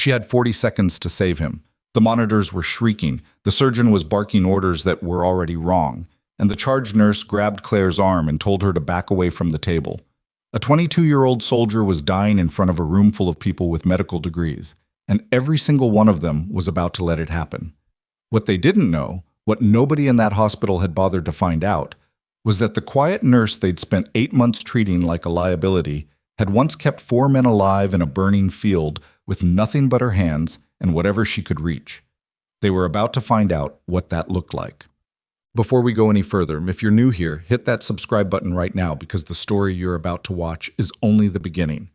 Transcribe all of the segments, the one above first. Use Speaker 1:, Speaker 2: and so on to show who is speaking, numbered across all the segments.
Speaker 1: She had 40 seconds to save him. The monitors were shrieking, the surgeon was barking orders that were already wrong, and the charge nurse grabbed Claire's arm and told her to back away from the table. A 22-year-old soldier was dying in front of a room full of people with medical degrees, and every single one of them was about to let it happen. What they didn't know, what nobody in that hospital had bothered to find out, was that the quiet nurse they'd spent 8 months treating like a liability had once kept 4 men alive in a burning field with nothing but her hands and whatever she could reach. They were about to find out what that looked like. Before we go any further, if you're new here, hit that subscribe button right now because the story you're about to watch is only the beginning.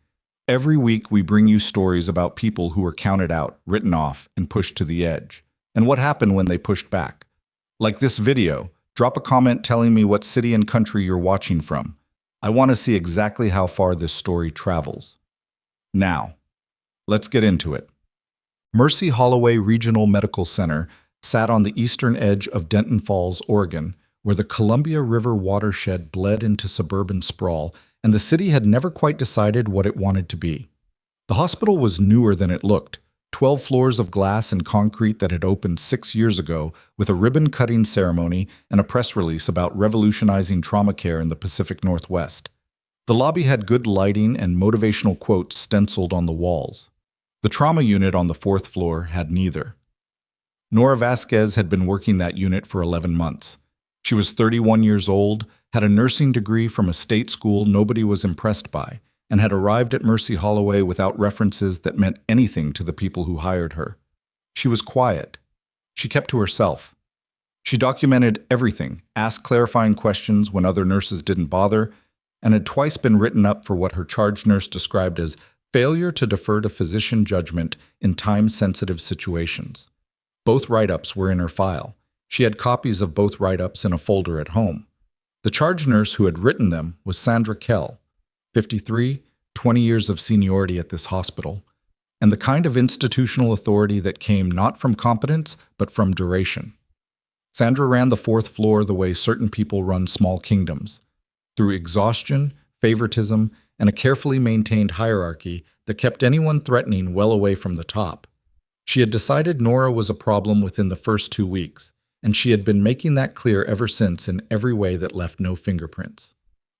Speaker 1: Every week we bring you stories about people who were counted out, written off, and pushed to the edge, and what happened when they pushed back. Like this video, drop a comment telling me what city and country you're watching from. I want to see exactly how far this story travels. Now, let's get into it. Mercy Holloway Regional Medical Center sat on the eastern edge of Denton Falls, Oregon, where the Columbia River watershed bled into suburban sprawl, and the city had never quite decided what it wanted to be. The hospital was newer than it looked, 12 floors of glass and concrete that had opened 6 years ago with a ribbon-cutting ceremony and a press release about revolutionizing trauma care in the Pacific Northwest. The lobby had good lighting and motivational quotes stenciled on the walls. The trauma unit on the 4th floor had neither. Nora Vasquez had been working that unit for 11 months. She was 31 years old, had a nursing degree from a state school nobody was impressed by, and had arrived at Mercy Holloway without references that meant anything to the people who hired her. She was quiet. She kept to herself. She documented everything, asked clarifying questions when other nurses didn't bother, and had twice been written up for what her charge nurse described as failure to defer to physician judgment in time-sensitive situations. Both write-ups were in her file. She had copies of both write-ups in a folder at home. The charge nurse who had written them was Sandra Kell, 53, 20 years of seniority at this hospital, and the kind of institutional authority that came not from competence, but from duration. Sandra ran the 4th floor the way certain people run small kingdoms, through exhaustion, favoritism, and a carefully maintained hierarchy that kept anyone threatening well away from the top. She had decided Nora was a problem within the first 2 weeks, and she had been making that clear ever since in every way that left no fingerprints.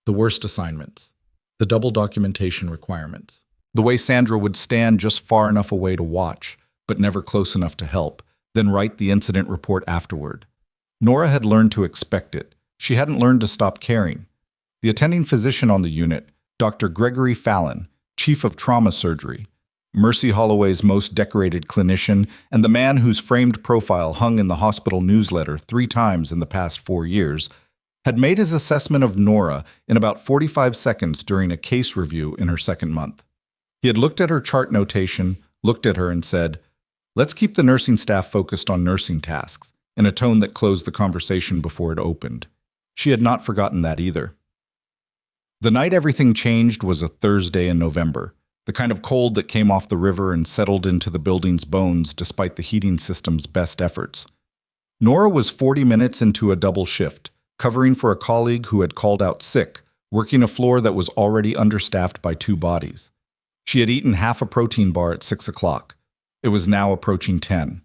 Speaker 1: The worst assignments. The double documentation requirements. The way Sandra would stand just far enough away to watch, but never close enough to help, then write the incident report afterward. Nora had learned to expect it. She hadn't learned to stop caring. The attending physician on the unit, Dr. Gregory Fallon, chief of trauma surgery, Mercy Holloway's most decorated clinician, and the man whose framed profile hung in the hospital newsletter 3 times in the past 4 years, had made his assessment of Nora in about 45 seconds during a case review in her 2nd month. He had looked at her chart notation, looked at her and said, "Let's keep the nursing staff focused on nursing tasks," in a tone that closed the conversation before it opened. She had not forgotten that either. The night everything changed was a Thursday in November, the kind of cold that came off the river and settled into the building's bones despite the heating system's best efforts. Nora was 40 minutes into a double shift, covering for a colleague who had called out sick, working a floor that was already understaffed by 2 bodies. She had eaten half a protein bar at 6 o'clock. It was now approaching 10.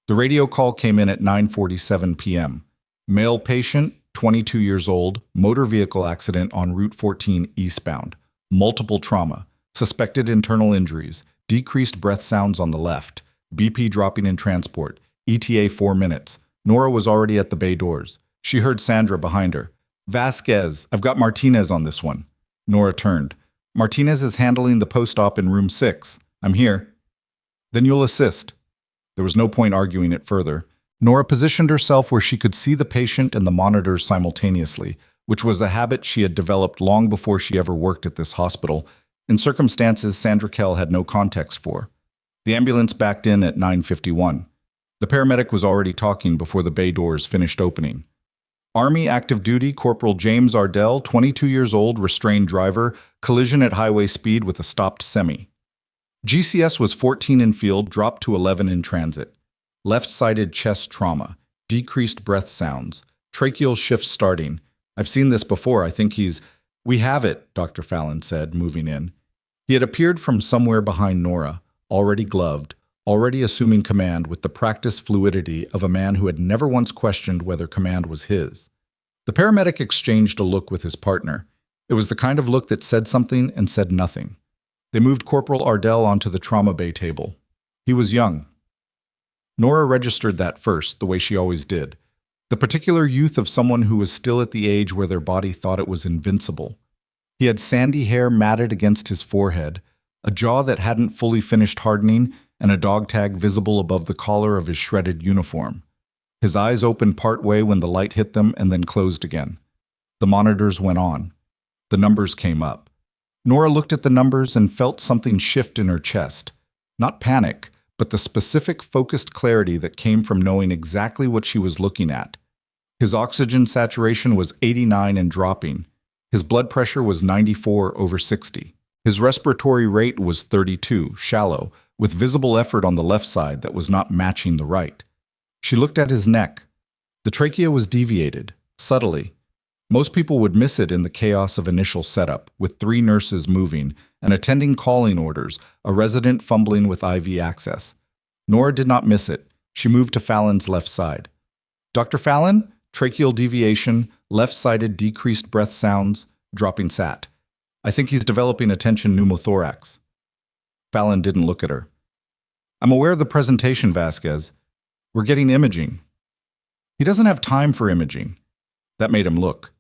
Speaker 1: The radio call came in at 9:47 p.m. Male patient, 22 years old, motor vehicle accident on Route 14 eastbound, multiple trauma, suspected internal injuries, decreased breath sounds on the left, BP dropping in transport, ETA 4 minutes. Nora was already at the bay doors. She heard Sandra behind her. "Vasquez, I've got Martinez on this one." Nora turned. "Martinez is handling the post-op in room 6. I'm here." "Then you'll assist." There was no point arguing it further. Nora positioned herself where she could see the patient and the monitors simultaneously, which was a habit she had developed long before she ever worked at this hospital, in circumstances Sandra Kell had no context for. The ambulance backed in at 9:51. The paramedic was already talking before the bay doors finished opening. Army active duty Corporal James Ardell, 22 years old, restrained driver, collision at highway speed with a stopped semi. GCS was 14 in field, dropped to 11 in transit. Left-sided chest trauma, decreased breath sounds, tracheal shift starting. "I've seen this before, I think he's—" "We have it," Dr. Fallon said, moving in. He had appeared from somewhere behind Nora, already gloved, already assuming command with the practiced fluidity of a man who had never once questioned whether command was his. The paramedic exchanged a look with his partner. It was the kind of look that said something and said nothing. They moved Corporal Ardell onto the trauma bay table. He was young. Nora registered that first, the way she always did. The particular youth of someone who was still at the age where their body thought it was invincible. He had sandy hair matted against his forehead, a jaw that hadn't fully finished hardening, and a dog tag visible above the collar of his shredded uniform. His eyes opened partway when the light hit them and then closed again. The monitors went on. The numbers came up. Nora looked at the numbers and felt something shift in her chest. Not panic, but the specific, focused clarity that came from knowing exactly what she was looking at. His oxygen saturation was 89 and dropping. His blood pressure was 94/60. His respiratory rate was 32, shallow, with visible effort on the left side that was not matching the right. She looked at his neck. The trachea was deviated, subtly. Most people would miss it in the chaos of initial setup, with 3 nurses moving, an attending calling orders, a resident fumbling with IV access. Nora did not miss it. She moved to Fallon's left side. Dr. Fallon, tracheal deviation, left-sided decreased breath sounds, dropping sat. I think he's developing a tension pneumothorax. Fallon didn't look at her. I'm aware of the presentation, Vasquez. We're getting imaging. He doesn't have time for imaging. That made him look.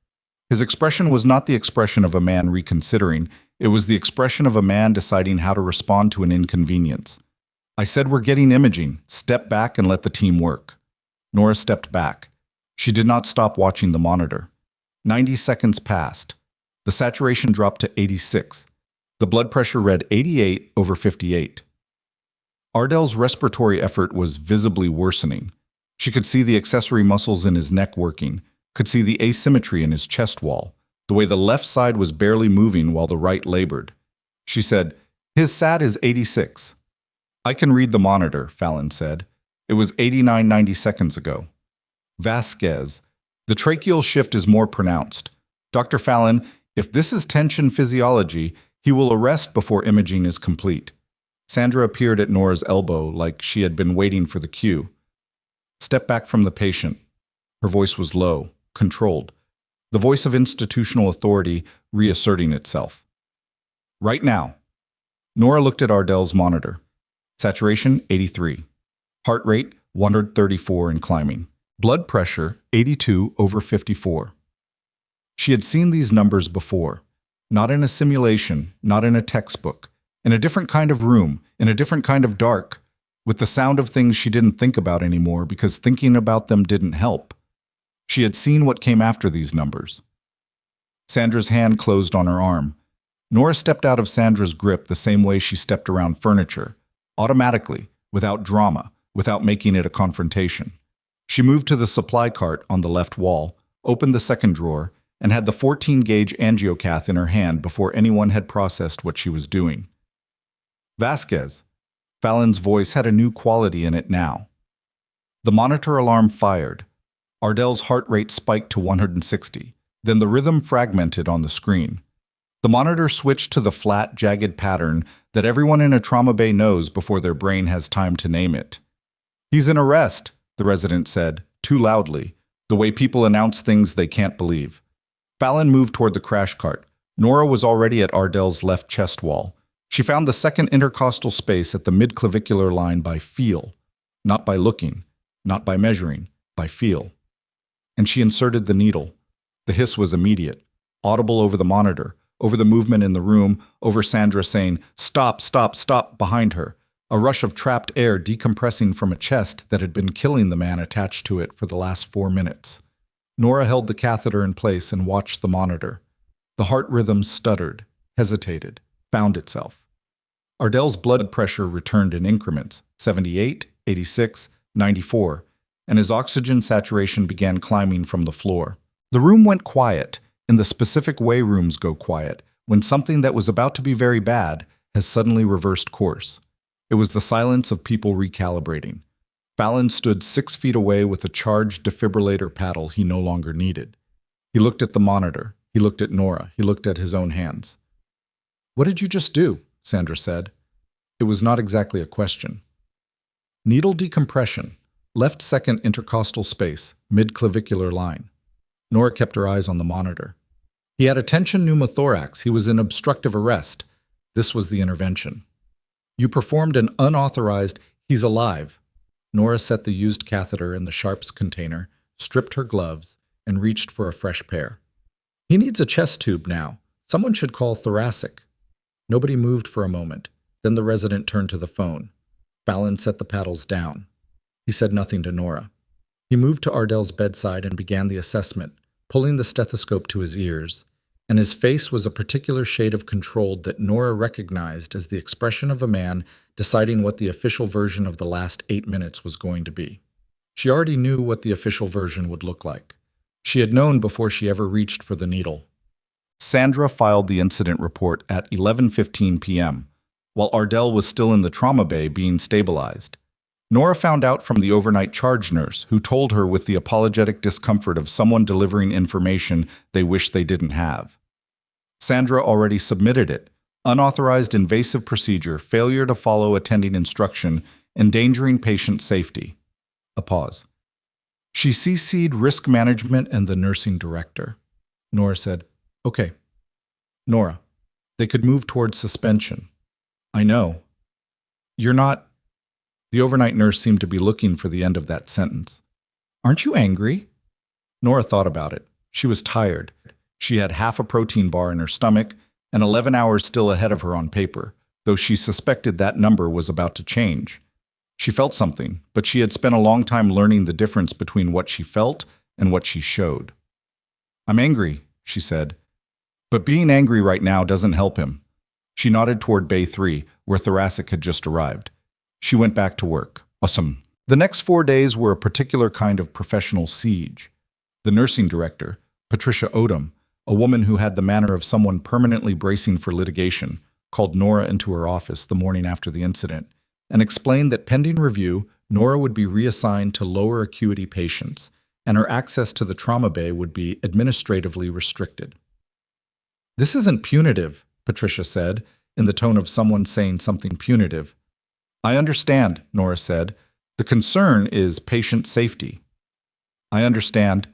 Speaker 1: His expression was not the expression of a man reconsidering. It was the expression of a man deciding how to respond to an inconvenience. I said we're getting imaging. Step back and let the team work. Nora stepped back. She did not stop watching the monitor. 90 seconds passed. The saturation dropped to 86. The blood pressure read 88/58. Ardell's respiratory effort was visibly worsening. She could see the accessory muscles in his neck working, could see the asymmetry in his chest wall, the way the left side was barely moving while the right labored. She said, His SAT is 86. I can read the monitor, Fallon said. It was 89 90 seconds ago. Vasquez. The tracheal shift is more pronounced. Dr. Fallon, if this is tension physiology, he will arrest before imaging is complete. Sandra appeared at Nora's elbow like she had been waiting for the cue. Step back from the patient. Her voice was low, controlled. The voice of institutional authority reasserting itself. Right now. Nora looked at Ardell's monitor. Saturation, 83. Heart rate, 134 and climbing. Blood pressure, 82/54. She had seen these numbers before. Not in a simulation, not in a textbook. In a different kind of room, in a different kind of dark, with the sound of things she didn't think about anymore because thinking about them didn't help. She had seen what came after these numbers. Sandra's hand closed on her arm. Nora stepped out of Sandra's grip the same way she stepped around furniture, automatically, without drama, without making it a confrontation. She moved to the supply cart on the left wall, opened the second drawer, and had the 14-gauge angiocath in her hand before anyone had processed what she was doing. Vasquez. Fallon's voice had a new quality in it now. The monitor alarm fired. Ardell's heart rate spiked to 160. Then the rhythm fragmented on the screen. The monitor switched to the flat, jagged pattern that everyone in a trauma bay knows before their brain has time to name it. He's in arrest, the resident said, too loudly, the way people announce things they can't believe. Fallon moved toward the crash cart. Nora was already at Ardell's left chest wall. She found the second intercostal space at the mid-clavicular line by feel, not by looking, not by measuring, by feel. And she inserted the needle. The hiss was immediate, audible over the monitor, over the movement in the room, over Sandra saying, "Stop, stop, stop," behind her. A rush of trapped air decompressing from a chest that had been killing the man attached to it for the last 4 minutes. Nora held the catheter in place and watched the monitor. The heart rhythm stuttered, hesitated, found itself. Ardell's blood pressure returned in increments, 78, 86, 94, and his oxygen saturation began climbing from the floor. The room went quiet, in the specific way rooms go quiet, when something that was about to be very bad has suddenly reversed course. It was the silence of people recalibrating. Fallon stood 6 feet away with a charged defibrillator paddle he no longer needed. He looked at the monitor. He looked at Nora. He looked at his own hands. "What did you just do?" Sandra said. It was not exactly a question. Needle decompression. Left second intercostal space, mid-clavicular line. Nora kept her eyes on the monitor. He had a tension pneumothorax. He was in obstructive arrest. This was the intervention. You performed an unauthorized, he's alive. Nora set the used catheter in the Sharps container, stripped her gloves, and reached for a fresh pair. He needs a chest tube now. Someone should call thoracic. Nobody moved for a moment. Then the resident turned to the phone. Fallon set the paddles down. He said nothing to Nora. He moved to Ardell's bedside and began the assessment, pulling the stethoscope to his ears, and his face was a particular shade of controlled that Nora recognized as the expression of a man deciding what the official version of the last 8 minutes was going to be. She already knew what the official version would look like. She had known before she ever reached for the needle. Sandra filed the incident report at 11:15 p.m., while Ardell was still in the trauma bay being stabilized. Nora found out from the overnight charge nurse, who told her with the apologetic discomfort of someone delivering information they wish they didn't have. Sandra already submitted it. Unauthorized invasive procedure, failure to follow attending instruction, endangering patient safety. A pause. She CC'd risk management and the nursing director. Nora said, "Okay. Nora, they could move towards suspension." "I know. You're not..." The overnight nurse seemed to be looking for the end of that sentence. "Aren't you angry?" Nora thought about it. She was tired. She had half a protein bar in her stomach and 11 hours still ahead of her on paper, though she suspected that number was about to change. She felt something, but she had spent a long time learning the difference between what she felt and what she showed. "I'm angry," she said. "But being angry right now doesn't help him." She nodded toward Bay 3, where thoracic had just arrived. She went back to work. Awesome. The next 4 days were a particular kind of professional siege. The nursing director, Patricia Odom, a woman who had the manner of someone permanently bracing for litigation, called Nora into her office the morning after the incident and explained that pending review, Nora would be reassigned to lower acuity patients, and her access to the trauma bay would be administratively restricted. "This isn't punitive," Patricia said, in the tone of someone saying something punitive. "I understand," Nora said. "The concern is patient safety." "I understand."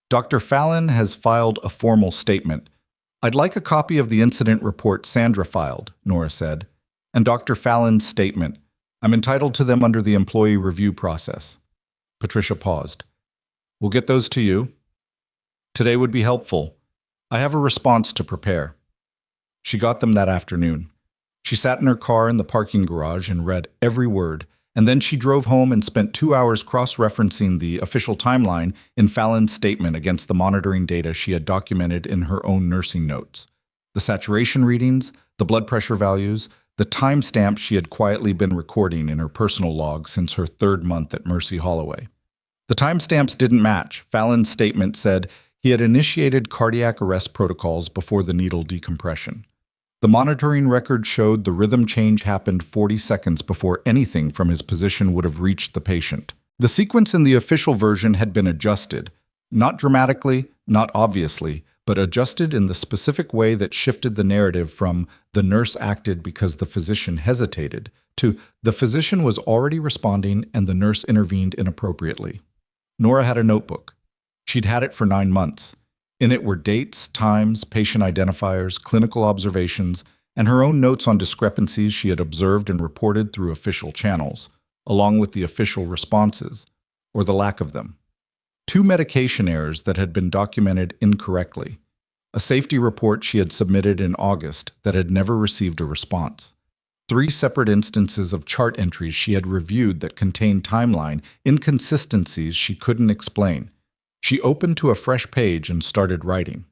Speaker 1: Dr. Fallon has filed a formal statement. "I'd like a copy of the incident report Sandra filed," Nora said. "And Dr. Fallon's statement. I'm entitled to them under the employee review process." Patricia paused. "We'll get those to you. Today would be helpful. I have a response to prepare." She got them that afternoon. She sat in her car in the parking garage and read every word, and then she drove home and spent 2 hours cross-referencing the official timeline in Fallon's statement against the monitoring data she had documented in her own nursing notes. The saturation readings, the blood pressure values, the timestamps she had quietly been recording in her personal log since her 3rd month at Mercy Holloway. The timestamps didn't match. Fallon's statement said he had initiated cardiac arrest protocols before the needle decompression. The monitoring record showed the rhythm change happened 40 seconds before anything from his position would have reached the patient. The sequence in the official version had been adjusted, not dramatically, not obviously, but adjusted in the specific way that shifted the narrative from "the nurse acted because the physician hesitated" to "the physician was already responding and the nurse intervened inappropriately." Nora had a notebook. She'd had it for 9 months. In it were dates, times, patient identifiers, clinical observations, and her own notes on discrepancies she had observed and reported through official channels, along with the official responses, or the lack of them. 2 medication errors that had been documented incorrectly. A safety report she had submitted in August that had never received a response. 3 separate instances of chart entries she had reviewed that contained timeline inconsistencies she couldn't explain. She opened to a fresh page and started writing.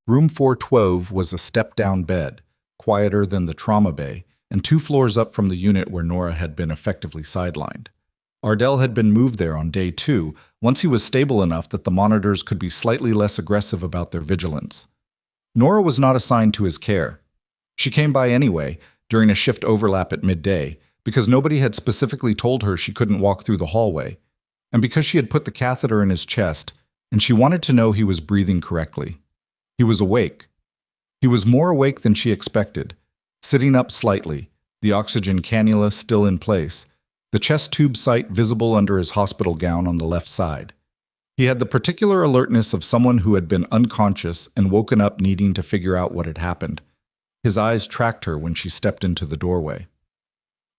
Speaker 1: Room 412 was a step-down bed, quieter than the trauma bay, and 2 floors up from the unit where Nora had been effectively sidelined. Ardell had been moved there on day 2, once he was stable enough that the monitors could be slightly less aggressive about their vigilance. Nora was not assigned to his care. She came by anyway, during a shift overlap at midday, because nobody had specifically told her she couldn't walk through the hallway, and because she had put the catheter in his chest, and she wanted to know he was breathing correctly. He was awake. He was more awake than she expected, sitting up slightly, the oxygen cannula still in place, the chest tube site visible under his hospital gown on the left side. He had the particular alertness of someone who had been unconscious and woken up needing to figure out what had happened. His eyes tracked her when she stepped into the doorway.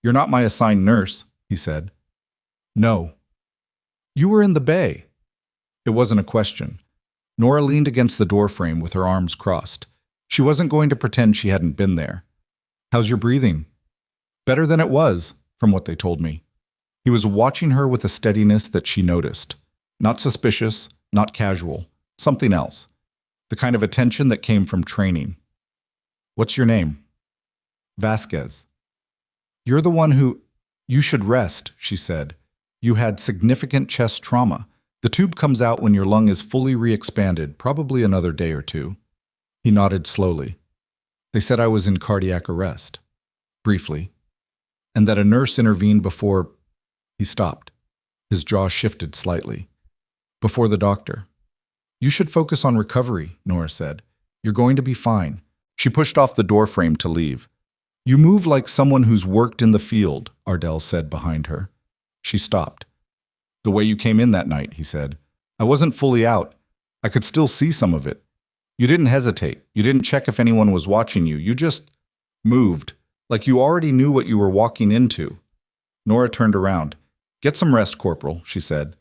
Speaker 1: "You're not my assigned nurse," he said. "No." "You were in the bay." It wasn't a question. Nora leaned against the doorframe with her arms crossed. She wasn't going to pretend she hadn't been there. "How's your breathing?" "Better than it was, from what they told me." He was watching her with a steadiness that she noticed. Not suspicious, not casual, something else. The kind of attention that came from training. "What's your name?" "Vasquez." "You're the one who—" "You should rest," she said. "You had significant chest trauma. The tube comes out when your lung is fully re-expanded, probably another day or two." He nodded slowly. "They said I was in cardiac arrest." Briefly. "And that a nurse intervened before—" He stopped. His jaw shifted slightly. "Before the doctor." "You should focus on recovery," Nora said. "You're going to be fine." She pushed off the doorframe to leave. "You move like someone who's worked in the field," Ardell said behind her. She stopped. "The way you came in that night," he said. "I wasn't fully out. I could still see some of it. You didn't hesitate. You didn't check if anyone was watching you. You just moved, like you already knew what you were walking into." Nora turned around. "Get some rest, Corporal," she said.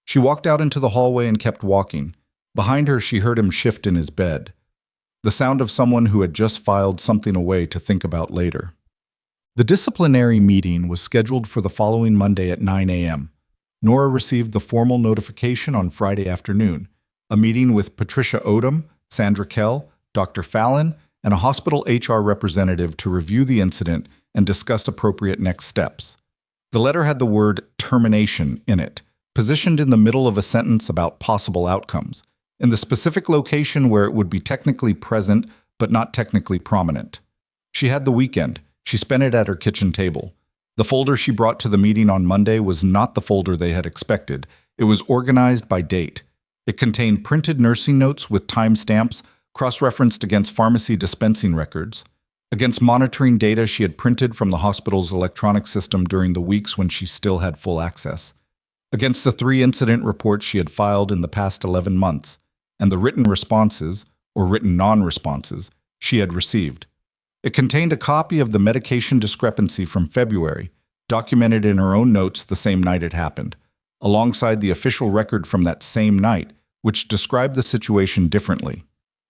Speaker 1: She walked out into the hallway and kept walking. Behind her, she heard him shift in his bed. The sound of someone who had just filed something away to think about later. The disciplinary meeting was scheduled for the following Monday at 9 a.m. Nora received the formal notification on Friday afternoon. A meeting with Patricia Odom, Sandra Kell, Dr. Fallon, and a hospital HR representative to review the incident and discuss appropriate next steps. The letter had the word termination in it, positioned in the middle of a sentence about possible outcomes, in the specific location where it would be technically present but not technically prominent. She had the weekend. She spent it at her kitchen table. The folder she brought to the meeting on Monday was not the folder they had expected. It was organized by date. It contained printed nursing notes with timestamps, cross-referenced against pharmacy dispensing records, against monitoring data she had printed from the hospital's electronic system during the weeks when she still had full access, against the 3 incident reports she had filed in the past 11 months, and the written responses, or written non-responses, she had received. It contained a copy of the medication discrepancy from February, documented in her own notes the same night it happened, alongside the official record from that same night, which described the situation differently.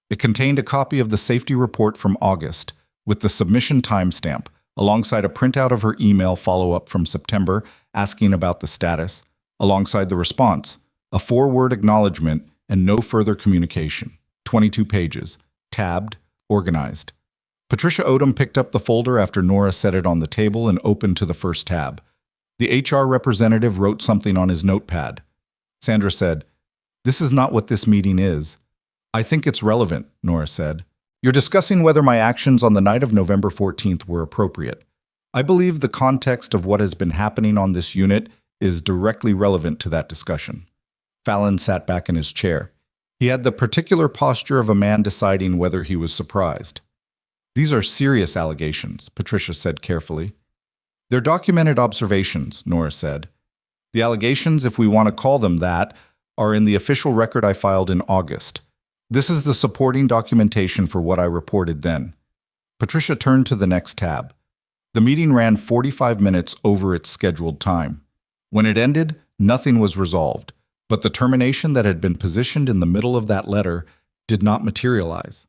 Speaker 1: It contained a copy of the safety report from August, with the submission timestamp, alongside a printout of her email follow-up from September asking about the status, alongside the response, a 4-word acknowledgement, and no further communication. 22 pages, tabbed, organized. Patricia Odom picked up the folder after Nora set it on the table and opened to the first tab. The HR representative wrote something on his notepad. Sandra said, "This is not what this meeting is." "I think it's relevant," Nora said. "You're discussing whether my actions on the night of November 14th were appropriate. I believe the context of what has been happening on this unit is directly relevant to that discussion." Fallon sat back in his chair. He had the particular posture of a man deciding whether he was surprised. "These are serious allegations," Patricia said carefully. "They're documented observations," Nora said. "The allegations, if we want to call them that, are in the official record I filed in August. This is the supporting documentation for what I reported then." Patricia turned to the next tab. The meeting ran 45 minutes over its scheduled time. When it ended, nothing was resolved, but the termination that had been positioned in the middle of that letter did not materialize.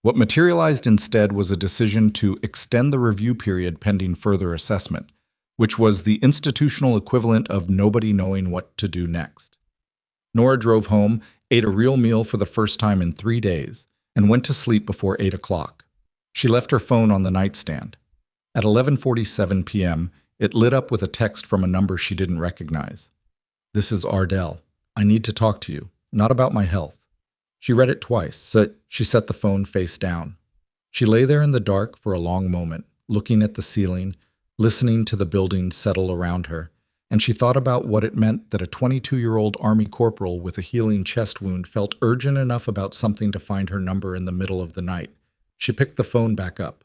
Speaker 1: What materialized instead was a decision to extend the review period pending further assessment, which was the institutional equivalent of nobody knowing what to do next. Nora drove home, ate a real meal for the first time in 3 days, and went to sleep before 8 o'clock. She left her phone on the nightstand. At 11:47 p.m., it lit up with a text from a number she didn't recognize. "This is Ardell. I need to talk to you, not about my health." She read it twice, so she set the phone face down. She lay there in the dark for a long moment, looking at the ceiling, listening to the building settle around her, and she thought about what it meant that a 22-year-old Army corporal with a healing chest wound felt urgent enough about something to find her number in the middle of the night. She picked the phone back up.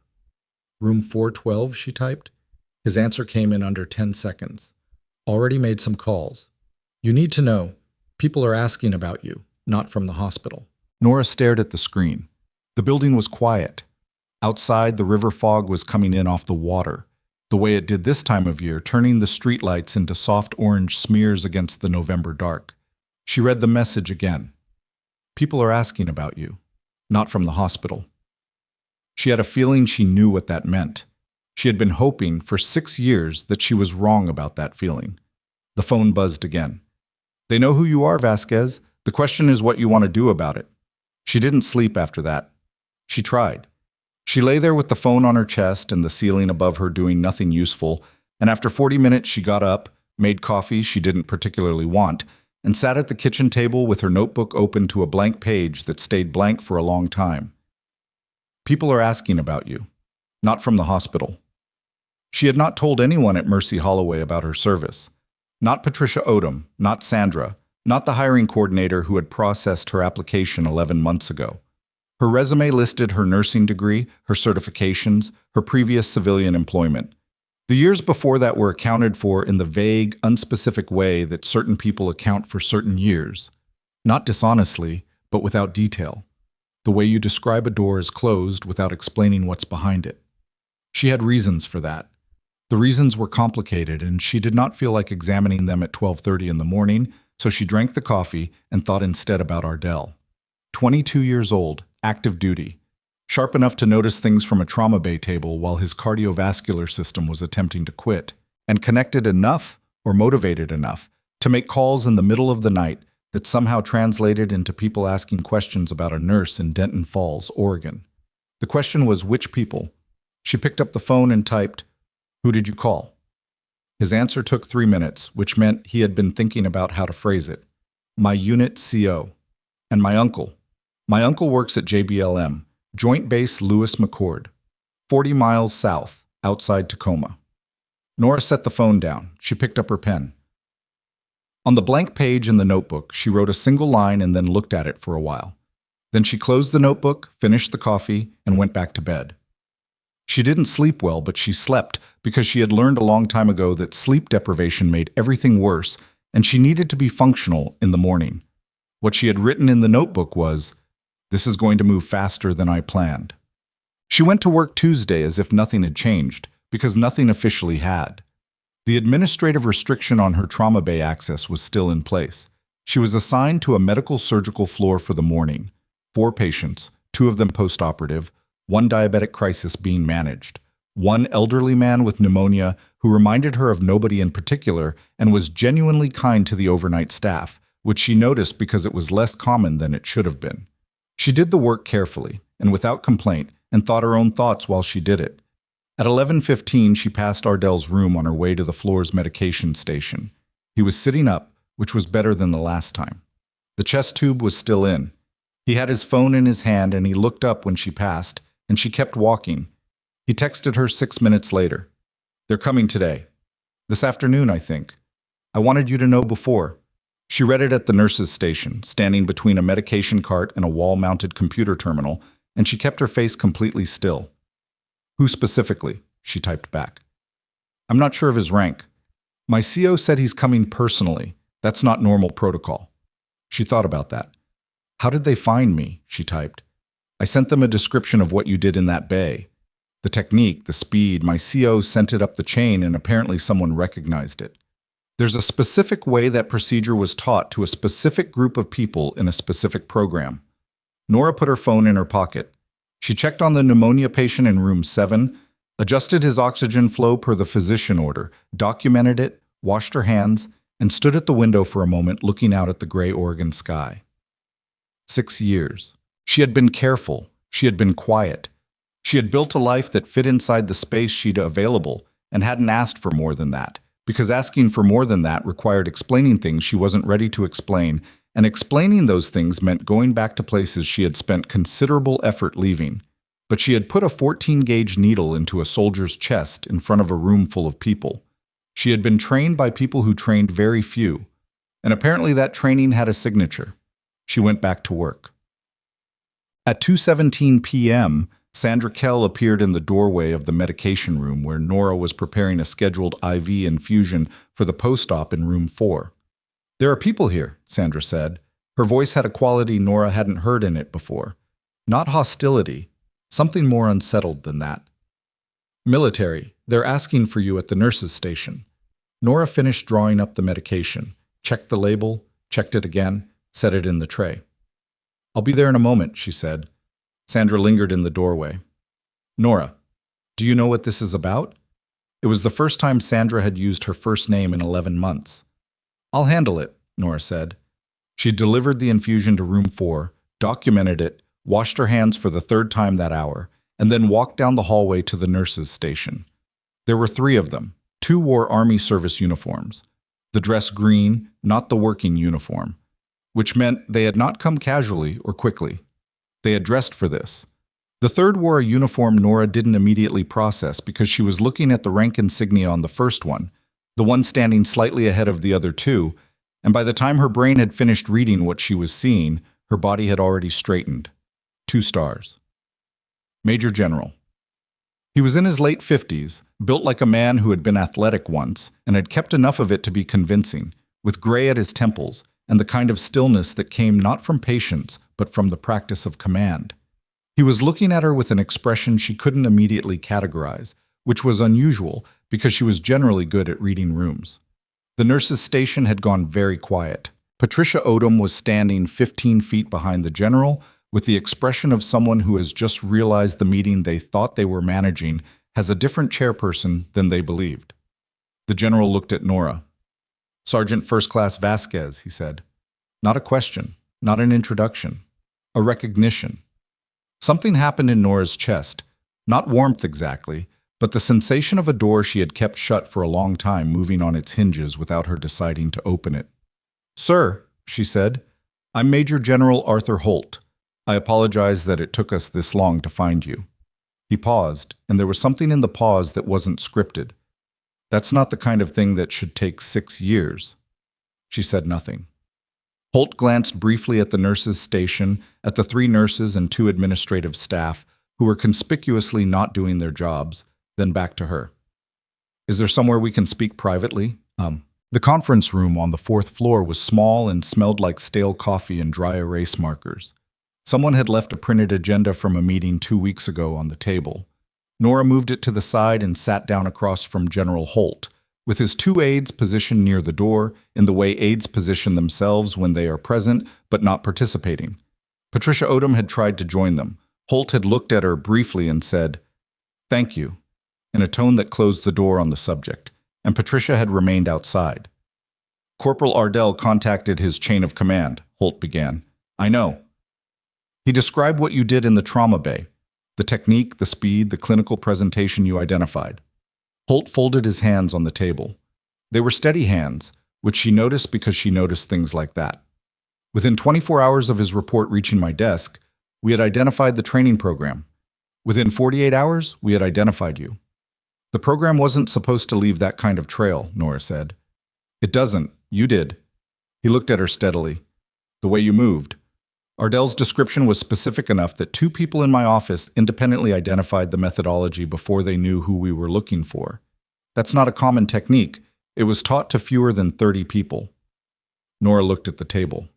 Speaker 1: "Room 412, she typed.
Speaker 2: His answer came in under 10 seconds. Already made some calls. You need to know. People are asking about you, not from the hospital.
Speaker 1: Nora stared at the screen. The building was quiet. Outside, the river fog was coming in off the water, the way it did this time of year, turning the streetlights into soft orange smears against the November dark. She read the message again. People are asking about you, not from the hospital. She had a feeling she knew what that meant. She had been hoping for 6 years that she was wrong about that feeling. The phone buzzed again. They know who you are, Vasquez. The question is what you want to do about it. She didn't sleep after that. She tried. She lay there with the phone on her chest and the ceiling above her doing nothing useful, and after 40 minutes she got up, made coffee she didn't particularly want, and sat at the kitchen table with her notebook open to a blank page that stayed blank for a long time. People are asking about you, not from the hospital. She had not told anyone at Mercy Holloway about her service. Not Patricia Odom, not Sandra, not the hiring coordinator who had processed her application 11 months ago. Her resume listed her nursing degree, her certifications, her previous civilian employment. The years before that were accounted for in the vague, unspecific way that certain people account for certain years. Not dishonestly, but without detail. The way you describe a door is closed without explaining what's behind it. She had reasons for that. The reasons were complicated, and she did not feel like examining them at 12:30 in the morning, so she drank the coffee and thought instead about Ardell. 22 years old, active duty, sharp enough to notice things from a trauma bay table while his cardiovascular system was attempting to quit, and connected enough or motivated enough to make calls in the middle of the night that somehow translated into people asking questions about a nurse in Denton Falls, Oregon. The question was which people. She picked up the phone and typed, "Who did you call?" His answer took 3 minutes, which meant he had been thinking about how to phrase it. "My unit CO. And my uncle. My uncle works at JBLM, Joint Base Lewis McChord, 40 miles south, outside Tacoma." Nora set the phone down. She picked up her pen. On the blank page in the notebook, she wrote a single line and then looked at it for a while. Then she closed the notebook, finished the coffee, and went back to bed. She didn't sleep well, but she slept because she had learned a long time ago that sleep deprivation made everything worse, and she needed to be functional in the morning. What she had written in the notebook was, "This is going to move faster than I planned." She went to work Tuesday as if nothing had changed, because nothing officially had. The administrative restriction on her trauma bay access was still in place. She was assigned to a medical surgical floor for the morning. 4 patients, 2 of them post-operative, 1 diabetic crisis being managed, 1 elderly man with pneumonia who reminded her of nobody in particular and was genuinely kind to the overnight staff, which she noticed because it was less common than it should have been. She did the work carefully and without complaint and thought her own thoughts while she did it. At 11:15, she passed Ardell's room on her way to the floor's medication station. He was sitting up, which was better than the last time. The chest tube was still in. He had his phone in his hand and he looked up when she passed, and she kept walking. He texted her 6 minutes later. "They're coming today. This afternoon, I think. I wanted you to know before." She read it at the nurse's station, standing between a medication cart and a wall-mounted computer terminal, and she kept her face completely still. "Who specifically?" she typed back. "I'm not sure of his rank. My CO said he's coming personally. That's not normal protocol." She thought about that. "How did they find me?" she typed. "I sent them a description of what you did in that bay. The technique, the speed, my CO sent it up the chain and apparently someone recognized it. There's a specific way that procedure was taught to a specific group of people in a specific program." Nora put her phone in her pocket. She checked on the pneumonia patient in room 7, adjusted his oxygen flow per the physician order, documented it, washed her hands, and stood at the window for a moment looking out at the gray Oregon sky. 6 years. She had been careful. She had been quiet. She had built a life that fit inside the space she'd available and hadn't asked for more than that, because asking for more than that required explaining things she wasn't ready to explain, and explaining those things meant going back to places she had spent considerable effort leaving. But she had put a 14-gauge needle into a soldier's chest in front of a room full of people. She had been trained by people who trained very few, and apparently that training had a signature. She went back to work. At 2:17 p.m., Sandra Kell appeared in the doorway of the medication room where Nora was preparing a scheduled IV infusion for the post-op in room 4. "There are people here," Sandra said. Her voice had a quality Nora hadn't heard in it before. Not hostility, something more unsettled than that. "Military, they're asking for you at the nurse's station." Nora finished drawing up the medication, checked the label, checked it again, set it in the tray. "I'll be there in a moment," she said. Sandra lingered in the doorway. "Nora, do you know what this is about?" It was the first time Sandra had used her first name in 11 months. "I'll handle it," Nora said. She delivered the infusion to room 4, documented it, washed her hands for the 3rd time that hour, and then walked down the hallway to the nurse's station. There were 3 of them. 2 wore Army service uniforms. The dress green, not the working uniform, which meant they had not come casually or quickly. They had dressed for this. The 3rd wore a uniform Nora didn't immediately process because she was looking at the rank insignia on the first one, the one standing slightly ahead of the other 2, and by the time her brain had finished reading what she was seeing, her body had already straightened. 2 stars. Major General. He was in his late 50s, built like a man who had been athletic once and had kept enough of it to be convincing, with gray at his temples and the kind of stillness that came not from patience but from the practice of command. He was looking at her with an expression she couldn't immediately categorize, which was unusual because she was generally good at reading rooms. The nurse's station had gone very quiet. Patricia Odom was standing 15 feet behind the general, with the expression of someone who has just realized the meeting they thought they were managing has a different chairperson than they believed. The general looked at Nora. "Sergeant First Class Vasquez," he said. Not a question, not an introduction, a recognition. Something happened in Nora's chest, not warmth exactly, but the sensation of a door she had kept shut for a long time moving on its hinges without her deciding to open it. "Sir," she said, "I'm Major General Arthur Holt. I apologize that it took us this long to find you." He paused, and there was something in the pause that wasn't scripted. "That's not the kind of thing that should take 6 years." She said nothing. Holt glanced briefly at the nurse's station, at the 3 nurses and 2 administrative staff, who were conspicuously not doing their jobs, then back to her. "Is there somewhere we can speak privately?" The conference room on the 4th floor was small and smelled like stale coffee and dry erase markers. Someone had left a printed agenda from a meeting 2 weeks ago on the table. Nora moved it to the side and sat down across from General Holt, with his 2 aides positioned near the door, in the way aides position themselves when they are present but not participating. Patricia Odom had tried to join them. Holt had looked at her briefly and said, "Thank you," in a tone that closed the door on the subject, and Patricia had remained outside. "Corporal Ardell contacted his chain of command," Holt began. "I know. He described what you did in the trauma bay, the technique, the speed, the clinical presentation you identified." Holt folded his hands on the table. They were steady hands, which she noticed because she noticed things like that. "Within 24 hours of his report reaching my desk, we had identified the training program. Within 48 hours, we had identified you." "The program wasn't supposed to leave that kind of trail," Nora said. "It doesn't. You did." He looked at her steadily. "The way you moved. Ardell's description was specific enough that 2 people in my office independently identified the methodology before they knew who we were looking for. That's not a common technique. It was taught to fewer than 30 people." Nora looked at the table.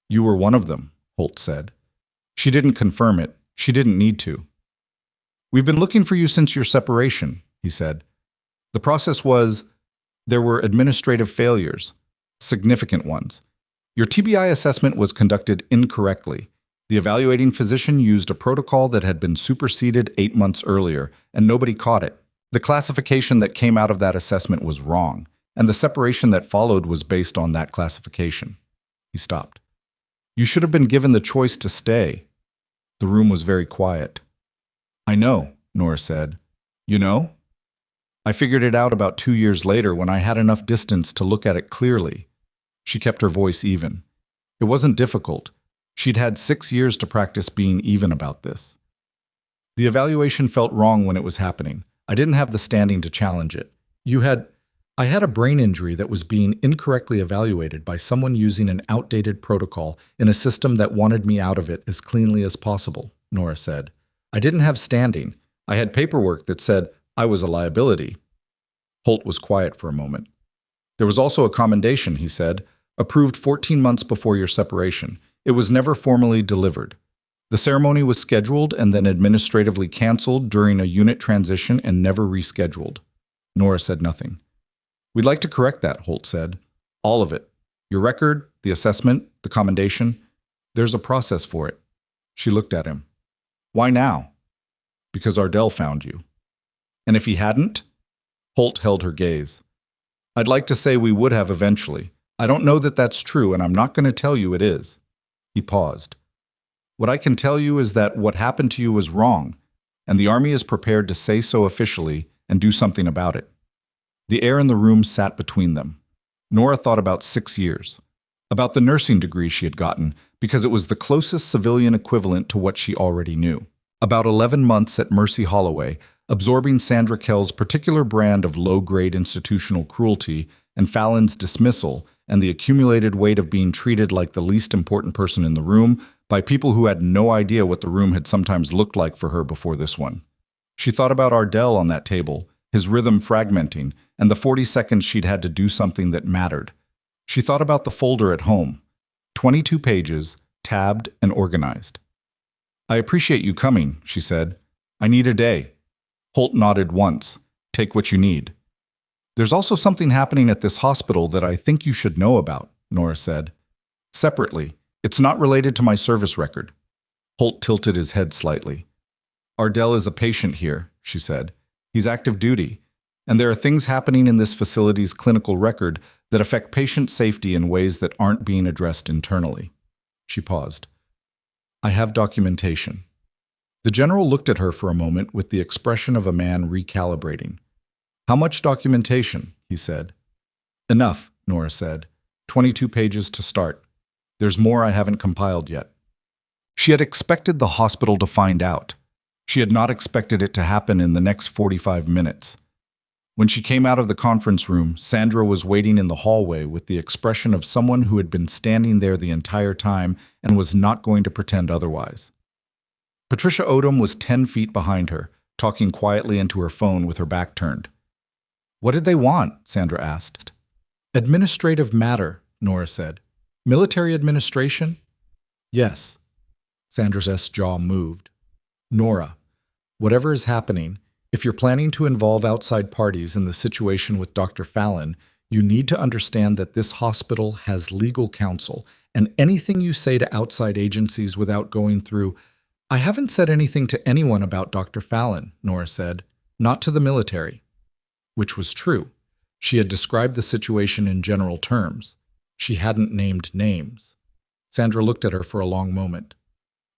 Speaker 1: "You were one of them," Holt said. She didn't confirm it. She didn't need to. "We've been looking for you since your separation," he said. "The process was, there were administrative failures, significant ones. Your TBI assessment was conducted incorrectly. The evaluating physician used a protocol that had been superseded 8 months earlier, and nobody caught it. The classification that came out of that assessment was wrong, and the separation that followed was based on that classification." He stopped. "You should have been given the choice to stay." The room was very quiet. "I know," Nora said. "You know? I figured it out about 2 years later when I had enough distance to look at it clearly." She kept her voice even. It wasn't difficult. She'd had 6 years to practice being even about this. "The evaluation felt wrong when it was happening. I didn't have the standing to challenge it. I had a brain injury that was being incorrectly evaluated by someone using an outdated protocol in a system that wanted me out of it as cleanly as possible," Nora said.
Speaker 2: I didn't have standing. I had paperwork that said I was a liability. Holt was quiet for a moment. There was also a commendation, he said, approved 14 months before your separation. It was never formally delivered. The ceremony was scheduled and then administratively canceled during a unit transition and never rescheduled. Nora said nothing. We'd like to correct that, Holt said. All of it. Your record, the assessment, the commendation. There's a process for it. She looked at him. Why now? Because Ardell found you. And if he hadn't? Holt held her gaze. I'd like to say we would have eventually. I don't know that that's true, and I'm not going to tell you it is. He paused. What I can tell you is that what happened to you was wrong, and the Army is prepared to say so officially and do something about it. The air in the room sat between them. Nora thought about 6 years. About the nursing degree she had gotten, because it was the closest civilian equivalent to what she already knew. About 11 months at Mercy Holloway, absorbing Sandra Kell's particular brand of low-grade institutional cruelty and Fallon's dismissal and the accumulated weight of being treated like the least important person in the room by people who had no idea what the room had sometimes looked like for her before this one. She thought about Ardell on that table, his rhythm fragmenting, and the 40 seconds she'd had to do something that mattered. She thought about the folder at home, 22 pages, tabbed and organized. I appreciate you coming, she said. I need a day. Holt nodded once. Take what you need. There's also something happening at this hospital that I think you should know about, Nora said. Separately, it's not related to my service record. Holt tilted his head slightly. Ardell is a patient here, she said. He's active duty, and there are things happening in this facility's clinical record that affect patient safety in ways that aren't being addressed internally. She paused. I have documentation. The general looked at her for a moment with the expression of a man recalibrating. How much documentation? He said. Enough, Nora said. 22 pages to start. There's more I haven't compiled yet. She had expected the hospital to find out. She had not expected it to happen in the next 45 minutes. When she came out of the conference room, Sandra was waiting in the hallway with the expression of someone who had been standing there the entire time and was not going to pretend otherwise. Patricia Odom was 10 feet behind her, talking quietly into her phone with her back turned. What did they want? Sandra asked. Administrative matter, Nora said. Military administration? Yes. Sandra's jaw moved. Nora, whatever is happening, if you're planning to involve outside parties in the situation with Dr. Fallon, you need to understand that this hospital has legal counsel, and anything you say to outside agencies without going through... I haven't said anything to anyone about Dr. Fallon, Nora said, not to the military. Which was true. She had described the situation in general terms. She hadn't named names. Sandra looked at her for a long moment.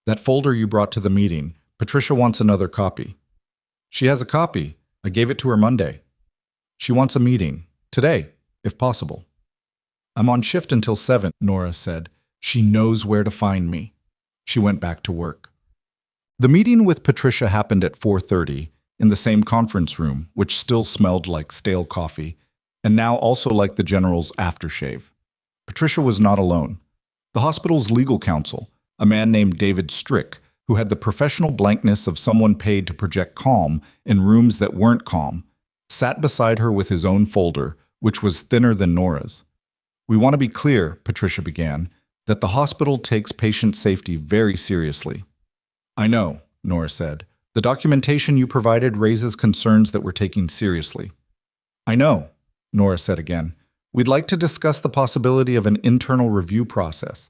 Speaker 2: That folder you brought to the meeting, Patricia wants another copy. She has a copy. I gave it to her Monday. She wants a meeting. Today, if possible. I'm on shift until 7, Nora said. She knows where to find me. She went back to work. The meeting with Patricia happened at 4:30 in the same conference room, which still smelled like stale coffee, and now also like the general's aftershave. Patricia was not alone. The hospital's legal counsel, a man named David Strick, who had the professional blankness of someone paid to project calm in rooms that weren't calm, sat beside her with his own folder, which was thinner than Nora's. We want to be clear, Patricia began, that the hospital takes patient safety very seriously. I know, Nora said. The documentation you provided raises concerns that we're taking seriously. I know, Nora said again. We'd like to discuss the possibility of an internal review process.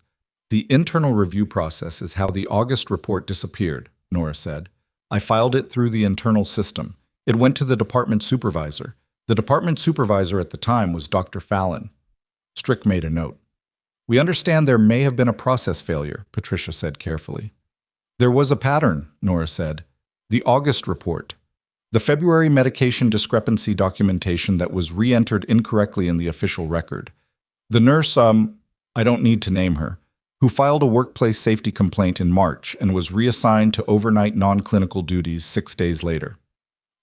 Speaker 2: The internal review process is how the August report disappeared, Nora said. I filed it through the internal system. It went to the department supervisor. The department supervisor at the time was Dr. Fallon. Strick made a note. We understand there may have been a process failure, Patricia said carefully. There was a pattern, Nora said. The August report. The February medication discrepancy documentation that was re-entered incorrectly in the official record. The nurse, I don't need to name her, who filed a workplace safety complaint in March and was reassigned to overnight non-clinical duties 6 days later.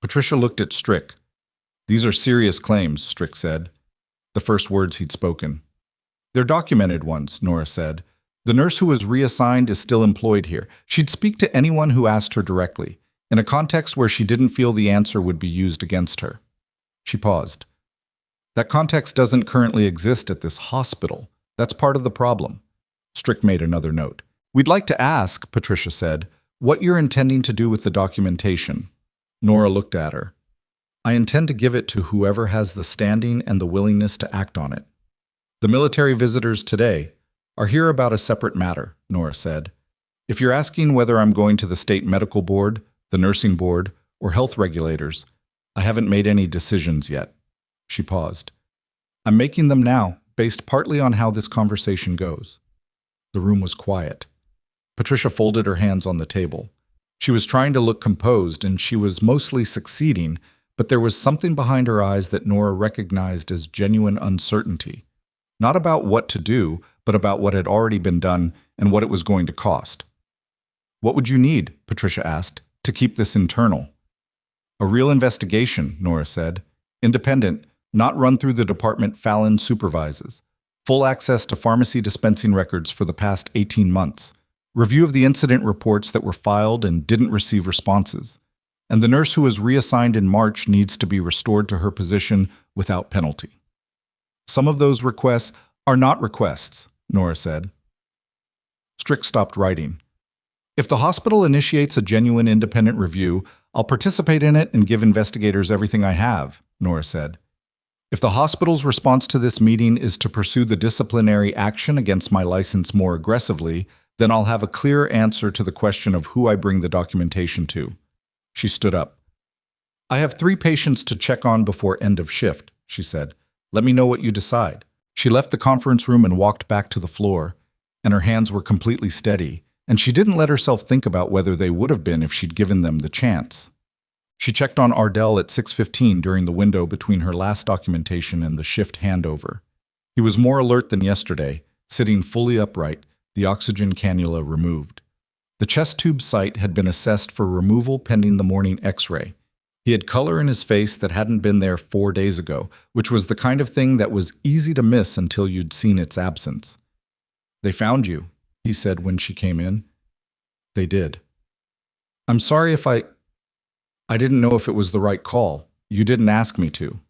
Speaker 2: Patricia looked at Strick. These are serious claims, Strick said. The first words he'd spoken. They're documented ones, Nora said.
Speaker 1: The nurse who was reassigned is still employed here. She'd speak to anyone who asked her directly, in a context where she didn't feel the answer would be used against her. She paused. That context doesn't currently exist at this hospital. That's part of the problem. Strick made another note. We'd like to ask, Patricia said, what you're intending to do with the documentation. Nora looked at her. I intend to give it to whoever has the standing and the willingness to act on it. The military visitors today are here about a separate matter, Nora said. If you're asking whether I'm going to the state medical board, the nursing board, or health regulators, I haven't made any decisions yet. She paused. I'm making them now, based partly on how this conversation goes. The room was quiet. Patricia folded her hands on the table. She was trying to look composed, and she was mostly succeeding, but there was something behind her eyes that Nora recognized as genuine uncertainty. Not about what to do, but about what had already been done and what it was going to cost. What would you need, Patricia asked, to keep this internal? A real investigation, Nora said. Independent, not run through the department Fallon supervises. Full access to pharmacy dispensing records for the past 18 months. Review of the incident reports that were filed and didn't receive responses. And the nurse who was reassigned in March needs to be restored to her position without penalty. Some of those requests are not requests, Nora said. Strick stopped writing. If the hospital initiates a genuine independent review, I'll participate in it and give investigators everything I have, Nora said. If the hospital's response to this meeting is to pursue the disciplinary action against my license more aggressively, then I'll have a clear answer to the question of who I bring the documentation to. She stood up. I have 3 patients to check on before end of shift, she said. Let me know what you decide. She left the conference room and walked back to the floor, and her hands were completely steady, and she didn't let herself think about whether they would have been if she'd given them the chance. She checked on Ardell at 6:15 during the window between her last documentation and the shift handover. He was more alert than yesterday, sitting fully upright, the oxygen cannula removed. The chest tube site had been assessed for removal pending the morning X-ray. He had color in his face that hadn't been there 4 days ago, which was the kind of thing that was easy to miss until you'd seen its absence. They found you, he said when she came in. They did. I'm sorry if I didn't know if it was the right call. You didn't ask me to.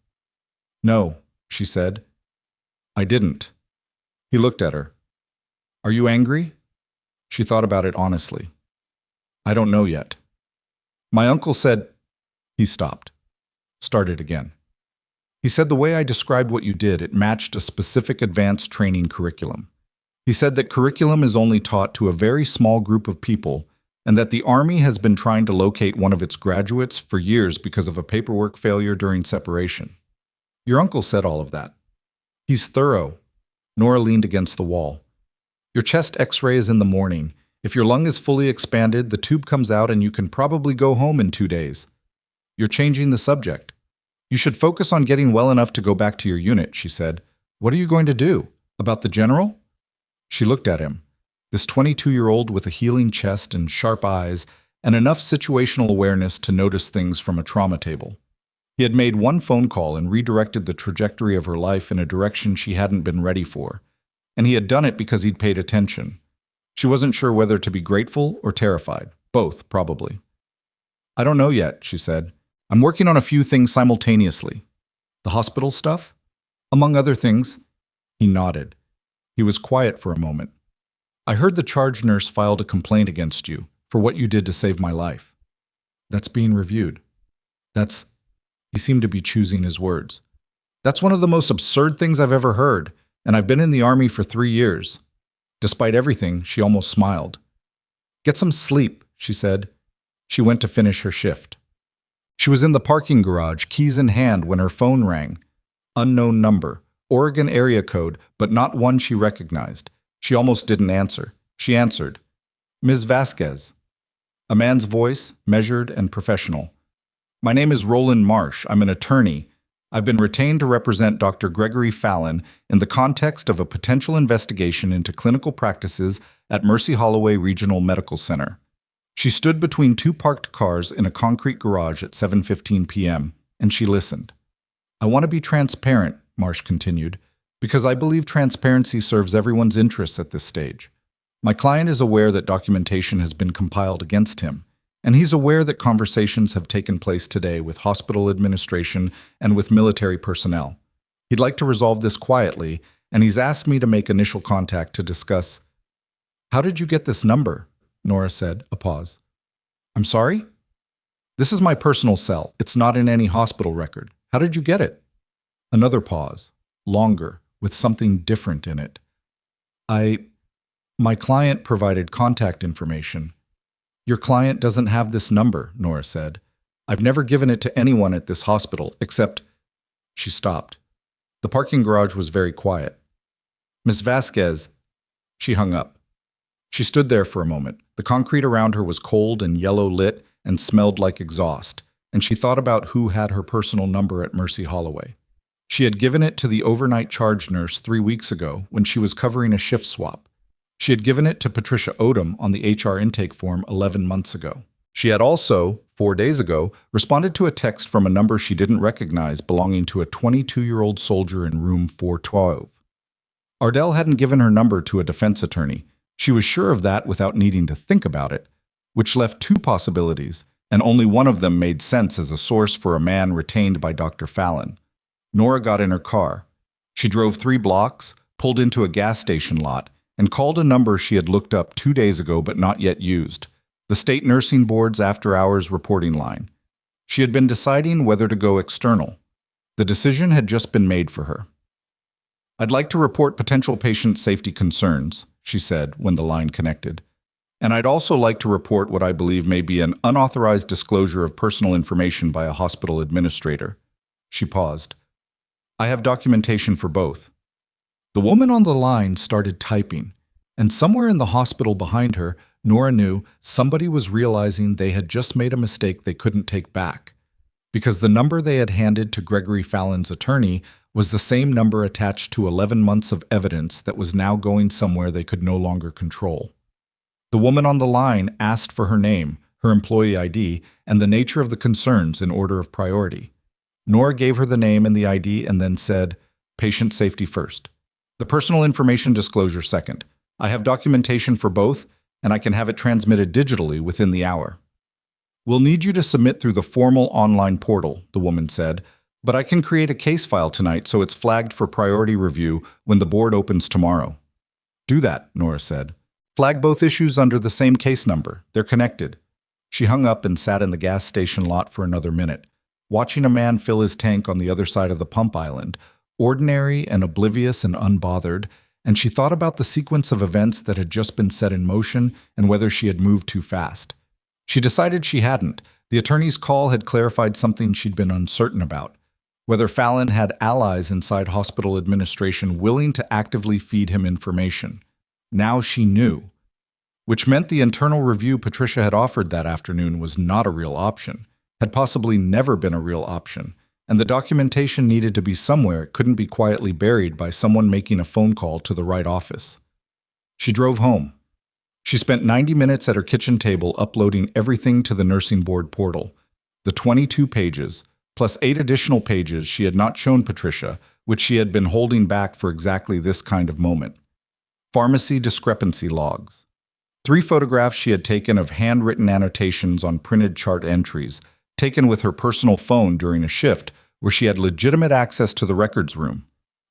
Speaker 1: No, she said. I didn't. He looked at her. Are you angry? She thought about it honestly. I don't know yet. My uncle said... He stopped. Started again. He said the way I described what you did, it matched a specific advanced training curriculum. He said that curriculum is only taught to a very small group of people, and that the Army has been trying to locate one of its graduates for years because of a paperwork failure during separation. Your uncle said all of that. He's thorough. Nora leaned against the wall. Your chest X-ray is in the morning. If your lung is fully expanded, the tube comes out and you can probably go home in 2 days. You're changing the subject. You should focus on getting well enough to go back to your unit, she said. What are you going to do? About the general? She looked at him. This 22-year-old with a healing chest and sharp eyes and enough situational awareness to notice things from a trauma table. He had made one phone call and redirected the trajectory of her life in a direction she hadn't been ready for. And he had done it because he'd paid attention. She wasn't sure whether to be grateful or terrified. Both, probably. I don't know yet, she said. I'm working on a few things simultaneously. The hospital stuff? Among other things. He nodded. He was quiet for a moment. I heard the charge nurse filed a complaint against you for what you did to save my life. That's being reviewed. He seemed to be choosing his words. That's one of the most absurd things I've ever heard, and I've been in the Army for 3 years. Despite everything, she almost smiled. Get some sleep, she said. She went to finish her shift. She was in the parking garage, keys in hand, when her phone rang. Unknown number, Oregon area code, but not one she recognized. She almost didn't answer. She answered. Ms. Vasquez. A man's voice, measured and professional. My name is Roland Marsh. I'm an attorney. I've been retained to represent Dr. Gregory Fallon in the context of a potential investigation into clinical practices at Mercy Holloway Regional Medical Center. She stood between 2 parked cars in a concrete garage at 7:15 p.m., and she listened. I want to be transparent, Marsh continued, because I believe transparency serves everyone's interests at this stage.
Speaker 2: My client is aware that documentation has been compiled against him, and he's aware that conversations have taken place today with hospital administration and with military personnel. He'd like to resolve this quietly, and he's asked me to make initial contact to discuss. How did you get this number? Nora said, a pause. I'm sorry? This is my personal cell. It's not in any hospital record. How did you get it? Another pause, longer, with something different in it. My client provided contact information. Your client doesn't have this number, Nora said. I've never given it to anyone at this hospital, except… She stopped. The parking garage was very quiet. Miss Vasquez… She hung up. She stood there for a moment. The concrete around her was cold and yellow lit and smelled like exhaust, and she thought about who had her personal number at Mercy Holloway. She had given it to the overnight charge nurse 3 weeks ago when she was covering a shift swap. She had given it to Patricia Odom on the HR intake form 11 months ago. She had also, 4 days ago, responded to a text from a number she didn't recognize belonging to a 22-year-old soldier in room 412. Ardell hadn't given her number to a defense attorney. She was sure of that without needing to think about it, which left 2 possibilities, and only one of them made sense as a source for a man retained by Dr. Fallon. Nora got in her car. She drove 3 blocks, pulled into a gas station lot, and called a number she had looked up 2 days ago but not yet used, the State Nursing Board's after-hours reporting line. She had been deciding whether to go external. The decision had just been made for her. I'd like to report potential patient safety concerns, she said when the line connected. And I'd also like to report what I believe may be an unauthorized disclosure of personal information by a hospital administrator. She paused. I have documentation for both. The woman on the line started typing, and somewhere in the hospital behind her, Nora knew somebody was realizing they had just made a mistake they couldn't take back, because the number they had handed to Gregory Fallon's attorney was the same number attached to 11 months of evidence that was now going somewhere they could no longer control. The woman on the line asked for her name, her employee ID, and the nature of the concerns in order of priority. Nora gave her the name and the ID and then said, patient safety first. The personal information disclosure second. I have documentation for both, and I can have it transmitted digitally within the hour. We'll need you to submit through the formal online portal, the woman said, but I can create a case file tonight so it's flagged for priority review when the board opens tomorrow. Do that, Nora said. Flag both issues under the same case number. They're connected. She hung up and sat in the gas station lot for another minute, watching a man fill his tank on the other side of the pump island, ordinary and oblivious and unbothered, and she thought about the sequence of events that had just been set in motion and whether she had moved too fast. She decided she hadn't. The attorney's call had clarified something she'd been uncertain about, whether Fallon had allies inside hospital administration willing to actively feed him information. Now she knew, which meant the internal review Patricia had offered that afternoon was not a real option, had possibly never been a real option, and the documentation needed to be somewhere it couldn't be quietly buried by someone making a phone call to the right office. She drove home. She spent 90 minutes at her kitchen table uploading everything to the nursing board portal, the 22 pages, plus 8 additional pages she had not shown Patricia, which she had been holding back for exactly this kind of moment. Pharmacy discrepancy logs. 3 photographs she had taken of handwritten annotations on printed chart entries, taken with her personal phone during a shift where she had legitimate access to the records room.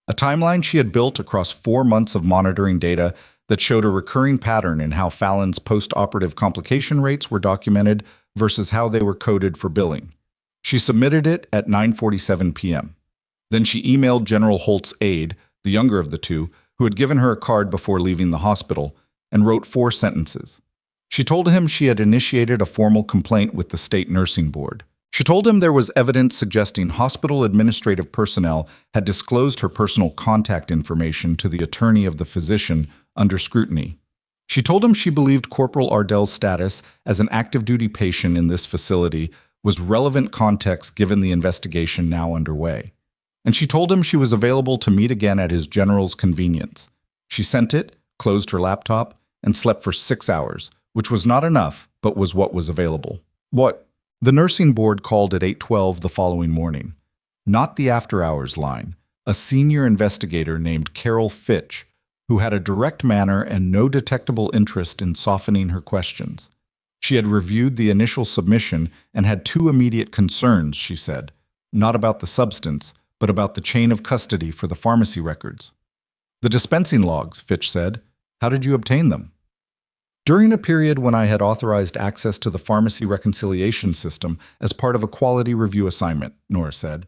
Speaker 2: A timeline she had built across 4 months of monitoring data that showed a recurring pattern in how Fallon's post-operative complication rates were documented versus how they were coded for billing. She submitted it at 9:47 p.m. Then she emailed General Holt's aide, the younger of the two, who had given her a card before leaving the hospital, and wrote 4 sentences. She told him she had initiated a formal complaint with the state nursing board. She told him there was evidence suggesting hospital administrative personnel had disclosed her personal contact information to the attorney of the physician under scrutiny. She told him she believed Corporal Ardell's status as an active-duty patient in this facility was relevant context given the investigation now underway. And she told him she was available to meet again at his general's convenience. She sent it, closed her laptop, and slept for 6 hours, which was not enough, but was what was available. What? The nursing board called at 8:12 the following morning. Not the after-hours line. A senior investigator named Carol Fitch,
Speaker 1: who had a direct manner and no detectable interest in softening her questions. She had reviewed the initial submission and had two immediate concerns, she said, not about the substance, but about the chain of custody for the pharmacy records. The dispensing logs, Fitch said. How did you obtain them? During a period when I had authorized access to the pharmacy reconciliation system as part of a quality review assignment, Nora said.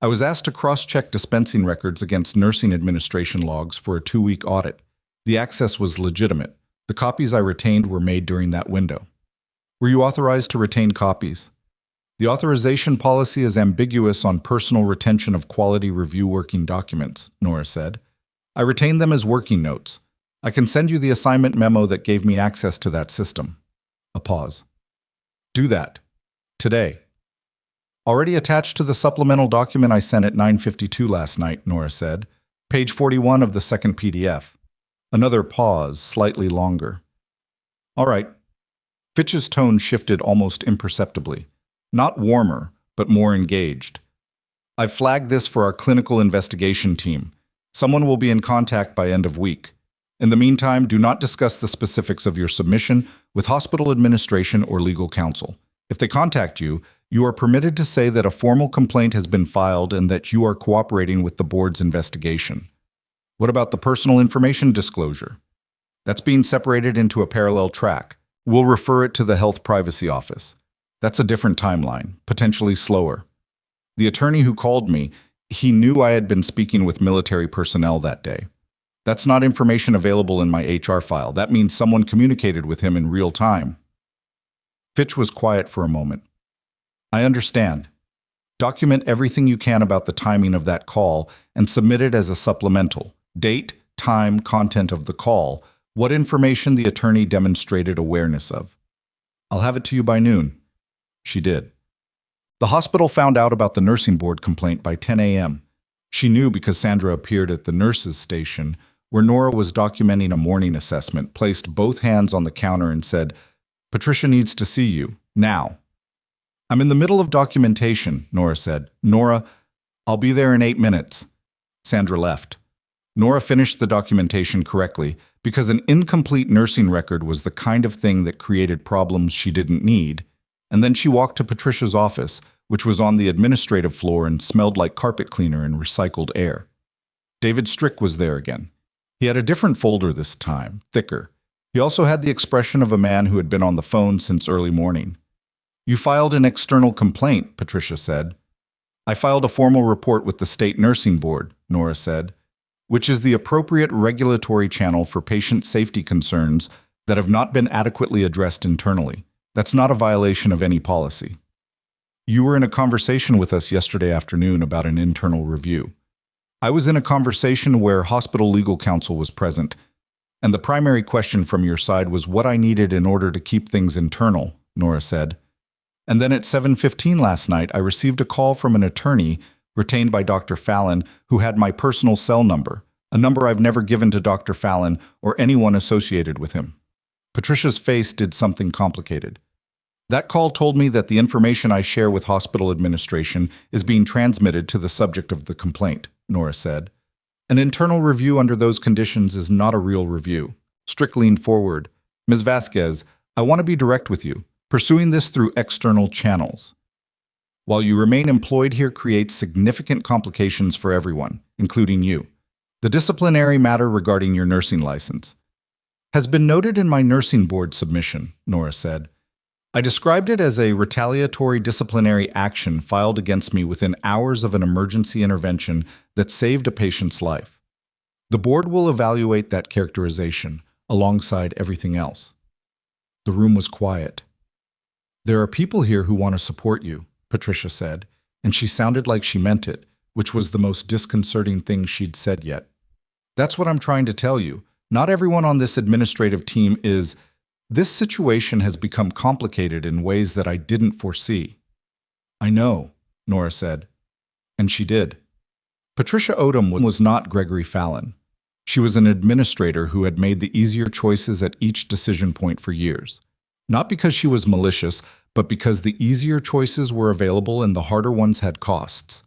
Speaker 1: I was asked to cross-check dispensing records against nursing administration logs for a 2-week audit. The access was legitimate. The copies I retained were made during that window. Were you authorized to retain copies? The authorization policy is ambiguous on personal retention of quality review working documents, Nora said. I retained them as working notes. I can send you the assignment memo that gave me access to that system. A pause. Do that. Today. Already attached to the supplemental document I sent at 9:52 last night, Nora said. Page 41 of the second PDF. Another pause, slightly longer. All right. Fitch's tone shifted almost imperceptibly. Not warmer, but more engaged. I've flagged this for our clinical investigation team. Someone will be in contact by end of week. In the meantime, do not discuss the specifics of your submission with hospital administration or legal counsel. If they contact you, you are permitted to say that a formal complaint has been filed and that you are cooperating with the board's investigation. What about the personal information disclosure? That's being separated into a parallel track. We'll refer it to the Health Privacy Office. That's a different timeline, potentially slower. The attorney who called me, he knew I had been speaking with military personnel that day. That's not information available in my HR file. That means someone communicated with him in real time. Fitch was quiet for a moment. I understand. Document everything you can about the timing of that call and submit it as a supplemental. Date, time, content of the call, what information the attorney demonstrated awareness of. I'll have it to you by noon. She did. The hospital found out about the nursing board complaint by 10 a.m. She knew because Sandra appeared at the nurses' station, where Nora was documenting a morning assessment, placed both hands on the counter and said, Patricia needs to see you, now. I'm in the middle of documentation, Nora said. Nora, I'll be there in 8 minutes. Sandra left. Nora finished the documentation correctly because an incomplete nursing record was the kind of thing that created problems she didn't need. And then she walked to Patricia's office, which was on the administrative floor and smelled like carpet cleaner and recycled air. David Strick was there again. He had a different folder this time, thicker. He also had the expression of a man who had been on the phone since early morning. You filed an external complaint, Patricia said. I filed a formal report with the state nursing board, Nora said, which is the appropriate regulatory channel for patient safety concerns that have not been adequately addressed internally. That's not a violation of any policy. You were in a conversation with us yesterday afternoon about an internal review. I was in a conversation where hospital legal counsel was present, and the primary question from your side was what I needed in order to keep things internal, Nora said. And then at 7:15 last night, I received a call from an attorney retained by Dr. Fallon who had my personal cell number, a number I've never given to Dr. Fallon or anyone associated with him. Patricia's face did something complicated. That call told me that the information I share with hospital administration is being transmitted to the subject of the complaint, Nora said. An internal review under those conditions is not a real review. Strick leaned forward. Ms. Vasquez, I want to be direct with you. Pursuing this through external channels, while you remain employed here, creates significant complications for everyone, including you. The disciplinary matter regarding your nursing license has been noted in my nursing board submission, Nora said. I described it as a retaliatory disciplinary action filed against me within hours of an emergency intervention that saved a patient's life. The board will evaluate that characterization alongside everything else. The room was quiet. There are people here who want to support you, Patricia said, and she sounded like she meant it, which was the most disconcerting thing she'd said yet. That's what I'm trying to tell you. Not everyone on this administrative team is. This situation has become complicated in ways that I didn't foresee. I know, Nora said. And she did. Patricia Odom was not Gregory Fallon. She was an administrator who had made the easier choices at each decision point for years. Not because she was malicious, but because the easier choices were available and the harder ones had costs.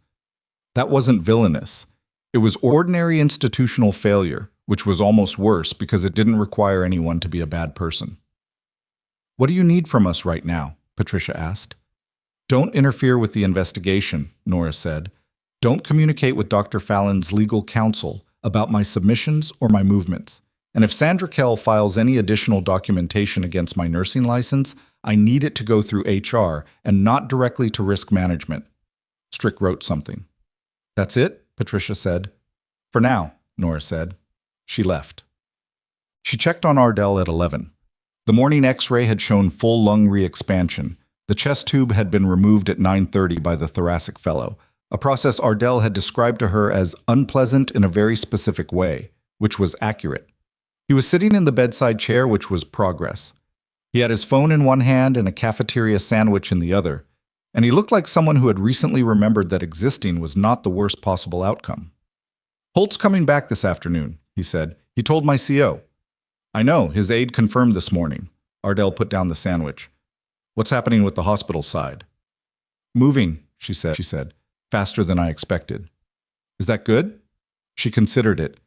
Speaker 1: That wasn't villainous. It was ordinary institutional failure, which was almost worse because it didn't require anyone to be a bad person. "What do you need from us right now?" Patricia asked. "Don't interfere with the investigation," Nora said. "Don't communicate with Dr. Fallon's legal counsel about my submissions or my movements. And if Sandra Kell files any additional documentation against my nursing license, I need it to go through HR and not directly to risk management." Strick wrote something. "That's it?" Patricia said. "For now," Nora said. She left. She checked on Ardell at 11. The morning X-ray had shown full lung re-expansion. The chest tube had been removed at 9:30 by the thoracic fellow, a process Ardell had described to her as unpleasant in a very specific way, which was accurate. He was sitting in the bedside chair, which was progress. He had his phone in one hand and a cafeteria sandwich in the other, and he looked like someone who had recently remembered that existing was not the worst possible outcome. "Holt's coming back this afternoon," he said. "He told my CO." "I know, his aide confirmed this morning." Ardell put down the sandwich. "What's happening with the hospital side?" "Moving," she said, "faster than I expected." "Is that good?" She considered it.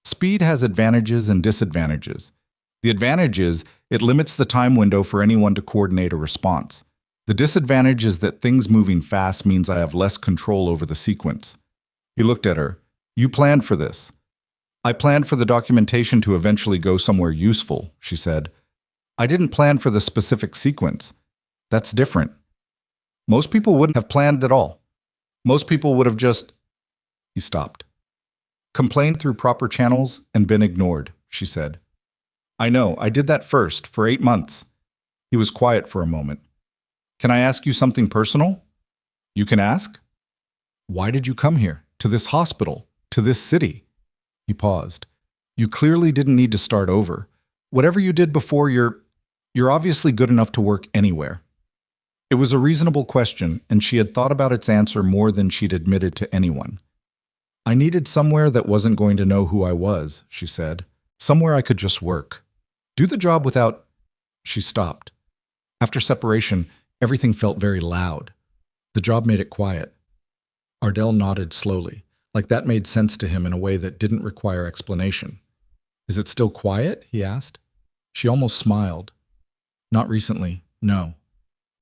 Speaker 1: Speed has advantages and disadvantages. The advantage is it limits the time window for anyone to coordinate a response. The disadvantage is that things moving fast means I have less control over the sequence. He looked at her. "You planned for this." "I planned for the documentation to eventually go somewhere useful," she said. "I didn't plan for the specific sequence. That's different. Most people wouldn't have planned at all. Most people would have just—" He stopped. "Complained through proper channels and been ignored," she said. "I know, I did that first, for 8 months. He was quiet for a moment. "Can I ask you something personal?" "You can ask." "Why did you come here, to this hospital, to this city?" He paused. "You clearly didn't need to start over. Whatever you did before, you're obviously good enough to work anywhere." It was a reasonable question, and she had thought about its answer more than she'd admitted to anyone. "I needed somewhere that wasn't going to know who I was," she said. "Somewhere I could just work. Do the job without—" She stopped. After separation, everything felt very loud. The job made it quiet. Ardell nodded slowly, like that made sense to him in a way that didn't require explanation. "Is it still quiet?" he asked. She almost smiled. "Not recently, no."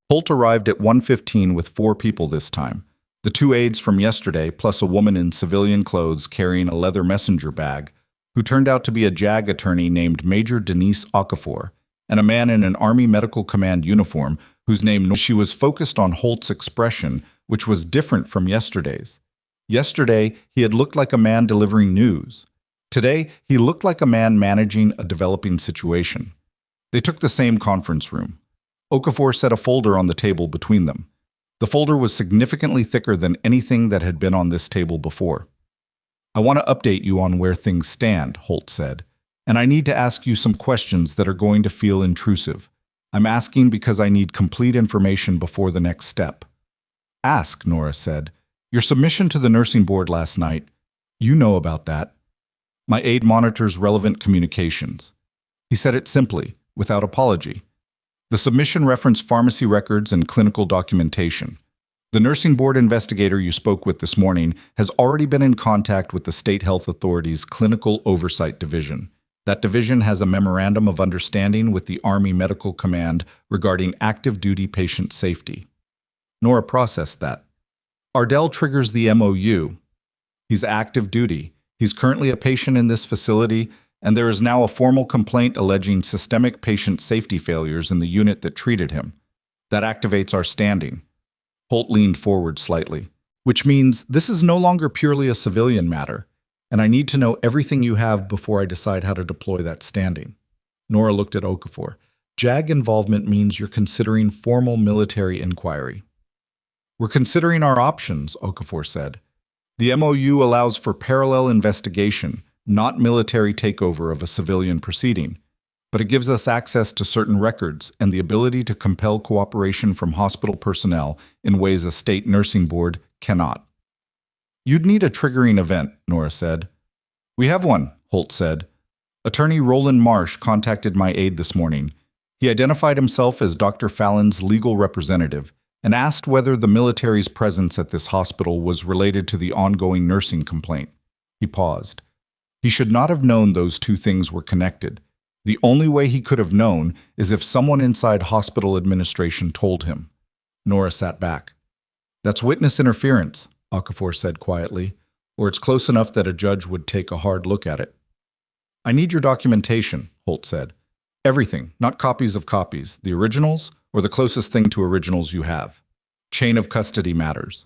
Speaker 1: Holt arrived at 1:15 with 4 people this time. The 2 aides from yesterday, plus a woman in civilian clothes carrying a leather messenger bag, who turned out to be a JAG attorney named Major Denise Okafor, and a man in an Army Medical Command uniform whose name she was focused on Holt's expression, which was different from yesterday's. Yesterday, he had looked like a man delivering news. Today, he looked like a man managing a developing situation. They took the same conference room. Okafor set a folder on the table between them. The folder was significantly thicker than anything that had been on this table before. "I want to update you on where things stand," Holt said, "and I need to ask you some questions that are going to feel intrusive. I'm asking because I need complete information before the next step." "Ask," Nora said. "Your submission to the nursing board last night, you know about that." "My aide monitors relevant communications." He said it simply, without apology. The submission referenced pharmacy records and clinical documentation. "The nursing board investigator you spoke with this morning has already been in contact with the State Health Authority's Clinical Oversight Division. That division has a memorandum of understanding with the Army Medical Command regarding active duty patient safety." Nora processed that. Ardell triggers the MOU. He's active duty. He's currently a patient in this facility, and there is now a formal complaint alleging systemic patient safety failures in the unit that treated him. That activates our standing. Holt leaned forward slightly. "Which means this is no longer purely a civilian matter, and I need to know everything you have before I decide how to deploy that standing." Nora looked at Okafor. "JAG involvement means you're considering formal military inquiry." "We're considering our options," Okafor said. "The MOU allows for parallel investigation, not military takeover of a civilian proceeding, but it gives us access to certain records and the ability to compel cooperation from hospital personnel in ways a state nursing board cannot." "You'd need a triggering event," Nora said. "We have one," Holt said. "Attorney Roland Marsh contacted my aide this morning. He identified himself as Dr. Fallon's legal representative and asked whether the military's presence at this hospital was related to the ongoing nursing complaint." He paused. He should not have known those two things were connected. The only way he could have known is if someone inside hospital administration told him. Nora sat back. That's witness interference, Okafor said quietly, or it's close enough that a judge would take a hard look at it. I need your documentation, Holt said. Everything, not copies of copies, the originals or the closest thing to originals you have. Chain of custody matters.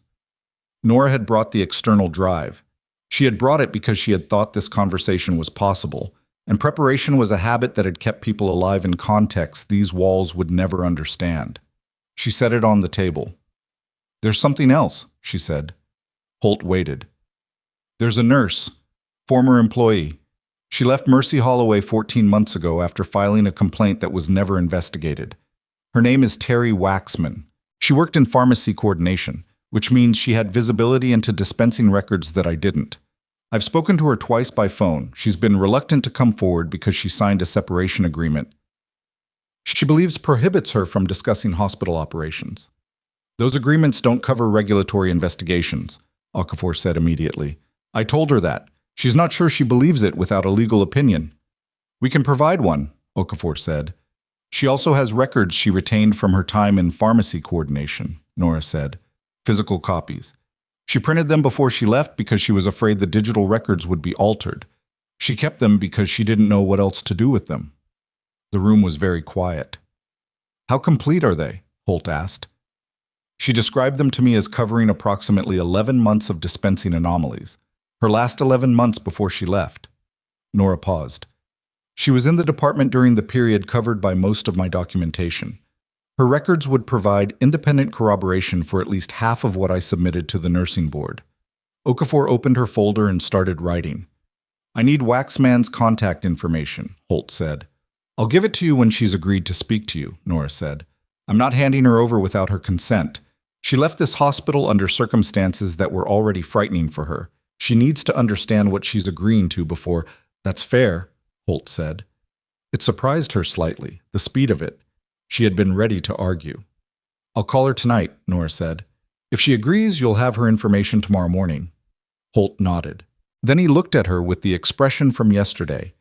Speaker 1: Nora had brought the external drive. She had brought it because she had thought this conversation was possible, and preparation was a habit that had kept people alive in contexts these walls would never understand. She set it on the table. There's something else, she said. Holt waited. There's a nurse, former employee. She left Mercy Holloway 14 months ago after filing a complaint that was never investigated. Her name is Terry Waxman. She worked in pharmacy coordination, which means she had visibility into dispensing records that I didn't. I've spoken to her twice by phone. She's been reluctant to come forward because she signed a separation agreement she believes prohibits her from discussing hospital operations. Those agreements don't cover regulatory investigations, Okafor said immediately. I told her that. She's not sure she believes it without a legal opinion. We can provide one, Okafor said. She also has records she retained from her time in pharmacy coordination, Nora said. Physical copies. She printed them before she left because she was afraid the digital records would be altered. She kept them because she didn't know what else to do with them. The room was very quiet. How complete are they? Holt asked. She described them to me as covering approximately 11 months of dispensing anomalies, her last 11 months before she left. Nora paused. She was in the department during the period covered by most of my documentation. Her records would provide independent corroboration for at least half of what I submitted to the nursing board. Okafor opened her folder and started writing. I need Waxman's contact information, Holt said. I'll give it to you when she's agreed to speak to you, Nora said. I'm not handing her over without her consent. She left this hospital under circumstances that were already frightening for her. She needs to understand what she's agreeing to before— That's fair, Holt said. It surprised her slightly, the speed of it. She had been ready to argue. I'll call her tonight, Nora said. If she agrees, you'll have her information tomorrow morning. Holt nodded. Then he looked at her with the expression from yesterday,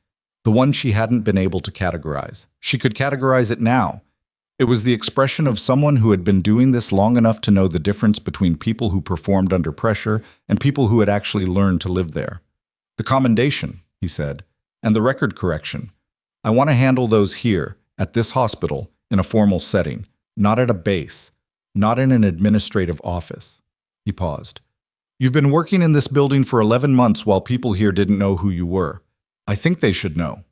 Speaker 1: the one she hadn't been able to categorize. She could categorize it now. It was the expression of someone who had been doing this long enough to know the difference between people who performed under pressure and people who had actually learned to live there. The commendation, he said, and the record correction. I want to handle those here, at this hospital, in a formal setting, not at a base, not in an administrative office. He paused. You've been working in this building for 11 months while people here didn't know who you were. I think they should know.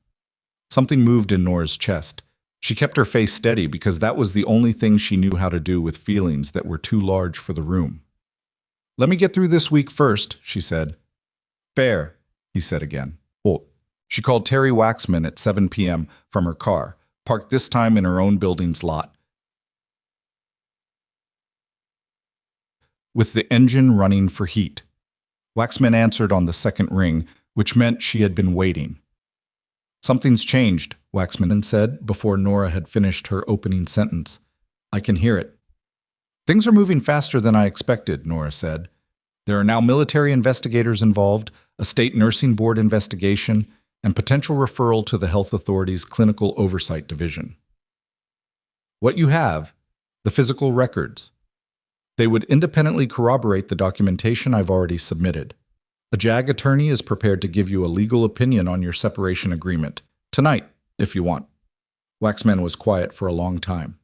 Speaker 1: Something moved in Nora's chest. She kept her face steady because that was the only thing she knew how to do with feelings that were too large for the room. Let me get through this week first, she said. Fair, he said again. Oh. She called Terry Waxman at 7 p.m. from her car, parked this time in her own building's lot, with the engine running for heat. Waxman answered on the second ring, which meant she had been waiting. Something's changed, Waxman said before Nora had finished her opening sentence. I can hear it. Things are moving faster than I expected, Nora said. There are now military investigators involved, a state nursing board investigation, and potential referral to the health authority's clinical oversight division. What you have, the physical records, they would independently corroborate the documentation I've already submitted. A JAG attorney is prepared to give you a legal opinion on your separation agreement, tonight, if you want. Waxman was quiet for a long time.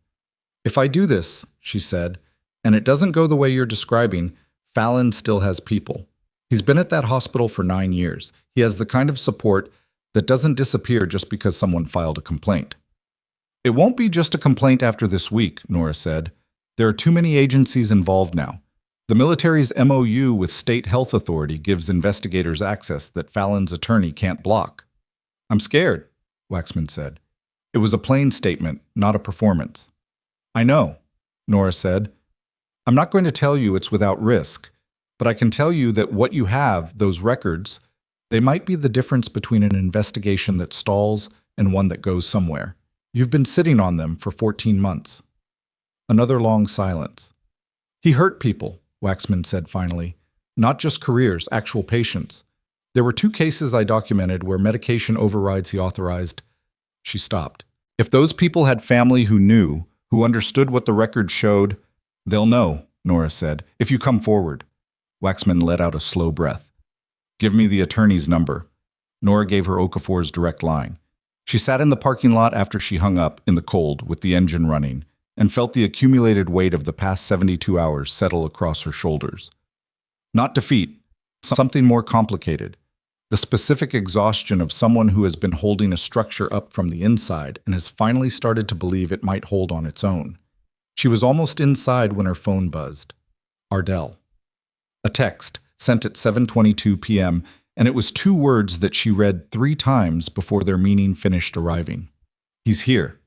Speaker 1: If I do this, she said, and it doesn't go the way you're describing, Fallon still has people. He's been at that hospital for 9 years. He has the kind of support that doesn't disappear just because someone filed a complaint. It won't be just a complaint after this week, Nora said. There are too many agencies involved now. The military's MOU with State Health Authority gives investigators access that Fallon's attorney can't block. I'm scared, Waxman said. It was a plain statement, not a performance. I know, Nora said. I'm not going to tell you it's without risk, but I can tell you that what you have, those records, they might be the difference between an investigation that stalls and one that goes somewhere. You've been sitting on them for 14 months. Another long silence. He hurt people, Waxman said finally. Not just careers, actual patients.
Speaker 2: There were 2 cases I documented where medication overrides he authorized. She stopped. If those people had family who knew, who understood what the record showed, they'll know, Nora said, if you come forward. Waxman let out a slow breath. Give me the attorney's number. Nora gave her Okafor's direct line. She sat in the parking lot after she hung up, in the cold, with the engine running, and felt the accumulated weight of the past 72 hours settle across her shoulders. Not defeat, something more complicated. The specific exhaustion of someone who has been holding a structure up from the inside and has finally started to believe it might hold on its own. She was almost inside when her phone buzzed. Ardell. A text, sent at 7:22 p.m., and it was 2 words that she read 3 times before their meaning finished arriving. He's here.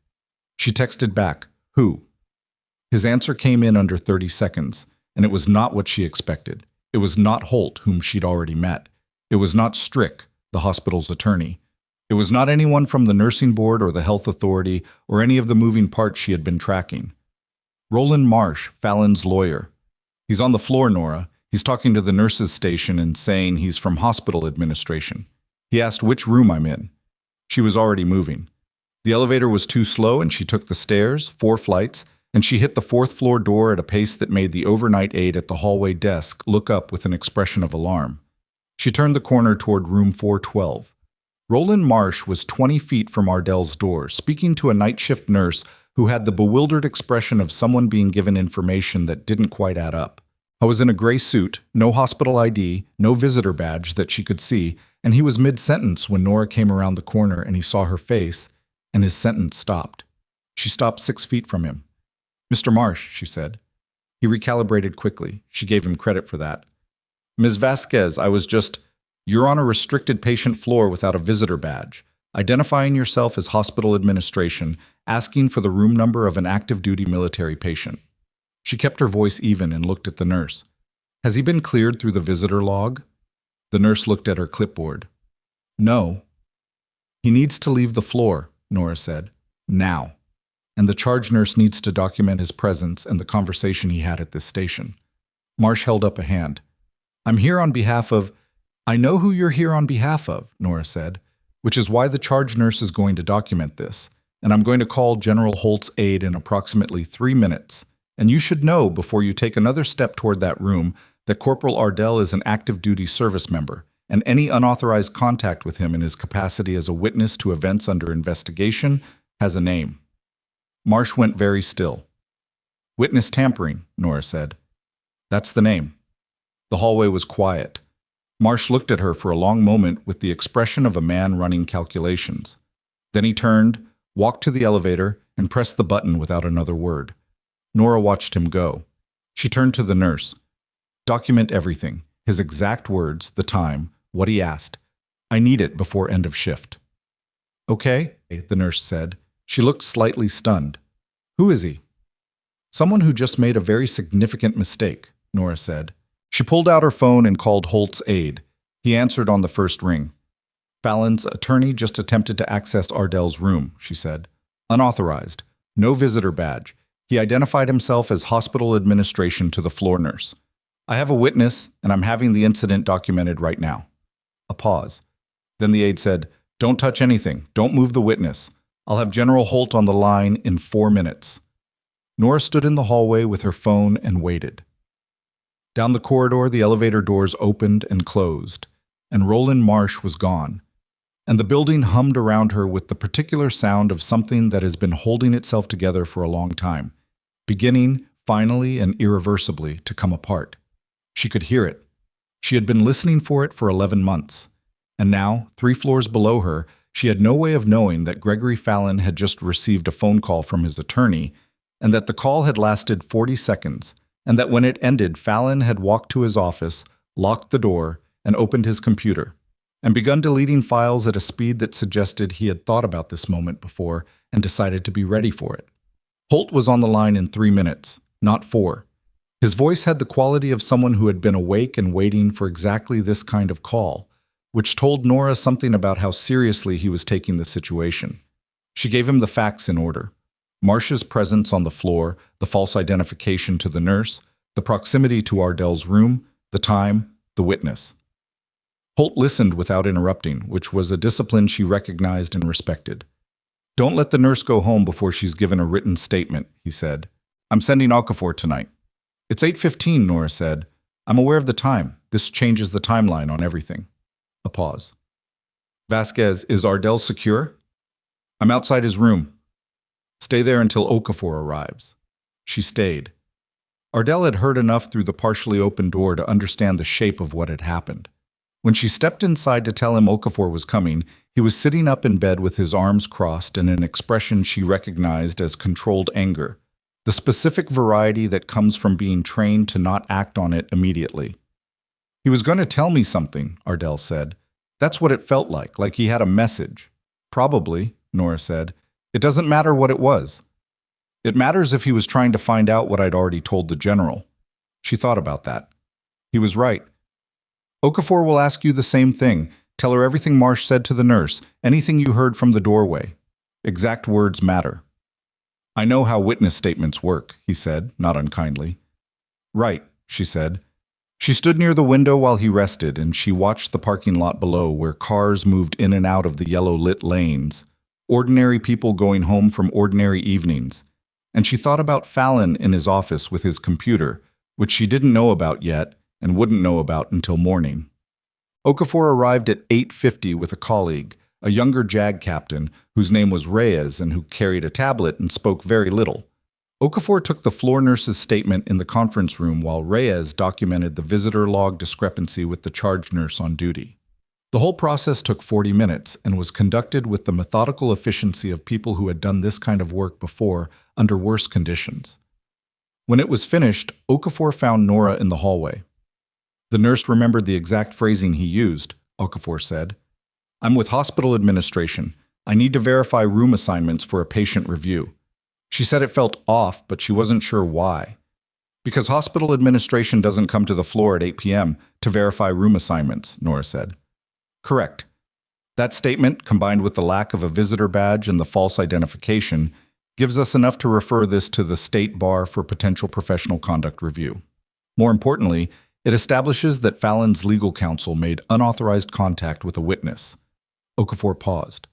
Speaker 2: She texted back, who? His answer came in under 30 seconds, and it was not what she expected. It was not Holt, whom she'd already met. It was not Strick, the hospital's attorney. It was not anyone from the nursing board or the health authority or any of the moving parts she had been tracking. Roland Marsh, Fallon's lawyer. He's on the floor, Nora. He's talking to the nurses' station and saying he's from hospital administration. He asked which room I'm in. She was already moving. The elevator was too slow and she took the stairs, 4 flights, and she hit the 4th floor door at a pace that made the overnight aide at the hallway desk look up with an expression of alarm. She turned the corner toward room 412. Roland Marsh was 20 feet from Ardell's door, speaking to a night shift nurse who had the bewildered expression of someone being given information that didn't quite add up. I was in a gray suit, no hospital ID, no visitor badge that she could see, and he was mid-sentence when Nora came around the corner and he saw her face, and his sentence stopped. She stopped 6 feet from him. Mr. Marsh, she said. He recalibrated quickly. She gave him credit for that. Ms. Vasquez, you're on a restricted patient floor without a visitor badge, identifying yourself as hospital administration, asking for the room number of an active-duty military patient. She kept her voice even and looked at the nurse. Has he been cleared through the visitor log? The nurse looked at her clipboard. No. He needs to leave the floor, Nora said. Now. And the charge nurse needs to document his presence and the conversation he had at this station. Marsh held up a hand. I'm here on behalf of... I know who you're here on behalf of, Nora said, which is why the charge nurse is going to document this, and I'm going to call General Holt's aide in approximately 3 minutes. And you should know before you take another step toward that room that Corporal Ardell is an active-duty service member, and any unauthorized contact with him in his capacity as a witness to events under investigation has a name. Marsh went very still. Witness tampering, Nora said. That's the name. The hallway was quiet. Marsh looked at her for a long moment with the expression of a man running calculations. Then he turned, walked to the elevator, and pressed the button without another word. Nora watched him go. She turned to the nurse. Document everything, his exact words, the time, what he asked. I need it before end of shift. Okay, the nurse said. She looked slightly stunned. Who is he? Someone who just made a very significant mistake, Nora said. She pulled out her phone and called Holt's aide. He answered on the first ring. Fallon's attorney just attempted to access Ardell's room, she said. Unauthorized. No visitor badge. He identified himself as hospital administration to the floor nurse. I have a witness, and I'm having the incident documented right now. A pause. Then the aide said, Don't touch anything. Don't move the witness. I'll have General Holt on the line in 4 minutes. Nora stood in the hallway with her phone and waited. Down the corridor, the elevator doors opened and closed, and Roland Marsh was gone. And the building hummed around her with the particular sound of something that has been holding itself together for a long time, beginning, finally and irreversibly, to come apart. She could hear it. She had been listening for it for 11 months. And now, 3 floors below her, she had no way of knowing that Gregory Fallon had just received a phone call from his attorney, and that the call had lasted 40 seconds, and that when it ended, Fallon had walked to his office, locked the door, and opened his computer, and begun deleting files at a speed that suggested he had thought about this moment before and decided to be ready for it. Holt was on the line in 3 minutes, not 4. His voice had the quality of someone who had been awake and waiting for exactly this kind of call, which told Nora something about how seriously he was taking the situation. She gave him the facts in order. Marsh's presence on the floor, the false identification to the nurse, the proximity to Ardell's room, the time, the witness.
Speaker 1: Holt listened without interrupting, which was a discipline she recognized and respected. "Don't let the nurse go home before she's given a written statement," he said. "I'm sending Okafor tonight." "It's 8:15, Nora said. "I'm aware of the time. This changes the timeline on everything." A pause. "Vasquez, is Ardell secure?" "I'm outside his room." "Stay there until Okafor arrives." She stayed. Ardell had heard enough through the partially open door to understand the shape of what had happened. When she stepped inside to tell him Okafor was coming, he was sitting up in bed with his arms crossed and an expression she recognized as controlled anger, the specific variety that comes from being trained to not act on it immediately. "He was going to tell me something," Ardell said. "That's what it felt like he had a message." "Probably," Nora said. "It doesn't matter what it was. It matters if he was trying to find out what I'd already told the general." She thought about that. He was right. "Okafor will ask you the same thing. Tell her everything Marsh said to the nurse, anything you heard from the doorway. Exact words matter." "I know how witness statements work," he said, not unkindly. "Right," she said. She stood near the window while he rested, and she watched the parking lot below where cars moved in and out of the yellow-lit lanes, ordinary people going home from ordinary evenings. And she thought about Fallon in his office with his computer, which she didn't know about yet and wouldn't know about until morning. Okafor arrived at 8:50 with a colleague, a younger JAG captain whose name was Reyes and who carried a tablet and spoke very little. Okafor took the floor nurse's statement in the conference room while Reyes documented the visitor log discrepancy with the charge nurse on duty. The whole process took 40 minutes and was conducted with the methodical efficiency of people who had done this kind of work before under worse conditions. When it was finished, Okafor found Nora in the hallway. The nurse remembered the exact phrasing he used, Okafor said. "I'm with hospital administration. I need to verify room assignments for a patient review." She said it felt off, but she wasn't sure why. "Because hospital administration doesn't come to the floor at 8 p.m. to verify room assignments," Nora said. "Correct." That statement, combined with the lack of a visitor badge and the false identification, gives us enough to refer this to the state bar for potential professional conduct review. More importantly, it establishes that Fallon's legal counsel made unauthorized contact with a witness. Okafor paused.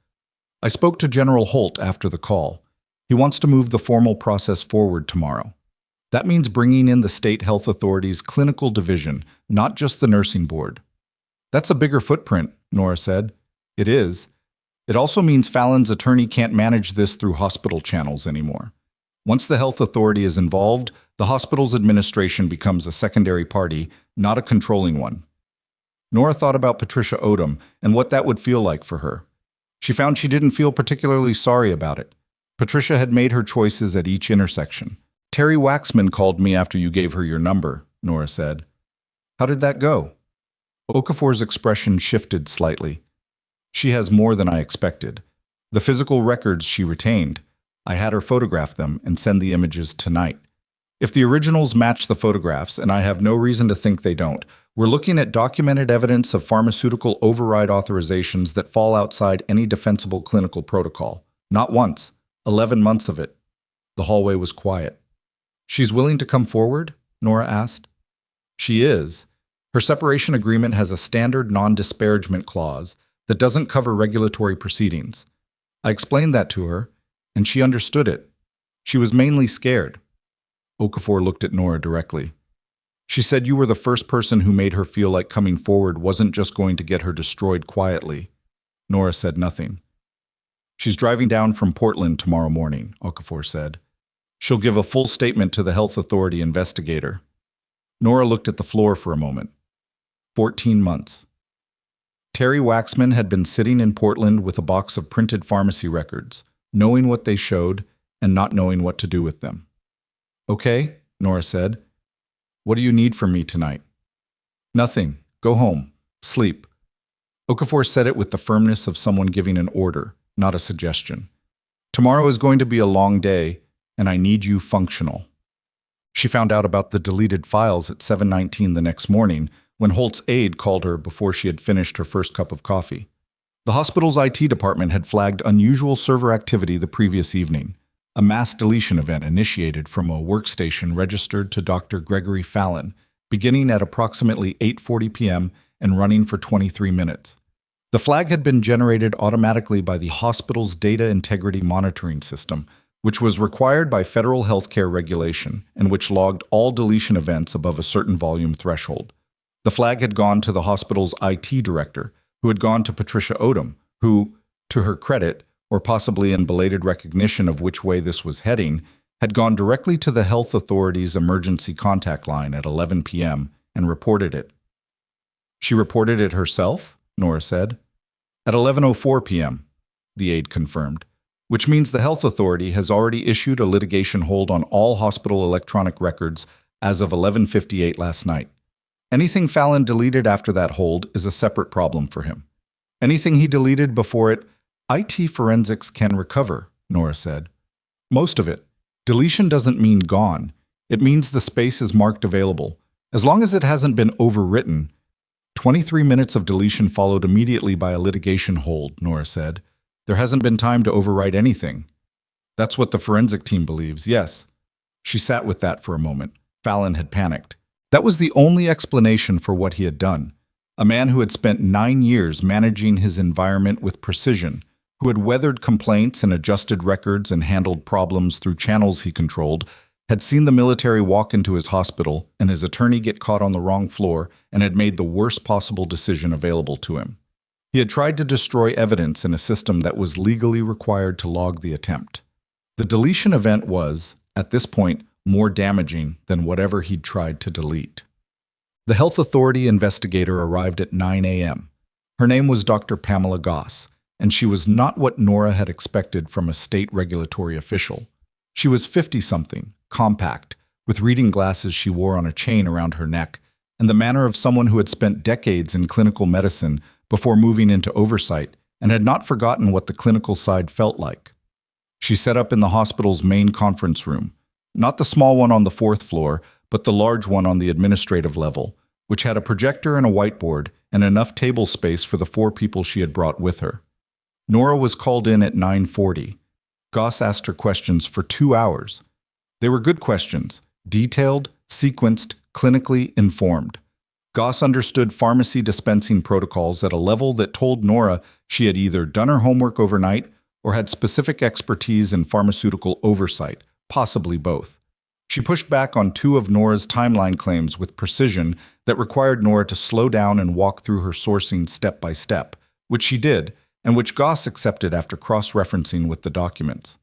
Speaker 1: "I spoke to General Holt after the call. He wants to move the formal process forward tomorrow. That means bringing in the state health authority's clinical division, not just the nursing board." "That's a bigger footprint," Nora said. "It is. It also means Fallon's attorney can't manage this through hospital channels anymore. Once the health authority is involved, the hospital's administration becomes a secondary party, not a controlling one." Nora thought about Patricia Odom and what that would feel like for her. She found she didn't feel particularly sorry about it. Patricia had made her choices at each intersection. "Terry Waxman called me after you gave her your number," Nora said. "How did that go?" Okafor's expression shifted slightly. "She has more than I expected. The physical records she retained. I had her photograph them and send the images tonight. If the originals match the photographs, and I have no reason to think they don't, we're looking at documented evidence of pharmaceutical override authorizations that fall outside any defensible clinical protocol. Not once. 11 months of it." The hallway was quiet. "She's willing to come forward?" Nora asked. "She is. Her separation agreement has a standard non-disparagement clause that doesn't cover regulatory proceedings. I explained that to her, and she understood it. She was mainly scared." Okafor looked at Nora directly. "She said you were the first person who made her feel like coming forward wasn't just going to get her destroyed quietly." Nora said nothing. "She's driving down from Portland tomorrow morning," Okafor said. "She'll give a full statement to the health authority investigator." Nora looked at the floor for a moment. 14 months. Terry Waxman had been sitting in Portland with a box of printed pharmacy records, knowing what they showed and not knowing what to do with them. "Okay," Nora said. "What do you need from me tonight?" "Nothing. Go home. Sleep." Okafor said it with the firmness of someone giving an order, not a suggestion. "Tomorrow is going to be a long day, and I need you functional." She found out about the deleted files at 7:19 the next morning when Holt's aide called her before she had finished her first cup of coffee. The hospital's IT department had flagged unusual server activity the previous evening, a mass deletion event initiated from a workstation registered to Dr. Gregory Fallon, beginning at approximately 8:40 p.m. and running for 23 minutes. The flag had been generated automatically by the hospital's data integrity monitoring system, which was required by federal healthcare regulation and which logged all deletion events above a certain volume threshold. The flag had gone to the hospital's IT director, who had gone to Patricia Odom, who, to her credit, or possibly in belated recognition of which way this was heading, had gone directly to the health authority's emergency contact line at 11 p.m. and reported it. She reported it herself, Nora said. At 11:04 p.m., the aide confirmed, which means the health authority has already issued a litigation hold on all hospital electronic records as of 11:58 last night. Anything Fallon deleted after that hold is a separate problem for him. Anything he deleted before it, IT forensics can recover, Nora said. Most of it. Deletion doesn't mean gone. It means the space is marked available. As long as it hasn't been overwritten. 23 minutes of deletion followed immediately by a litigation hold, Nora said. There hasn't been time to overwrite anything. That's what the forensic team believes, yes. She sat with that for a moment. Fallon had panicked. That was the only explanation for what he had done. A man who had spent 9 years managing his environment with precision, who had weathered complaints and adjusted records and handled problems through channels he controlled, had seen the military walk into his hospital and his attorney get caught on the wrong floor and had made the worst possible decision available to him. He had tried to destroy evidence in a system that was legally required to log the attempt. The deletion event was, at this point, more damaging than whatever he'd tried to delete. The health authority investigator arrived at 9 a.m. Her name was Dr. Pamela Goss, and she was not what Nora had expected from a state regulatory official. She was 50-something, compact, with reading glasses she wore on a chain around her neck, and the manner of someone who had spent decades in clinical medicine before moving into oversight and had not forgotten what the clinical side felt like. She set up in the hospital's main conference room, not the small one on the 4th floor, but the large one on the administrative level, which had a projector and a whiteboard and enough table space for the 4 people she had brought with her. Nora was called in at 9:40. Goss asked her questions for 2 hours. They were good questions, detailed, sequenced, clinically informed. Goss understood pharmacy dispensing protocols at a level that told Nora she had either done her homework overnight or had specific expertise in pharmaceutical oversight, possibly both. She pushed back on 2 of Nora's timeline claims with precision that required Nora to slow down and walk through her sourcing step by step, which she did, and which Goss accepted after cross-referencing with the documents.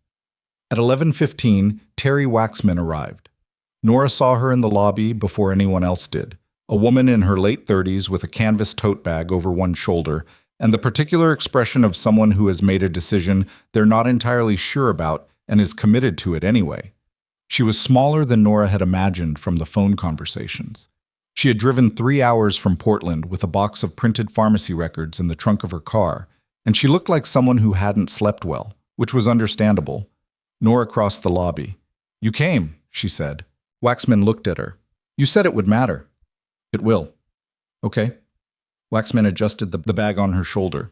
Speaker 1: At 11:15, Terry Waxman arrived. Nora saw her in the lobby before anyone else did, a woman in her late 30s with a canvas tote bag over one shoulder, and the particular expression of someone who has made a decision they're not entirely sure about and is committed to it anyway. She was smaller than Nora had imagined from the phone conversations. She had driven 3 hours from Portland with a box of printed pharmacy records in the trunk of her car, and she looked like someone who hadn't slept well, which was understandable. Nora crossed the lobby. "You came," she said. Waxman looked at her. "You said it would matter." "It will." "Okay." Waxman adjusted the bag on her shoulder.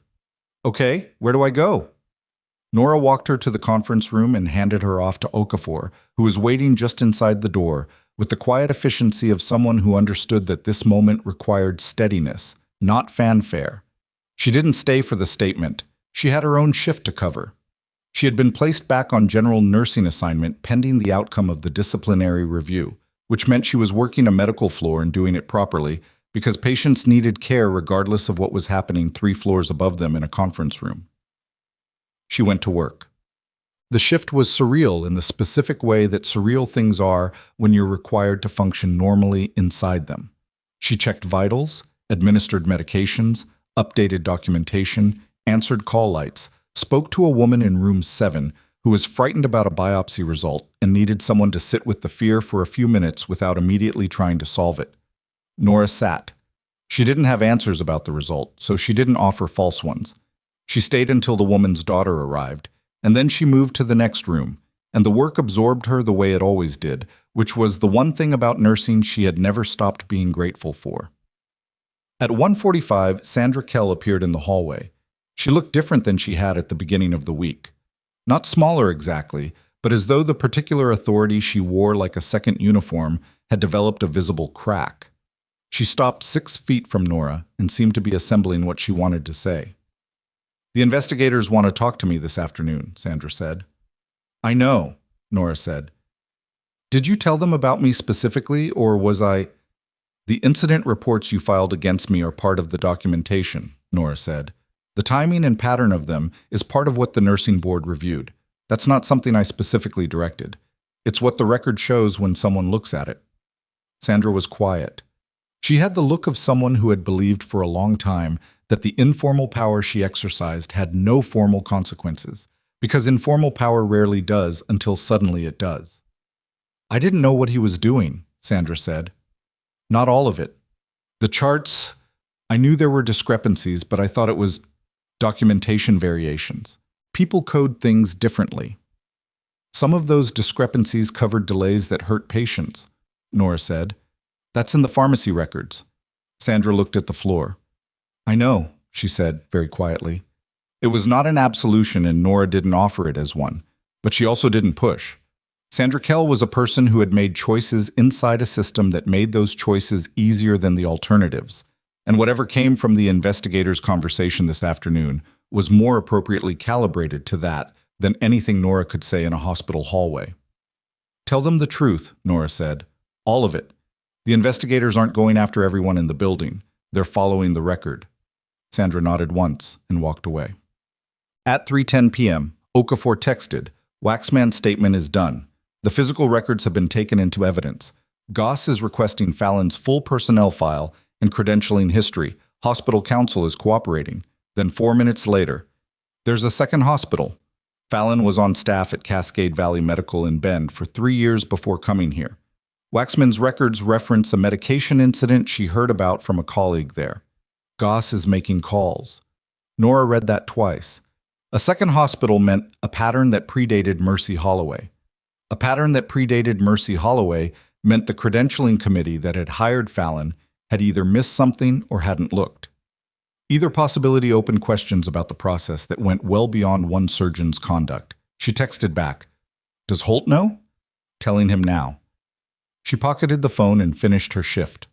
Speaker 1: "Okay, where do I go?" Nora walked her to the conference room and handed her off to Okafor, who was waiting just inside the door, with the quiet efficiency of someone who understood that this moment required steadiness, not fanfare. She didn't stay for the statement. She had her own shift to cover. She had been placed back on general nursing assignment pending the outcome of the disciplinary review, which meant she was working a medical floor and doing it properly because patients needed care regardless of what was happening 3 floors above them in a conference room. She went to work. The shift was surreal in the specific way that surreal things are when you're required to function normally inside them. She checked vitals, administered medications, updated documentation, answered call lights, spoke to a woman in room 7 who was frightened about a biopsy result and needed someone to sit with the fear for a few minutes without immediately trying to solve it. Nora sat. She didn't have answers about the result, so she didn't offer false ones. She stayed until the woman's daughter arrived, and then she moved to the next room, and the work absorbed her the way it always did, which was the one thing about nursing she had never stopped being grateful for. At 1:45, Sandra Kell appeared in the hallway. She looked different than she had at the beginning of the week. Not smaller exactly, but as though the particular authority she wore like a second uniform had developed a visible crack. She stopped 6 feet from Nora and seemed to be assembling what she wanted to say. "The investigators want to talk to me this afternoon," Sandra said. "I know," Nora said. "Did you tell them about me specifically, or was I—" "The incident reports you filed against me are part of the documentation," Nora said. "The timing and pattern of them is part of what the nursing board reviewed. That's not something I specifically directed. It's what the record shows when someone looks at it." Sandra was quiet. She had the look of someone who had believed for a long time that the informal power she exercised had no formal consequences, because informal power rarely does until suddenly it does. "I didn't know what he was doing," Sandra said. "Not all of it. The charts, I knew there were discrepancies, but I thought it was documentation variations. People code things differently. Some of those discrepancies covered delays that hurt patients," Nora said. "That's in the pharmacy records." Sandra looked at the floor. "I know," she said very quietly. It was not an absolution and Nora didn't offer it as one, but she also didn't push. Sandra Kell was a person who had made choices inside a system that made those choices easier than the alternatives, and whatever came from the investigators' conversation this afternoon was more appropriately calibrated to that than anything Nora could say in a hospital hallway. "Tell them the truth," Nora said. "All of it. The investigators aren't going after everyone in the building. They're following the record." Sandra nodded once and walked away. At 3:10 p.m., Okafor texted, "Waxman's statement is done. The physical records have been taken into evidence. Goss is requesting Fallon's full personnel file and credentialing history. Hospital counsel is cooperating." Then 4 minutes later, "There's a second hospital. Fallon was on staff at Cascade Valley Medical in Bend for 3 years before coming here. Waxman's records reference a medication incident she heard about from a colleague there. Goss is making calls." Nora read that twice. A second hospital meant a pattern that predated Mercy Holloway. A pattern that predated Mercy Holloway meant the credentialing committee that had hired Fallon had either missed something or hadn't looked. Either possibility opened questions about the process that went well beyond one surgeon's conduct. She texted back, "Does Holt know?" Telling him now. She pocketed the phone and finished her shift.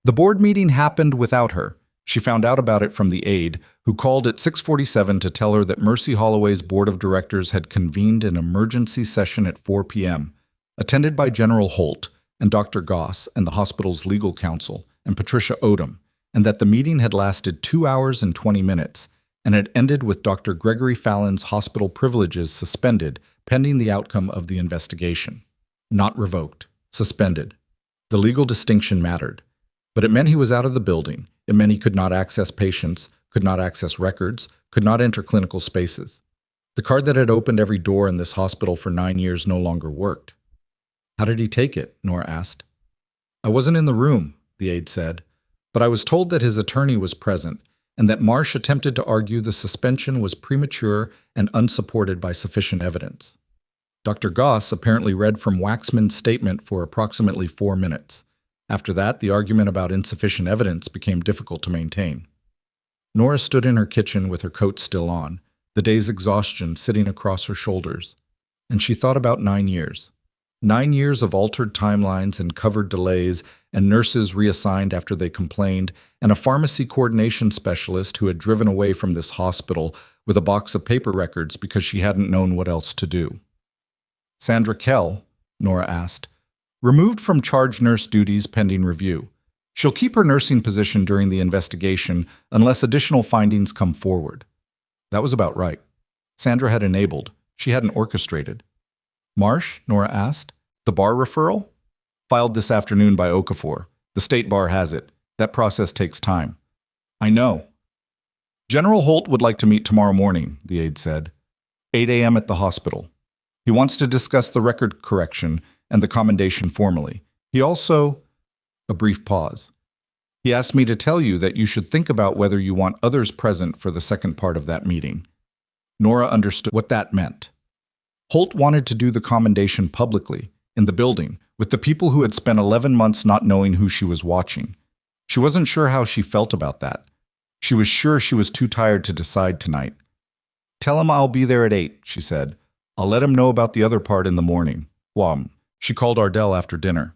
Speaker 1: The board meeting happened without her. She found out about it from the aide, who called at 6:47 to tell her that Mercy Holloway's board of directors had convened an emergency session at 4 p.m., attended by General Holt and Dr. Goss and the hospital's legal counsel and Patricia Odom, and that the meeting had lasted 2 hours and 20 minutes and had ended with Dr. Gregory Fallon's hospital privileges suspended pending the outcome of the investigation. Not revoked, suspended. The legal distinction mattered, but it meant he was out of the building. It meant he could not access patients, could not access records, could not enter clinical spaces. The card that had opened every door in this hospital for 9 years no longer worked. "How did he take it?" Nora asked. "I wasn't in the room," the aide said, "but I was told that his attorney was present and that Marsh attempted to argue the suspension was premature and unsupported by sufficient evidence." Dr. Goss apparently read from Waxman's statement for approximately 4 minutes. After that, the argument about insufficient evidence became difficult to maintain. Nora stood in her kitchen with her coat still on, the day's exhaustion sitting across her shoulders, and she thought about 9 years. 9 years of altered timelines and covered delays, and nurses reassigned after they complained, and a pharmacy coordination specialist who had driven away from this hospital with a box of paper records because she hadn't known what else to do. "Sandra Kell," Nora asked, "removed from charge nurse duties pending review. She'll keep her nursing position during the investigation unless additional findings come forward." That was about right. Sandra had enabled. She hadn't orchestrated. "Marsh?" Nora asked. "The bar referral?" "Filed this afternoon by Okafor. The state bar has it. That process takes time." "I know." "General Holt would like to meet tomorrow morning," the aide said. 8 a.m. at the hospital. He wants to discuss the record correction and the commendation formally. He also—" A brief pause. "He asked me to tell you that you should think about whether you want others present for the second part of that meeting." Nora understood what that meant. Holt wanted to do the commendation publicly, in the building, with the people who had spent 11 months not knowing who she was watching. She wasn't sure how she felt about that. She was sure she was too tired to decide tonight. "Tell him I'll be there at 8, she said. "I'll let him know about the other part in the morning." She called Ardell after dinner.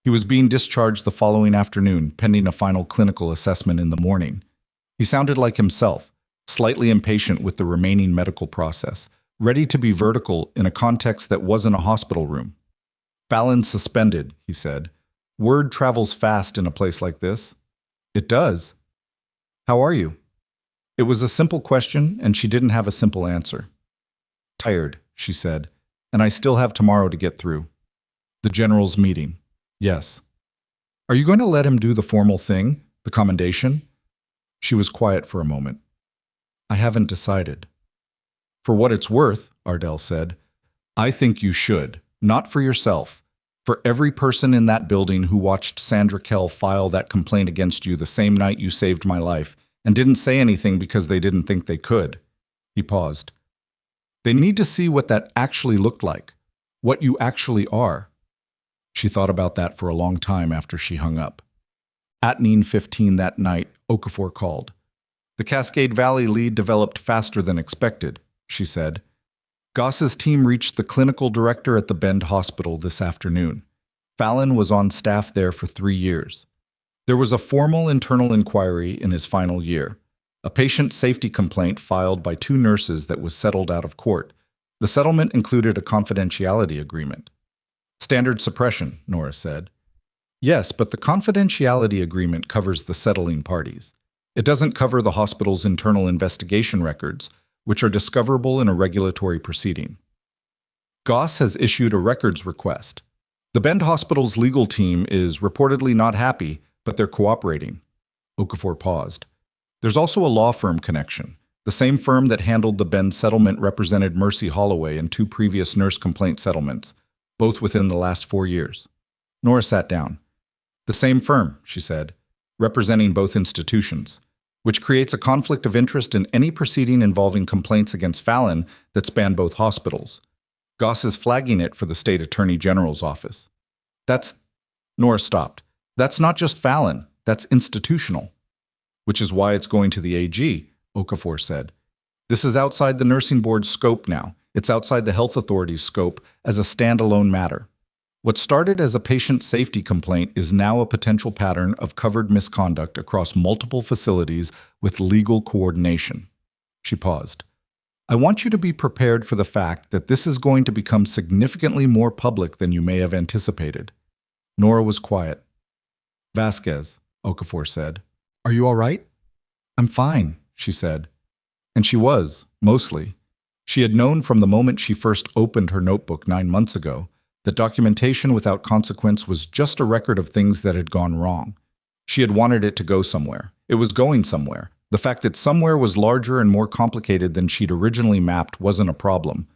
Speaker 1: He was being discharged the following afternoon, pending a final clinical assessment in the morning. He sounded like himself, slightly impatient with the remaining medical process, ready to be vertical in a context that wasn't a hospital room. "Fallon suspended," he said. "Word travels fast in a place like this." "It does. How are you?" It was a simple question, and she didn't have a simple answer. "Tired," she said, "and I still have tomorrow to get through." "The general's meeting." "Yes." "Are you going to let him do the formal thing, the commendation?" She was quiet for a moment. "I haven't decided." "For what it's worth," Ardell said, "I think you should, not for yourself, for every person in that building who watched Sandra Kell file that complaint against you the same night you saved my life and didn't say anything because they didn't think they could." He paused. "They need to see what that actually looked like, what you actually are." She thought about that for a long time after she hung up. At 9:15 that night, Okafor called. "The Cascade Valley lead developed faster than expected," she said. "Goss's team reached the clinical director at the Bend Hospital this afternoon. Fallon was on staff there for 3 years. There was a formal internal inquiry in his final year, a patient safety complaint filed by 2 nurses that was settled out of court. The settlement included a confidentiality agreement." "Standard suppression," Nora said. "Yes, but the confidentiality agreement covers the settling parties. It doesn't cover the hospital's internal investigation records, which are discoverable in a regulatory proceeding. Goss has issued a records request. The Bend Hospital's legal team is reportedly not happy, but they're cooperating." Okafor paused. "There's also a law firm connection. The same firm that handled the Bend settlement represented Mercy Holloway in 2 previous nurse complaint settlements, both within the last 4 years. Nora sat down. "The same firm," she said, "representing both institutions, which creates a conflict of interest in any proceeding involving complaints against Fallon that span both hospitals. Goss is flagging it for the state attorney general's office." "That's—" Nora stopped. "That's not just Fallon, that's institutional." "Which is why it's going to the AG," Okafor said. "This is outside the nursing board's scope now. It's outside the health authority's scope as a standalone matter. What started as a patient safety complaint is now a potential pattern of covered misconduct across multiple facilities with legal coordination." She paused. "I want you to be prepared for the fact that this is going to become significantly more public than you may have anticipated." Nora was quiet. "Vasquez," Okafor said. "Are you all right?" "I'm fine," she said. And she was, mostly. She had known from the moment she first opened her notebook 9 months ago that documentation without consequence was just a record of things that had gone wrong. She had wanted it to go somewhere. It was going somewhere. The fact that somewhere was larger and more complicated than she'd originally mapped wasn't a problem.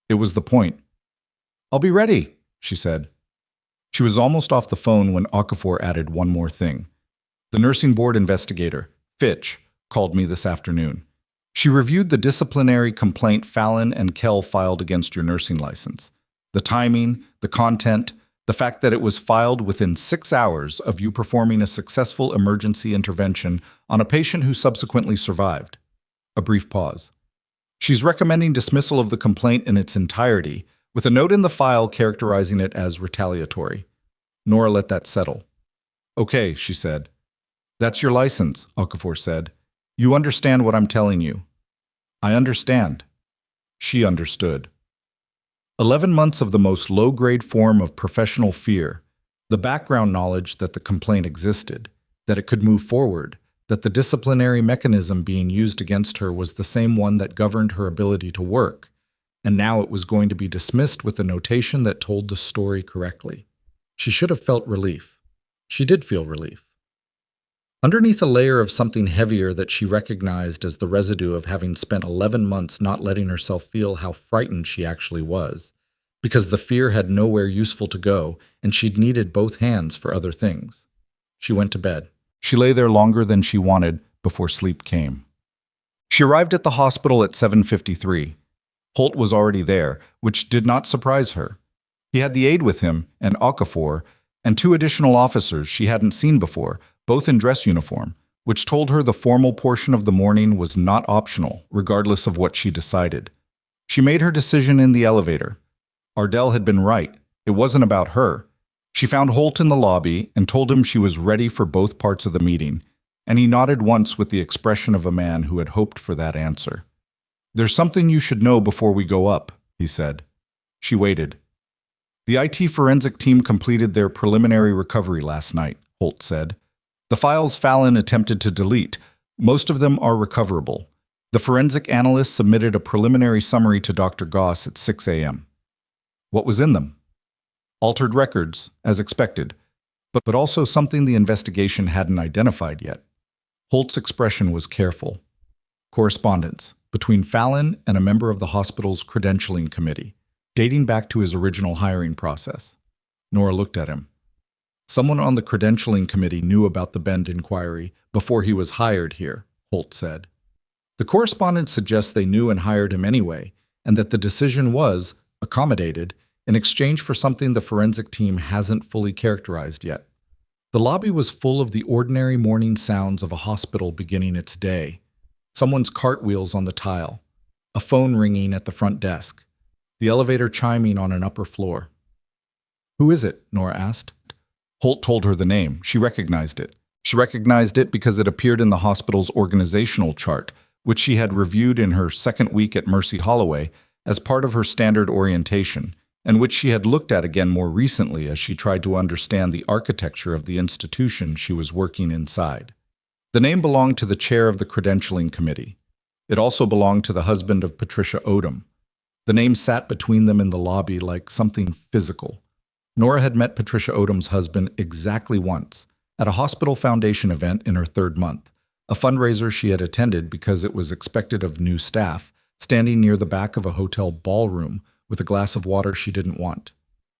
Speaker 1: It was the point. "I'll be ready," she said. She was almost off the phone when Okafor added one more thing. "The nursing board investigator, Fitch, called me this afternoon. She reviewed the disciplinary complaint Fallon and Kell filed against your nursing license. The timing, the content, the fact that it was filed within 6 hours of you performing a successful emergency intervention on a patient who subsequently survived." A brief pause. "She's recommending dismissal of the complaint in its entirety, with a note in the file characterizing it as retaliatory." Nora let that settle. "Okay," she said. "That's your license," Okafor said. "You understand what I'm telling you." "I understand." She understood. 11 months of the most low-grade form of professional fear, the background knowledge that the complaint existed, that it could move forward, that the disciplinary mechanism being used against her was the same one that governed her ability to work, and now it was going to be dismissed with a notation that told the story correctly. She should have felt relief. She did feel relief. Underneath a layer of something heavier that she recognized as the residue of having spent 11 months not letting herself feel how frightened she actually was, because the fear had nowhere useful to go and she'd needed both hands for other things. She went to bed. She lay there longer than she wanted before sleep came. She arrived at the hospital at 7:53. Holt was already there, which did not surprise her. He had the aide with him, and Okafor, and 2 additional officers she hadn't seen before, both in dress uniform, which told her the formal portion of the morning was not optional, regardless of what she decided. She made her decision in the elevator. Ardell had been right. It wasn't about her. She found Holt in the lobby and told him she was ready for both parts of the meeting, and he nodded once with the expression of a man who had hoped for that answer. "There's something you should know before we go up," he said. She waited. "The IT forensic team completed their preliminary recovery last night," Holt said. "The files Fallon attempted to delete, most of them are recoverable. The forensic analyst submitted a preliminary summary to Dr. Goss at 6 a.m. What was in them? Altered records, as expected, but also something the investigation hadn't identified yet." Holt's expression was careful. "Correspondence between Fallon and a member of the hospital's credentialing committee, dating back to his original hiring process." Nora looked at him. "Someone on the credentialing committee knew about the Bend inquiry before he was hired here," Holt said. "The correspondence suggests they knew and hired him anyway, and that the decision was accommodated in exchange for something the forensic team hasn't fully characterized yet." The lobby was full of the ordinary morning sounds of a hospital beginning its day. Someone's cartwheels on the tile, a phone ringing at the front desk, the elevator chiming on an upper floor. "Who is it?" Nora asked. Holt told her the name. She recognized it. She recognized it because it appeared in the hospital's organizational chart, which she had reviewed in her second week at Mercy Holloway as part of her standard orientation, and which she had looked at again more recently as she tried to understand the architecture of the institution she was working inside. The name belonged to the chair of the credentialing committee. It also belonged to the husband of Patricia Odom. The name sat between them in the lobby like something physical. Nora had met Patricia Odom's husband exactly once, at a hospital foundation event in her third month, a fundraiser she had attended because it was expected of new staff, standing near the back of a hotel ballroom with a glass of water she didn't want.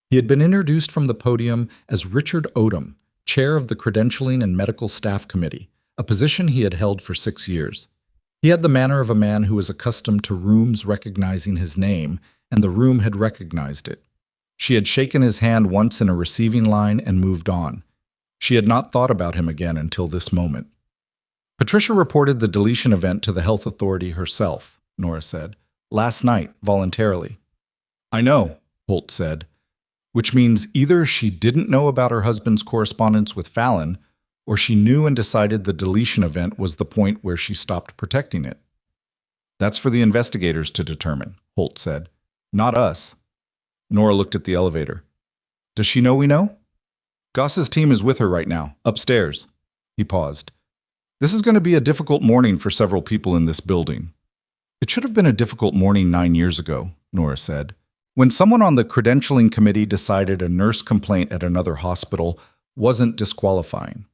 Speaker 1: He had been introduced from the podium as Richard Odom, chair of the Credentialing and Medical Staff Committee, a position he had held for 6 years. He had the manner of a man who was accustomed to rooms recognizing his name, and the room had recognized it. She had shaken his hand once in a receiving line and moved on. She had not thought about him again until this moment. "Patricia reported the deletion event to the health authority herself," Nora said, "last night, voluntarily." "I know," Holt said, "which means either she didn't know about her husband's correspondence with Fallon, or she knew and decided the deletion event was the point where she stopped protecting it." "That's for the investigators to determine," Holt said. "Not us." Nora looked at the elevator. "Does she know we know?" "Goss's team is with her right now, upstairs." He paused. "This is going to be a difficult morning for several people in this building." "It should have been a difficult morning 9 years ago," Nora said, "when someone on the credentialing committee decided a nurse complaint at another hospital wasn't disqualifying."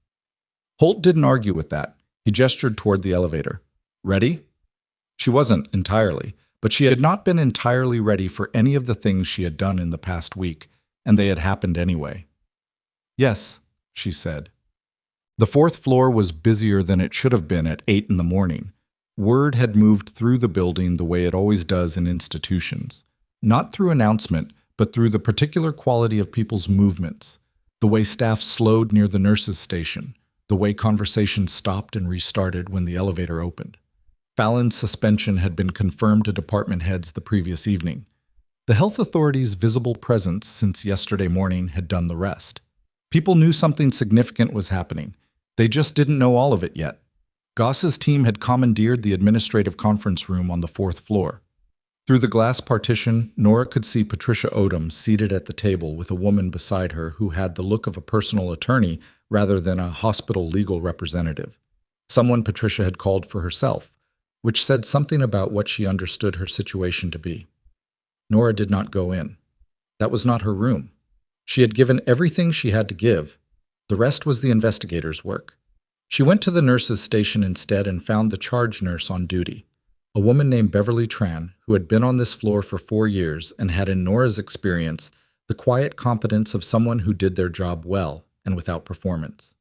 Speaker 1: Holt didn't argue with that. He gestured toward the elevator. "Ready?" She wasn't entirely, but she had not been entirely ready for any of the things she had done in the past week, and they had happened anyway. "Yes," she said. The fourth floor was busier than it should have been at 8 in the morning. Word had moved through the building the way it always does in institutions. Not through announcement, but through the particular quality of people's movements. The way staff slowed near the nurses' station. The way conversations stopped and restarted when the elevator opened. Fallon's suspension had been confirmed to department heads the previous evening. The health authority's visible presence since yesterday morning had done the rest. People knew something significant was happening. They just didn't know all of it yet. Goss's team had commandeered the administrative conference room on the 4th floor. Through the glass partition, Nora could see Patricia Odom seated at the table with a woman beside her who had the look of a personal attorney rather than a hospital legal representative. Someone Patricia had called for herself, which said something about what she understood her situation to be. Nora did not go in. That was not her room. She had given everything she had to give. The rest was the investigator's work. She went to the nurse's station instead and found the charge nurse on duty, a woman named Beverly Tran, who had been on this floor for 4 years and had, in Nora's experience, the quiet competence of someone who did their job well and without performance.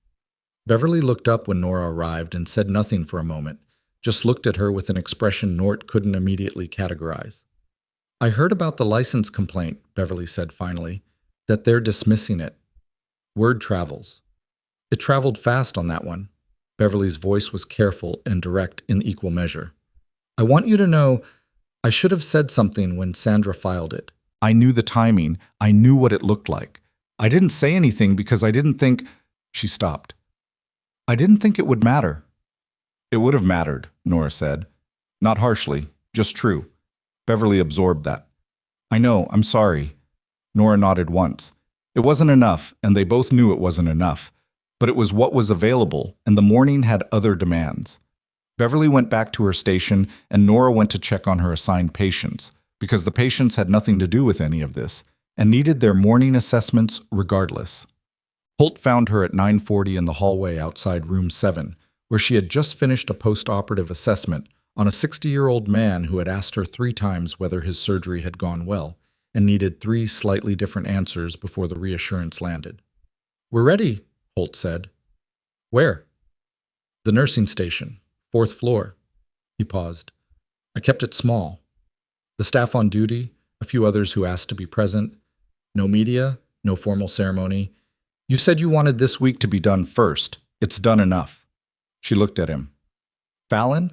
Speaker 1: Beverly looked up when Nora arrived and said nothing for a moment, just looked at her with an expression Nort couldn't immediately categorize. "I heard about the license complaint," Beverly said finally, "that they're dismissing it. Word travels." "It traveled fast on that one." Beverly's voice was careful and direct in equal measure. "I want you to know, I should have said something when Sandra filed it. I knew the timing. I knew what it looked like. I didn't say anything because I didn't think—" She stopped. "I didn't think it would matter." "It would have mattered," Nora said. Not harshly, just true. Beverly absorbed that. "I know, I'm sorry." Nora nodded once. It wasn't enough, and they both knew it wasn't enough. But it was what was available, and the morning had other demands. Beverly went back to her station, and Nora went to check on her assigned patients, because the patients had nothing to do with any of this, and needed their morning assessments regardless. Holt found her at 9:40 in the hallway outside room 7, where she had just finished a post-operative assessment on a 60-year-old man who had asked her 3 times whether his surgery had gone well, and needed 3 slightly different answers before the reassurance landed. "We're ready," Holt said. "Where?" "The nursing station, 4th floor." He paused. "I kept it small. The staff on duty, a few others who asked to be present. No media, no formal ceremony. You said you wanted this week to be done first. It's done enough." She looked at him. "Fallon?"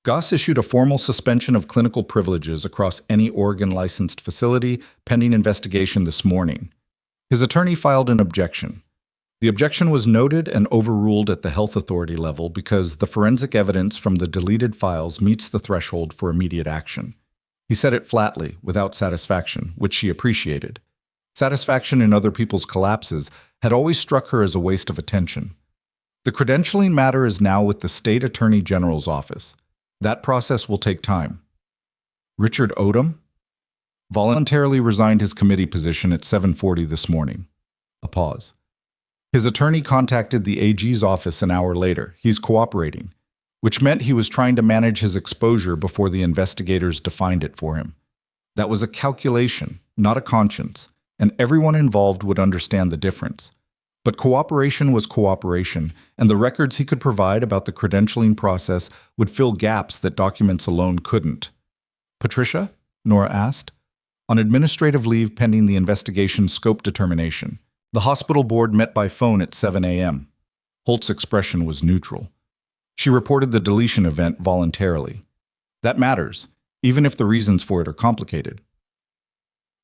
Speaker 1: Goss issued a formal suspension of clinical privileges across any Oregon-licensed facility pending investigation this morning. His attorney filed an objection. The objection was noted and overruled at the health authority level because the forensic evidence from the deleted files meets the threshold for immediate action. He said it flatly, without satisfaction, which she appreciated. Satisfaction in other people's collapses had always struck her as a waste of attention. The credentialing matter is now with the State Attorney General's office. That process will take time. Richard Odom voluntarily resigned his committee position at 7:40 this morning. A pause. His attorney contacted the AG's office an hour later. He's cooperating, which meant he was trying to manage his exposure before the investigators defined it for him. That was a calculation, not a conscience, and everyone involved would understand the difference. But cooperation was cooperation, and the records he could provide about the credentialing process would fill gaps that documents alone couldn't. "Patricia?" Nora asked. "On administrative leave pending the investigation scope determination. The hospital board met by phone at 7 a.m. Holt's expression was neutral. She reported the deletion event voluntarily. That matters, even if the reasons for it are complicated.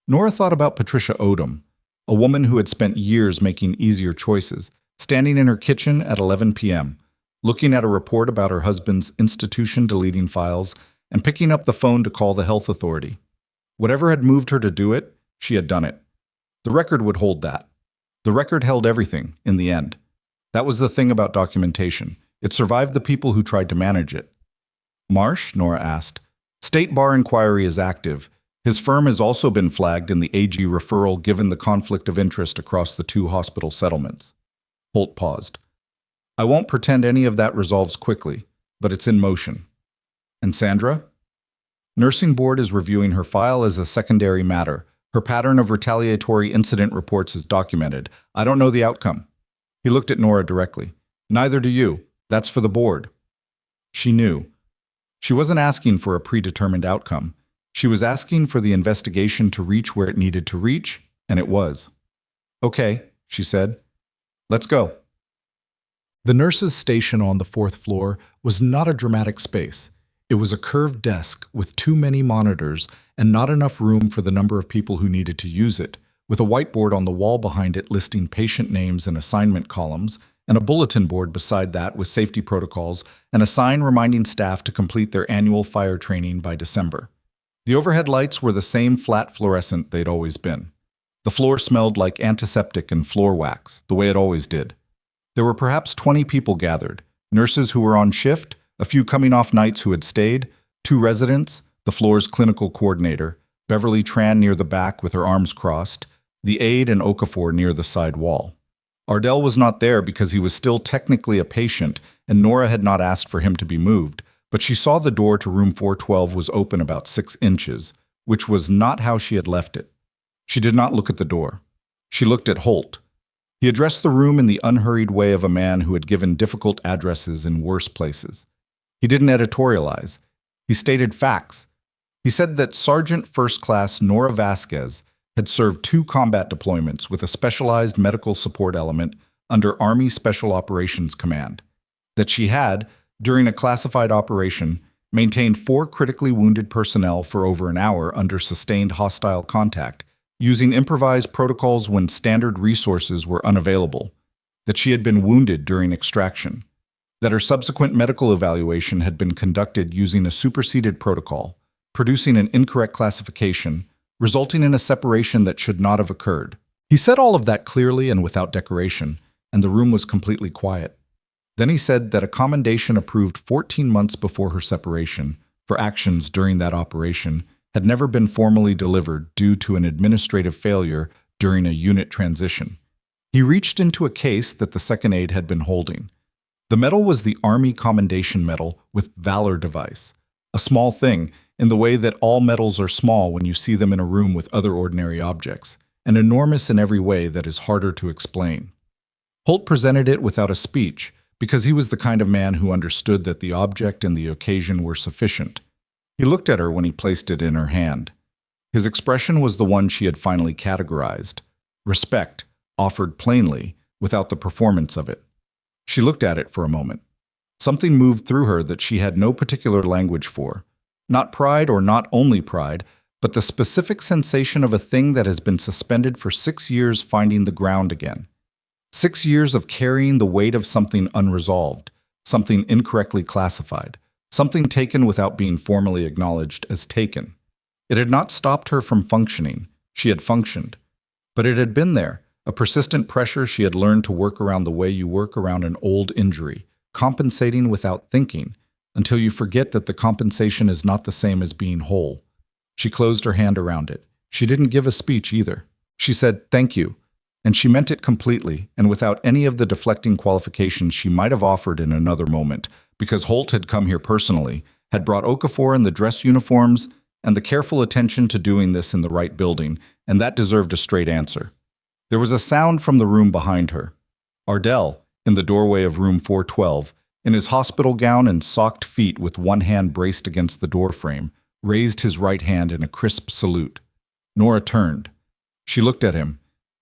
Speaker 1: Nora thought about Patricia Odom, a woman who had spent years making easier choices, standing in her kitchen at 11 p.m., looking at a report about her husband's institution deleting files, and picking up the phone to call the health authority. Whatever had moved her to do it, she had done it. The record would hold that. The record held everything, in the end. That was the thing about documentation. It survived the people who tried to manage it. "Marsh?" Nora asked. "State bar inquiry is active. His firm has also been flagged in the AG referral given the conflict of interest across the 2 hospital settlements." Holt paused. "I won't pretend any of that resolves quickly, but it's in motion." "And Sandra?" "Nursing board is reviewing her file as a secondary matter. Her pattern of retaliatory incident reports is documented. I don't know the outcome." He looked at Nora directly. "Neither do you. That's for the board." She knew. She wasn't asking for a predetermined outcome. She was asking for the investigation to reach where it needed to reach, and it was. "Okay," she said. "Let's go." The nurse's station on the 4th floor was not a dramatic space. It was a curved desk with too many monitors and not enough room for the number of people who needed to use it, with a whiteboard on the wall behind it listing patient names and assignment columns, and a bulletin board beside that with safety protocols and a sign reminding staff to complete their annual fire training by December. The overhead lights were the same flat fluorescent they'd always been. The floor smelled like antiseptic and floor wax, the way it always did. There were perhaps 20 people gathered, nurses who were on shift, a few coming off nights who had stayed, 2 residents, the floor's clinical coordinator, Beverly Tran near the back with her arms crossed, the aide and Okafor near the side wall. Ardell was not there because he was still technically a patient, and Nora had not asked for him to be moved, but she saw the door to room 412 was open about 6 inches, which was not how she had left it. She did not look at the door. She looked at Holt. He addressed the room in the unhurried way of a man who had given difficult addresses in worse places. He didn't editorialize. He stated facts. He said that Sergeant First Class Nora Vasquez had served 2 combat deployments with a specialized medical support element under Army Special Operations Command. That she had, during a classified operation, maintained 4 critically wounded personnel for over an hour under sustained hostile contact, using improvised protocols when standard resources were unavailable, that she had been wounded during extraction, that her subsequent medical evaluation had been conducted using a superseded protocol, producing an incorrect classification, resulting in a separation that should not have occurred. He said all of that clearly and without decoration, and the room was completely quiet. Then he said that a commendation approved 14 months before her separation for actions during that operation had never been formally delivered due to an administrative failure during a unit transition. He reached into a case that the second aide had been holding. The medal was the Army Commendation Medal with Valor device, a small thing in the way that all medals are small when you see them in a room with other ordinary objects, and enormous in every way that is harder to explain. Holt presented it without a speech, because he was the kind of man who understood that the object and the occasion were sufficient. He looked at her when he placed it in her hand. His expression was the one she had finally categorized: respect, offered plainly, without the performance of it. She looked at it for a moment. Something moved through her that she had no particular language for. Not pride or not only pride, but the specific sensation of a thing that has been suspended for 6 years finding the ground again. 6 years of carrying the weight of something unresolved, something incorrectly classified, something taken without being formally acknowledged as taken. It had not stopped her from functioning. She had functioned. But it had been there, a persistent pressure she had learned to work around the way you work around an old injury, compensating without thinking, until you forget that the compensation is not the same as being whole. She closed her hand around it. She didn't give a speech either. She said, "Thank you," and she meant it completely and without any of the deflecting qualifications she might have offered in another moment, because Holt had come here personally, had brought Okafor in the dress uniforms, and the careful attention to doing this in the right building, and that deserved a straight answer. There was a sound from the room behind her. Ardell, in the doorway of room 412, in his hospital gown and socked feet with one hand braced against the doorframe, raised his right hand in a crisp salute. Nora turned. She looked at him,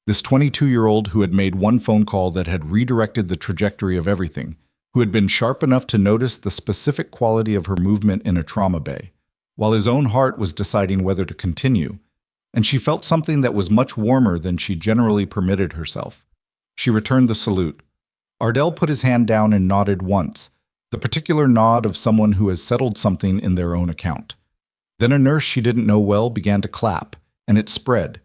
Speaker 1: this 22-year-old who had made one phone call that had redirected the trajectory of everything, who had been sharp enough to notice the specific quality of her movement in a trauma bay, while his own heart was deciding whether to continue, and she felt something that was much warmer than she generally permitted herself. She returned the salute. Ardell put his hand down and nodded once, the particular nod of someone who has settled something in their own account. Then a nurse she didn't know well began to clap, and it spread,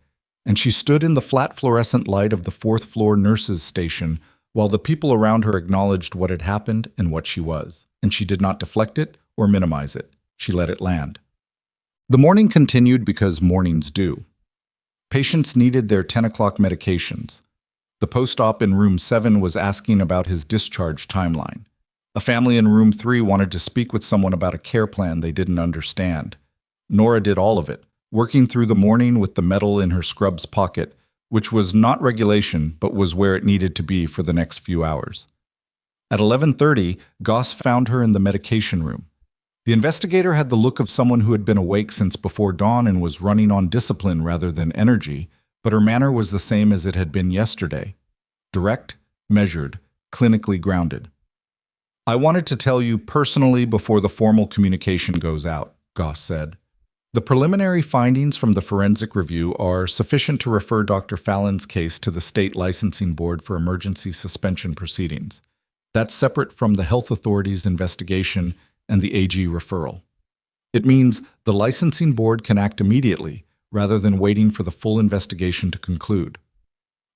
Speaker 1: and she stood in the flat fluorescent light of the fourth-floor nurses' station while the people around her acknowledged what had happened and what she was, and she did not deflect it or minimize it. She let it land. The morning continued because mornings do. Patients needed their 10 o'clock medications. The post-op in room 7 was asking about his discharge timeline. A family in room 3 wanted to speak with someone about a care plan they didn't understand. Nora did all of it, working through the morning with the medal in her scrub's pocket, which was not regulation but was where it needed to be for the next few hours. At 11:30, Goss found her in the medication room. The investigator had the look of someone who had been awake since before dawn and was running on discipline rather than energy, but her manner was the same as it had been yesterday. Direct, measured, clinically grounded. "I wanted to tell you personally before the formal communication goes out," Goss said. "The preliminary findings from the forensic review are sufficient to refer Dr. Fallon's case to the State Licensing Board for emergency suspension proceedings. That's separate from the health authority's investigation and the AG referral. It means the licensing board can act immediately, rather than waiting for the full investigation to conclude."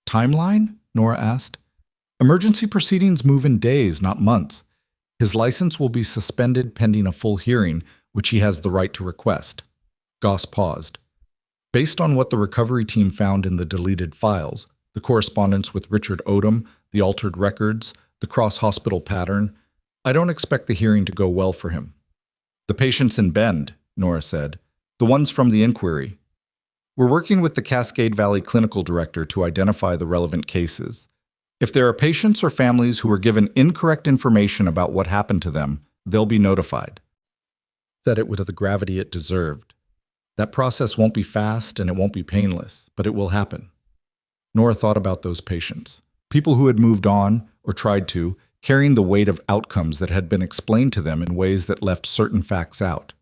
Speaker 1: "Timeline?" Nora asked. "Emergency proceedings move in days, not months. His license will be suspended pending a full hearing, which he has the right to request." Goss paused. "Based on what the recovery team found in the deleted files, the correspondence with Richard Odom, the altered records, the cross-hospital pattern, I don't expect the hearing to go well for him." "The patients in Bend," Nora said. "The ones from the inquiry. We're working with the Cascade Valley clinical director to identify the relevant cases. If there are patients or families who were given incorrect information about what happened to them, they'll be notified." Said it with the gravity it deserved. "That process won't be fast and it won't be painless, but it will happen." Nora thought about those patients, people who had moved on, or tried to, carrying the weight of outcomes that had been explained to them in ways that left certain facts out.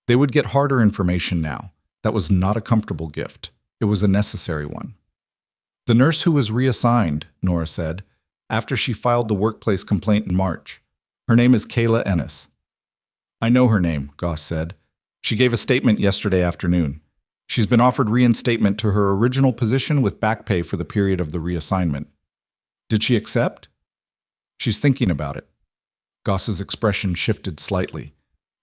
Speaker 1: They would get harder information now. That was not a comfortable gift.
Speaker 2: It was a necessary one. The nurse who was reassigned, Nora said, after she filed the workplace complaint in March. Her name is Kayla Ennis. I know her name, Goss said. She gave a statement yesterday afternoon. She's been offered reinstatement to her original position with back pay for the period of the reassignment. Did she accept? She's thinking about it. Goss's expression shifted slightly.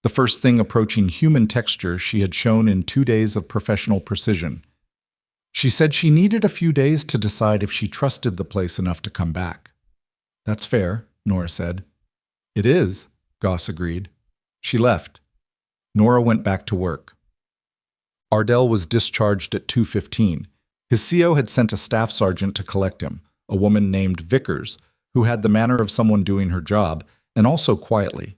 Speaker 2: The first thing approaching human texture she had shown in 2 days of professional precision. She said she needed a few days to decide if she trusted the place enough to come back. That's fair, Nora said. It is, Goss agreed. She left. Nora went back to work. Ardell was discharged at 2:15. His CO had sent a staff sergeant to collect him, a woman named Vickers, who had the manner of someone doing her job, and also quietly.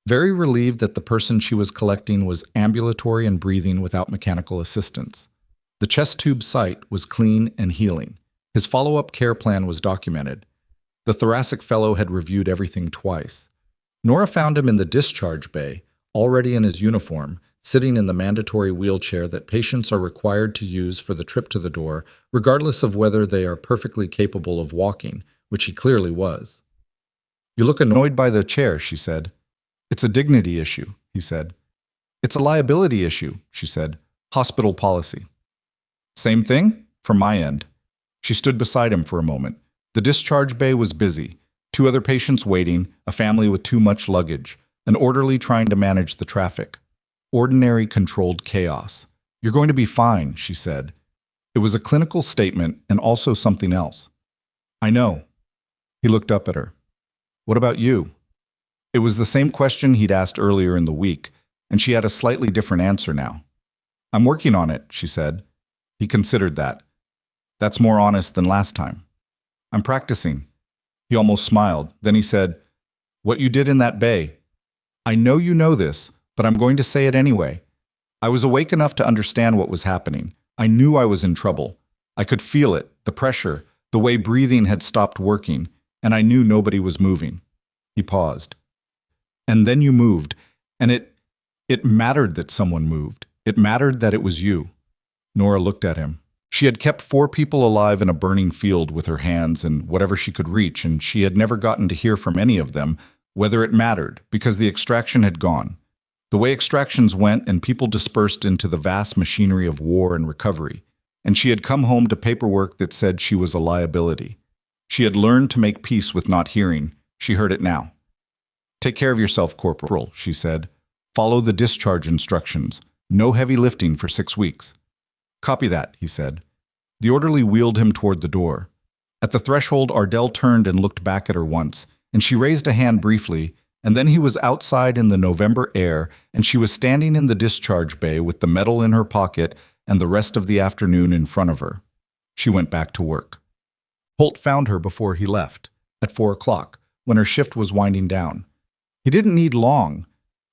Speaker 2: Very relieved that the person she was collecting was ambulatory and breathing without mechanical assistance. The chest tube site was clean and healing. His follow-up care plan was documented. The thoracic fellow had reviewed everything twice. Nora found him in the discharge bay, already in his uniform, sitting in the mandatory wheelchair that patients are required to use for the trip to the door, regardless of whether they are perfectly capable of walking, which he clearly was. You look annoyed by the chair, she said. It's a dignity issue, he said. It's a liability issue, she said. Hospital policy. Same thing? From my end. She stood beside him for a moment. The discharge bay was busy. 2 other patients waiting, a family with too much luggage, an orderly trying to manage the traffic. Ordinary controlled chaos. You're going to be fine, she said. It was a clinical statement and also something else. I know. He looked up at her. What about you? It was the same question he'd asked earlier in the week, and she had a slightly different answer now. I'm working on it, she said. He considered that. That's more honest than last time. I'm practicing. He almost smiled. Then he said, What you did in that bay. I know you know this, but I'm going to say it anyway. I was awake enough to understand what was happening. I knew I was in trouble. I could feel it, the pressure, the way breathing had stopped working, and I knew nobody was moving. He paused. And then you moved, and it mattered that someone moved. It mattered that it was you. Nora looked at him. She had kept 4 people alive in a burning field with her hands and whatever she could reach, and she had never gotten to hear from any of them whether it mattered, because the extraction had gone. The way extractions went and people dispersed into the vast machinery of war and recovery, and she had come home to paperwork that said she was a liability. She had learned to make peace with not hearing. She heard it now. Take care of yourself, Corporal, she said. Follow the discharge instructions. No heavy lifting for 6 weeks. Copy that, he said. The orderly wheeled him toward the door. At the threshold, Ardell turned and looked back at her once, and she raised a hand briefly, and then he was outside in the November air, and she was standing in the discharge bay with the medal in her pocket and the rest of the afternoon in front of her. She went back to work. Holt found her before he left, at 4 o'clock, when her shift was winding down. He didn't need long.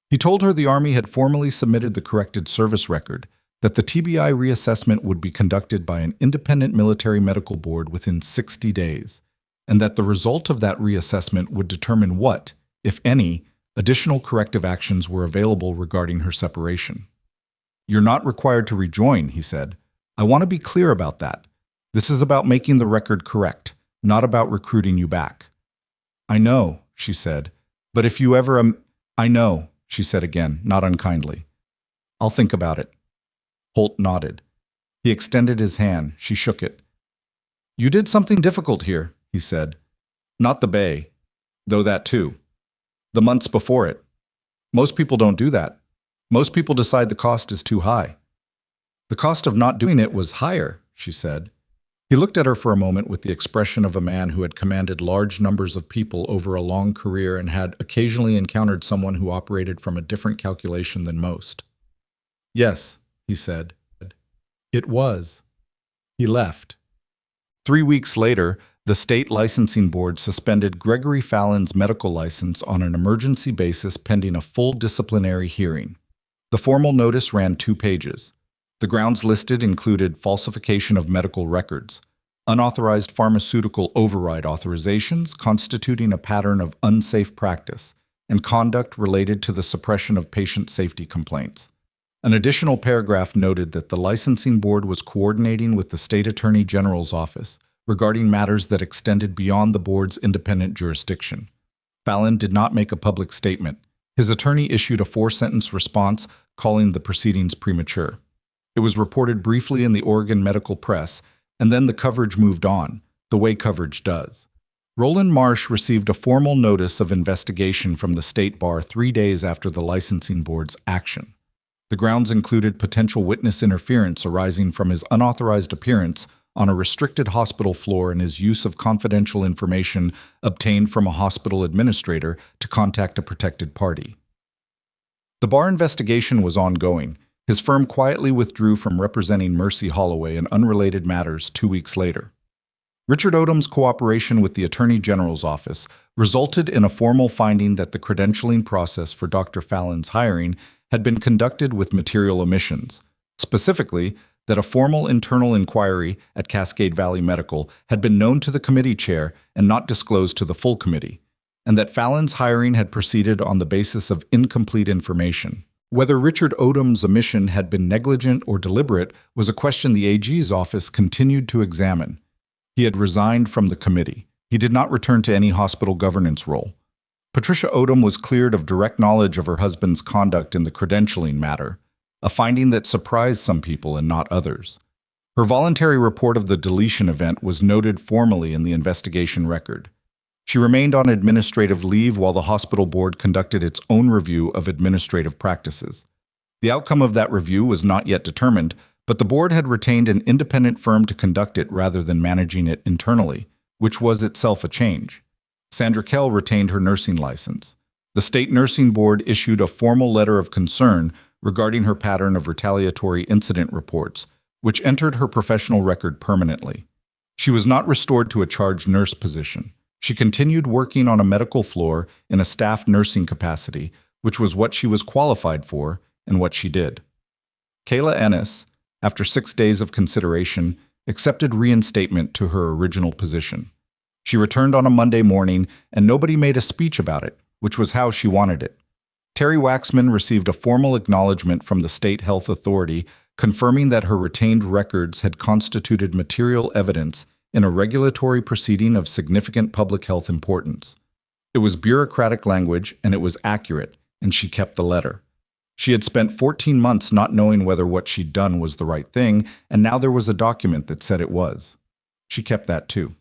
Speaker 2: He told her the Army had formally submitted the corrected service record, that the TBI reassessment would be conducted by an independent military medical board within 60 days, and that the result of that reassessment would determine what, if any, additional corrective actions were available regarding her separation. You're not required to rejoin, he said. I want to be clear about that. This is about making the record correct, not about recruiting you back. I know, she said, but if you ever I know, she said again, not unkindly. I'll think about it. Holt nodded. He extended his hand. She shook it. You did something difficult here, he said. Not the bay, though that too. The months before it. Most people don't do that. Most people decide the cost is too high. The cost of not doing it was higher, she said. He looked at her for a moment with the expression of a man who had commanded large numbers of people over a long career and had occasionally encountered someone who operated from a different calculation than most. Yes, he said. It was. He left. 3 weeks later, the state licensing board suspended Gregory Fallon's medical license on an emergency basis pending a full disciplinary hearing. The formal notice ran 2 pages. The grounds listed included falsification of medical records, unauthorized pharmaceutical override authorizations constituting a pattern of unsafe practice, and conduct related to the suppression of patient safety complaints.
Speaker 1: An additional paragraph noted that the licensing board was coordinating with the state attorney general's office regarding matters that extended beyond the board's independent jurisdiction. Fallon did not make a public statement. His attorney issued a 4-sentence response calling the proceedings premature. It was reported briefly in the Oregon medical press, and then the coverage moved on, the way coverage does. Roland Marsh received a formal notice of investigation from the state bar 3 days after the licensing board's action. The grounds included potential witness interference arising from his unauthorized appearance on a restricted hospital floor and his use of confidential information obtained from a hospital administrator to contact a protected party. The bar investigation was ongoing. His firm quietly withdrew from representing Mercy Holloway in unrelated matters 2 weeks later. Richard Odom's cooperation with the Attorney General's office resulted in a formal finding that the credentialing process for Dr. Fallon's hiring had been conducted with material omissions. Specifically, that a formal internal inquiry at Cascade Valley Medical had been known to the committee chair and not disclosed to the full committee, and that Fallon's hiring had proceeded on the basis of incomplete information. Whether Richard Odom's omission had been negligent or deliberate was a question the AG's office continued to examine. He had resigned from the committee. He did not return to any hospital governance role. Patricia Odom was cleared of direct knowledge of her husband's conduct in the credentialing matter, a finding that surprised some people and not others. Her voluntary report of the deletion event was noted formally in the investigation record. She remained on administrative leave while the hospital board conducted its own review of administrative practices. The outcome of that review was not yet determined, but the board had retained an independent firm to conduct it rather than managing it internally, which was itself a change. Sandra Kell retained her nursing license. The state nursing board issued a formal letter of concern regarding her pattern of retaliatory incident reports, which entered her professional record permanently. She was not restored to a charge nurse position. She continued working on a medical floor in a staff nursing capacity, which was what she was qualified for and what she did. Kayla Ennis, after 6 days of consideration, accepted reinstatement to her original position. She returned on a Monday morning, and nobody made a speech about it, which was how she wanted it. Terry Waxman received a formal acknowledgement from the state health authority confirming that her retained records had constituted material evidence in a regulatory proceeding of significant public health importance. It was bureaucratic language, and it was accurate, and she kept the letter. She had spent 14 months not knowing whether what she'd done was the right thing, and now there was a document that said it was. She kept that too.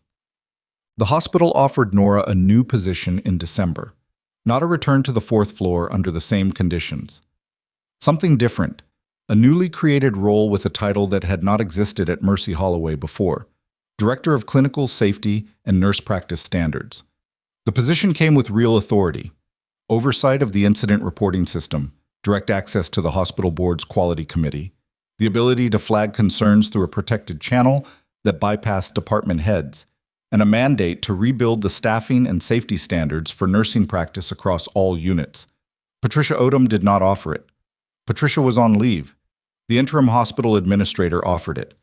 Speaker 1: The hospital offered Nora a new position in December, not a return to the 4th floor under the same conditions. Something different, a newly created role with a title that had not existed at Mercy Holloway before, Director of Clinical Safety and Nurse Practice Standards. The position came with real authority, oversight of the incident reporting system, direct access to the hospital board's quality committee, the ability to flag concerns through a protected channel that bypassed department heads, and a mandate to rebuild the staffing and safety standards for nursing practice across all units. Patricia Odom did not offer it. Patricia was on leave. The interim hospital administrator offered it,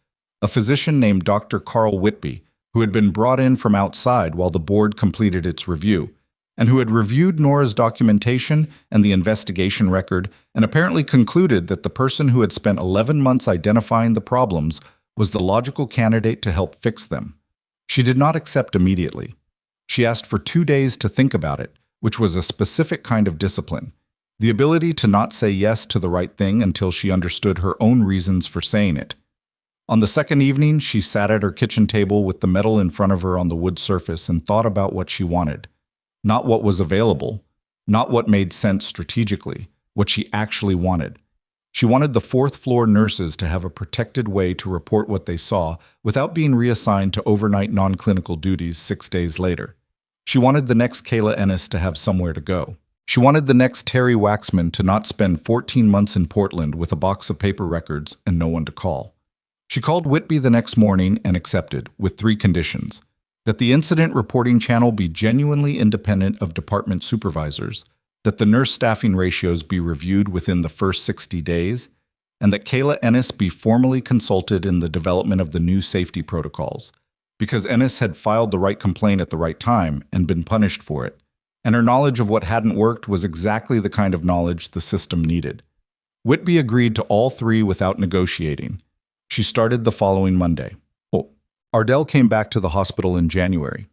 Speaker 1: a physician named Dr. Carl Whitby, who had been brought in from outside while the board completed its review, and who had reviewed Nora's documentation and the investigation record and apparently concluded that the person who had spent 11 months identifying the problems was the logical candidate to help fix them. She did not accept immediately. She asked for 2 days to think about it, which was a specific kind of discipline, the ability to not say yes to the right thing until she understood her own reasons for saying it. On the second evening, she sat at her kitchen table with the metal in front of her on the wood surface and thought about what she wanted. Not what was available, not what made sense strategically, what she actually wanted. She wanted the 4th floor nurses to have a protected way to report what they saw without being reassigned to overnight non-clinical duties 6 days later. She wanted the next Kayla Ennis to have somewhere to go. She wanted the next Terry Waxman to not spend 14 months in Portland with a box of paper records and no one to call. She called Whitby the next morning and accepted, with 3 conditions: that the incident reporting channel be genuinely independent of department supervisors, that the nurse staffing ratios be reviewed within the first 60 days, and that Kayla Ennis be formally consulted in the development of the new safety protocols, because Ennis had filed the right complaint at the right time and been punished for it, and her knowledge of what hadn't worked was exactly the kind of knowledge the system needed. Whitby agreed to all three without negotiating. She started the following Monday. Ardell came back to the hospital in January.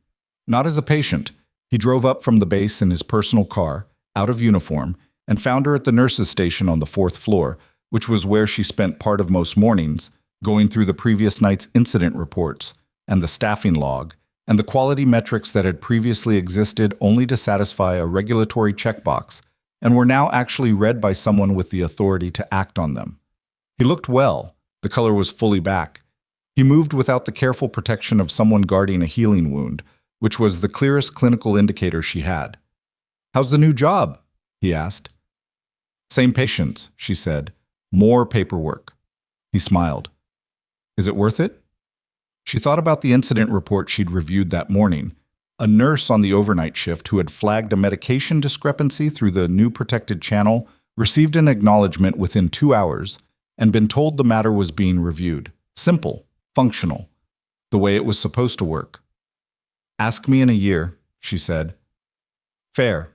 Speaker 1: Not as a patient. He drove up from the base in his personal car, out of uniform, and found her at the nurses' station on the 4th floor, which was where she spent part of most mornings, going through the previous night's incident reports, and the staffing log, and the quality metrics that had previously existed only to satisfy a regulatory checkbox, and were now actually read by someone with the authority to act on them. He looked well. The color was fully back. He moved without the careful protection of someone guarding a healing wound, which was the clearest clinical indicator she had. "How's the new job?" he asked. "Same patients," she said. "More paperwork." He smiled. "Is it worth it?" She thought about the incident report she'd reviewed that morning. A nurse on the overnight shift who had flagged a medication discrepancy through the new protected channel received an acknowledgement within 2 hours and been told the matter was being reviewed. Simple, functional, the way it was supposed to work. "Ask me in a year," she said. "Fair."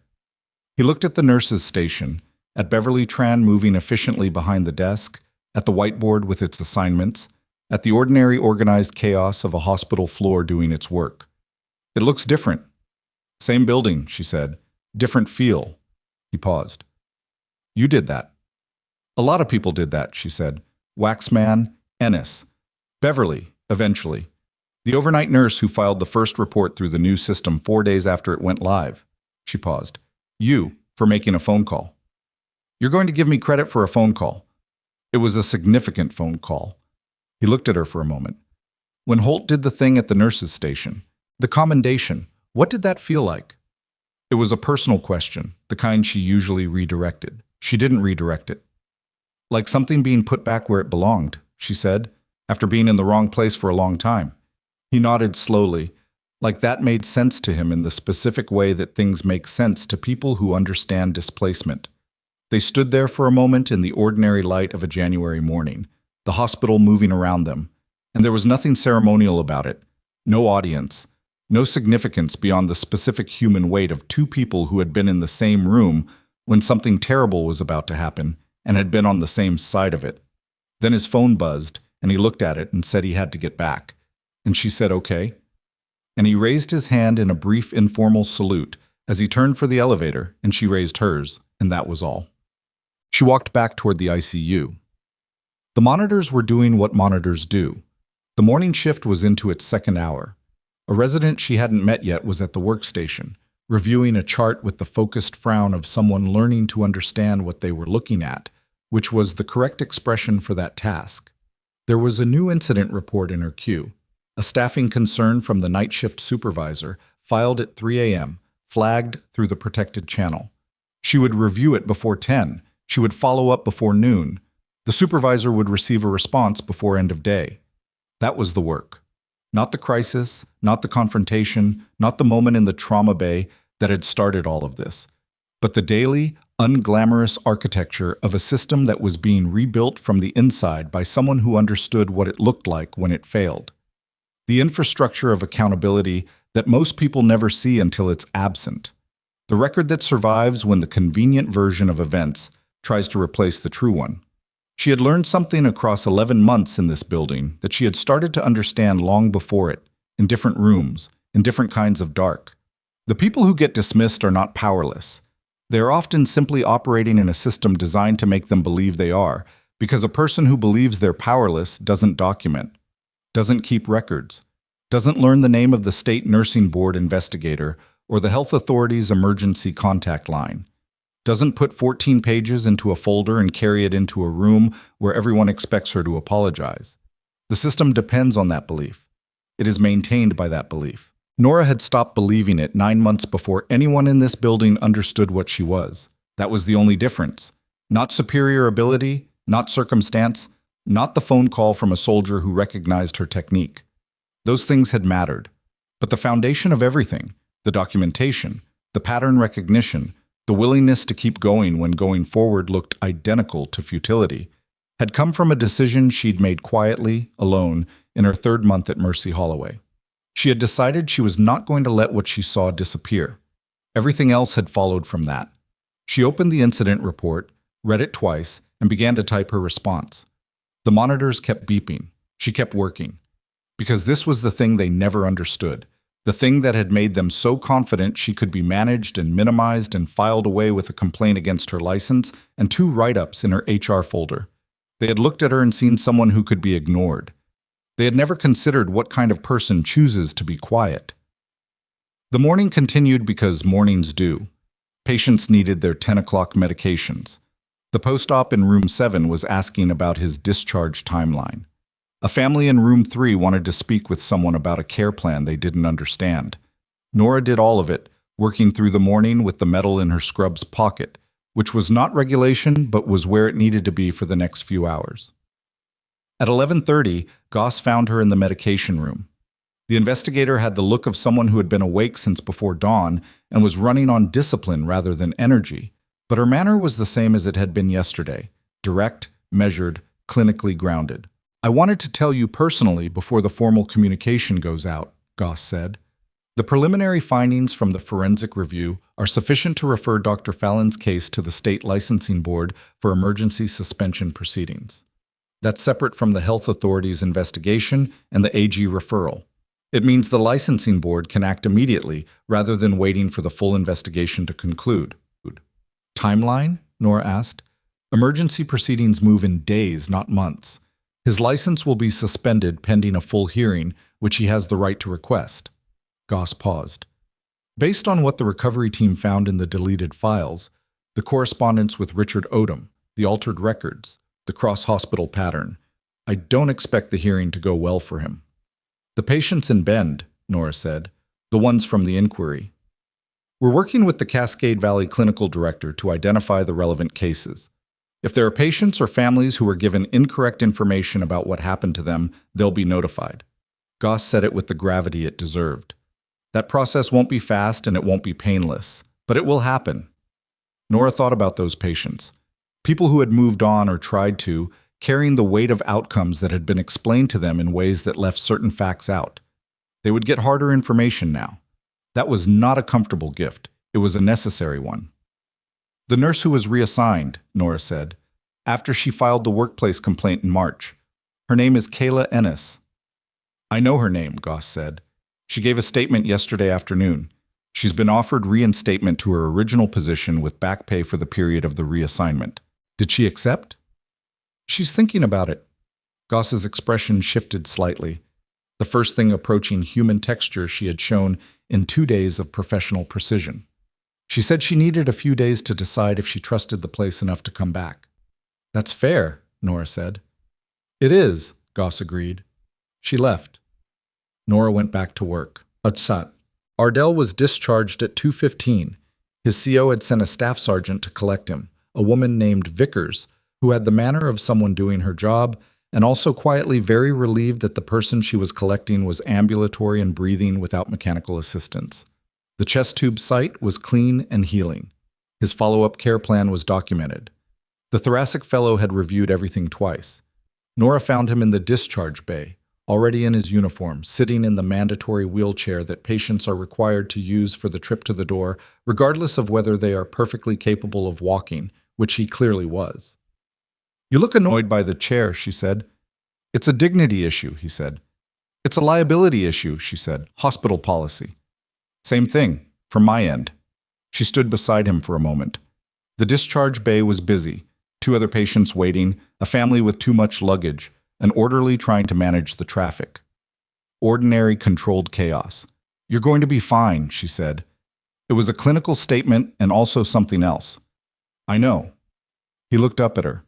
Speaker 1: He looked at the nurses' station, at Beverly Tran moving efficiently behind the desk, at the whiteboard with its assignments, at the ordinary organized chaos of a hospital floor doing its work. "It looks different." "Same building," she said. "Different feel." He paused. "You did that." "A lot of people did that," she said. "Waxman, Ennis, Beverly, eventually. The overnight nurse who filed the first report through the new system 4 days after it went live." She paused. "You, for making a phone call." "You're going to give me credit for a phone call." "It was a significant phone call." He looked at her for a moment. "When Holt did the thing at the nurses' station, the commendation, what did that feel like?" It was a personal question, the kind she usually redirected. She didn't redirect it. "Like something being put back where it belonged," she said, "after being in the wrong place for a long time." He nodded slowly, like that made sense to him in the specific way that things make sense to people who understand displacement. They stood there for a moment in the ordinary light of a January morning, the hospital moving around them, and there was nothing ceremonial about it, no audience, no significance beyond the specific human weight of two people who had been in the same room when something terrible was about to happen and had been on the same side of it. Then his phone buzzed, and he looked at it and said he had to get back. And she said, "Okay." And he raised his hand in a brief informal salute as he turned for the elevator, and she raised hers, and that was all. She walked back toward the ICU. The monitors were doing what monitors do. The morning shift was into its second hour. A resident she hadn't met yet was at the workstation, reviewing a chart with the focused frown of someone learning to understand what they were looking at, which was the correct expression for that task. There was a new incident report in her queue. A staffing concern from the night shift supervisor, filed at 3 a.m., flagged through the protected channel. She would review it before 10. She would follow up before noon. The supervisor would receive a response before end of day. That was the work. Not the crisis, not the confrontation, not the moment in the trauma bay that had started all of this, but the daily, unglamorous architecture of a system that was being rebuilt from the inside by someone who understood what it looked like when it failed. The infrastructure of accountability that most people never see until it's absent. The record that survives when the convenient version of events tries to replace the true one. She had learned something across 11 months in this building that she had started to understand long before it, in different rooms, in different kinds of dark. The people who get dismissed are not powerless. They are often simply operating in a system designed to make them believe they are, because a person who believes they're powerless doesn't document, doesn't keep records, doesn't learn the name of the state nursing board investigator or the health authority's emergency contact line, doesn't put 14 pages into a folder and carry it into a room where everyone expects her to apologize. The system depends on that belief. It is maintained by that belief. Nora had stopped believing it 9 months before anyone in this building understood what she was. That was the only difference. Not superior ability, not circumstance, not the phone call from a soldier who recognized her technique. Those things had mattered. But the foundation of everything, the documentation, the pattern recognition, the willingness to keep going when going forward looked identical to futility, had come from a decision she'd made quietly, alone, in her 3rd month at Mercy Holloway. She had decided she was not going to let what she saw disappear. Everything else had followed from that. She opened the incident report, read it twice, and began to type her response. The monitors kept beeping. She kept working. Because this was the thing they never understood. The thing that had made them so confident she could be managed and minimized and filed away with a complaint against her license and 2 write-ups in her HR folder. They had looked at her and seen someone who could be ignored. They had never considered what kind of person chooses to be quiet. The morning continued because mornings do. Patients needed their 10 o'clock medications. The post-op in room 7 was asking about his discharge timeline. A family in room 3 wanted to speak with someone about a care plan they didn't understand. Nora did all of it, working through the morning with the metal in her scrub's pocket, which was not regulation but was where it needed to be for the next few hours. At 11:30, Goss found her in the medication room. The investigator had the look of someone who had been awake since before dawn and was running on discipline rather than energy, but her manner was the same as it had been yesterday, direct, measured, clinically grounded. "I wanted to tell you personally before the formal communication goes out," Goss said. "The preliminary findings from the forensic review are sufficient to refer Dr. Fallon's case to the State Licensing Board for emergency suspension proceedings. That's separate from the health authority's investigation and the AG referral. It means the licensing board can act immediately rather than waiting for the full investigation to conclude." "Timeline?" Nora asked. "Emergency proceedings move in days, not months. His license will be suspended pending a full hearing, which he has the right to request." Goss paused. "Based on what the recovery team found in the deleted files, the correspondence with Richard Odom, the altered records, the cross-hospital pattern, I don't expect the hearing to go well for him." "The patients in Bend," Nora said, "the ones from the inquiry. We're working with the Cascade Valley Clinical Director to identify the relevant cases. If there are patients or families who were given incorrect information about what happened to them, they'll be notified." Goss said it with the gravity it deserved. "That process won't be fast and it won't be painless, but it will happen." Nora thought about those patients. People who had moved on or tried to, carrying the weight of outcomes that had been explained to them in ways that left certain facts out. They would get harder information now. That was not a comfortable gift. It was a necessary one. "The nurse who was reassigned," Nora said, "after she filed the workplace complaint in March. Her name is Kayla Ennis." "I know her name," Goss said. "She gave a statement yesterday afternoon. She's been offered reinstatement to her original position with back pay for the period of the reassignment. Did she accept?" "She's thinking about it." Goss's expression shifted slightly, the first thing approaching human texture she had shown in 2 days of professional precision. "She said she needed a few days to decide if she trusted the place enough to come back." "That's fair," Nora said. "It is," Goss agreed. She left. Nora went back to work. Atsat. Ardell was discharged at 2:15. His CO had sent a staff sergeant to collect him, a woman named Vickers, who had the manner of someone doing her job, and also quietly very relieved that the person she was collecting was ambulatory and breathing without mechanical assistance. The chest tube site was clean and healing. His follow-up care plan was documented. The thoracic fellow had reviewed everything twice. Nora found him in the discharge bay, already in his uniform, sitting in the mandatory wheelchair that patients are required to use for the trip to the door, regardless of whether they are perfectly capable of walking, which he clearly was. "You look annoyed by the chair," she said. "It's a dignity issue," he said. "It's a liability issue," she said. "Hospital policy." "Same thing, from my end." She stood beside him for a moment. The discharge bay was busy, 2 other patients waiting, a family with too much luggage, an orderly trying to manage the traffic. Ordinary, controlled chaos. "You're going to be fine," she said. It was a clinical statement and also something else. "I know." He looked up at her.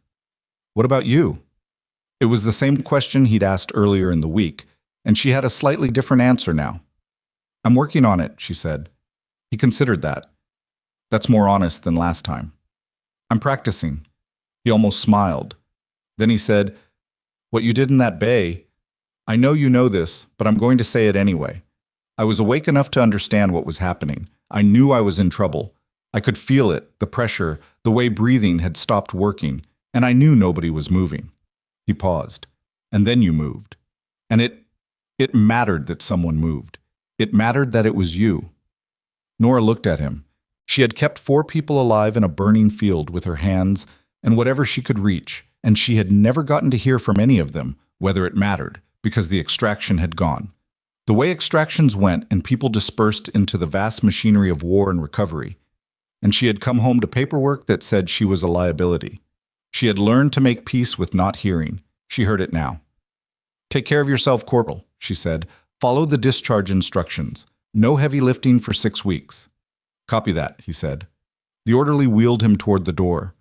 Speaker 1: "What about you?" It was the same question he'd asked earlier in the week, and she had a slightly different answer now. "I'm working on it," she said. He considered that. That's more honest than last time. "I'm practicing." He almost smiled. Then he said, "What you did in that bay, I know you know this, but I'm going to say it anyway. I was awake enough to understand what was happening. I knew I was in trouble. I could feel it, the pressure, the way breathing had stopped working, and I knew nobody was moving." He paused. "And then you moved. And it mattered that someone moved. It mattered that it was you." Nora looked at him. She had kept 4 people alive in a burning field with her hands, and whatever she could reach, and she had never gotten to hear from any of them, whether it mattered, because the extraction had gone. The way extractions went and people dispersed into the vast machinery of war and recovery. And she had come home to paperwork that said she was a liability. She had learned to make peace with not hearing. She heard it now. "Take care of yourself, Corporal," she said. "Follow the discharge instructions. No heavy lifting for 6 weeks." "Copy that," he said. The orderly wheeled him toward the door.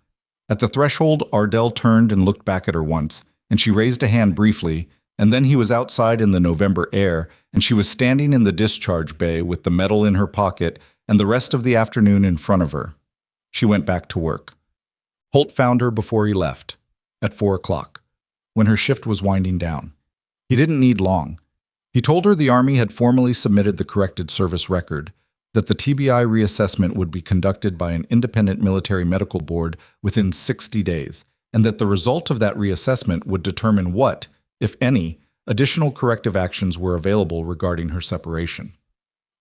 Speaker 1: At the threshold, Ardell turned and looked back at her once, and she raised a hand briefly, and then he was outside in the November air, and she was standing in the discharge bay with the medal in her pocket and the rest of the afternoon in front of her. She went back to work. Holt found her before he left, at 4 o'clock, when her shift was winding down. He didn't need long. He told her the Army had formally submitted the corrected service record, that the TBI reassessment would be conducted by an independent military medical board within 60 days, and that the result of that reassessment would determine what, if any, additional corrective actions were available regarding her separation.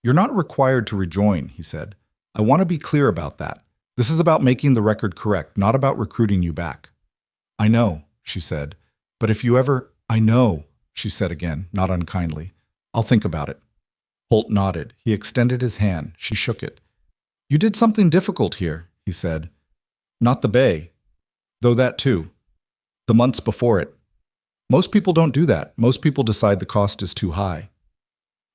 Speaker 1: "You're not required to rejoin," he said. "I want to be clear about that. This is about making the record correct, not about recruiting you back." "I know," she said. "But if you ever—" "I know," she said again, not unkindly. "I'll think about it." Holt nodded. He extended his hand. She shook it. "You did something difficult here," he said. "Not the Bay. Though that too. The months before it. Most people don't do that. Most people decide the cost is too high."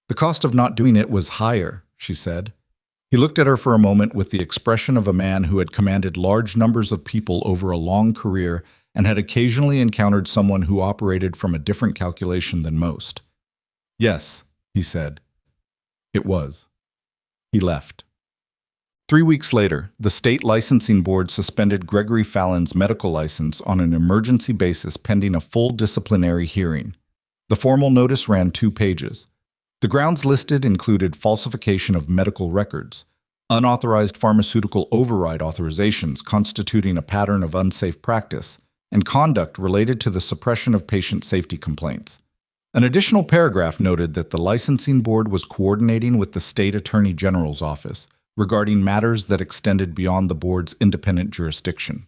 Speaker 1: "The cost of not doing it was higher," she said. He looked at her for a moment with the expression of a man who had commanded large numbers of people over a long career and had occasionally encountered someone who operated from a different calculation than most. "Yes," he said. "It was." He left. 3 weeks later, the state licensing board suspended Gregory Fallon's medical license on an emergency basis pending a full disciplinary hearing. The formal notice ran 2 pages. The grounds listed included falsification of medical records, unauthorized pharmaceutical override authorizations constituting a pattern of unsafe practice, and conduct related to the suppression of patient safety complaints. An additional paragraph noted that the licensing board was coordinating with the state attorney general's office regarding matters that extended beyond the board's independent jurisdiction.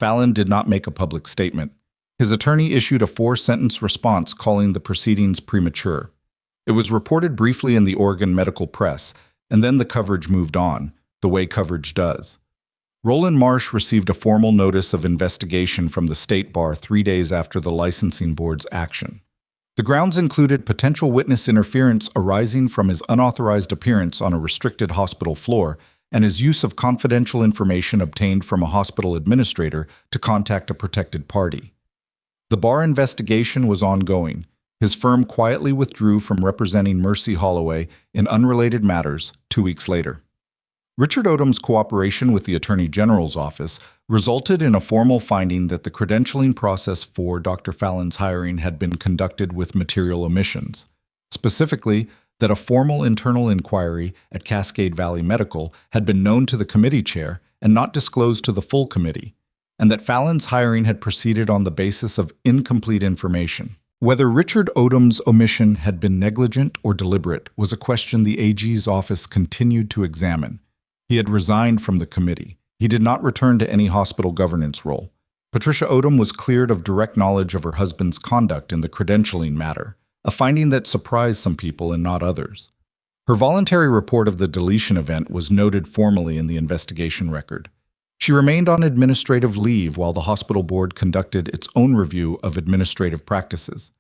Speaker 1: Fallon did not make a public statement. His attorney issued a 4-sentence response calling the proceedings premature. It was reported briefly in the Oregon medical press, and then the coverage moved on, the way coverage does. Roland Marsh received a formal notice of investigation from the state bar 3 days after the licensing board's action. The grounds included potential witness interference arising from his unauthorized appearance on a restricted hospital floor and his use of confidential information obtained from a hospital administrator to contact a protected party. The bar investigation was ongoing. His firm quietly withdrew from representing Mercy Holloway in unrelated matters 2 weeks later. Richard Odom's cooperation with the Attorney General's office resulted in a formal finding that the credentialing process for Dr. Fallon's hiring had been conducted with material omissions. Specifically, that a formal internal inquiry at Cascade Valley Medical had been known to the committee chair and not disclosed to the full committee, and that Fallon's hiring had proceeded on the basis of incomplete information. Whether Richard Odom's omission had been negligent or deliberate was a question the AG's office continued to examine. He had resigned from the committee. He did not return to any hospital governance role. Patricia Odom was cleared of direct knowledge of her husband's conduct in the credentialing matter, a finding that surprised some people and not others. Her voluntary report of the deletion event was noted formally in the investigation record. She remained on administrative leave while the hospital board conducted its own review of administrative practices.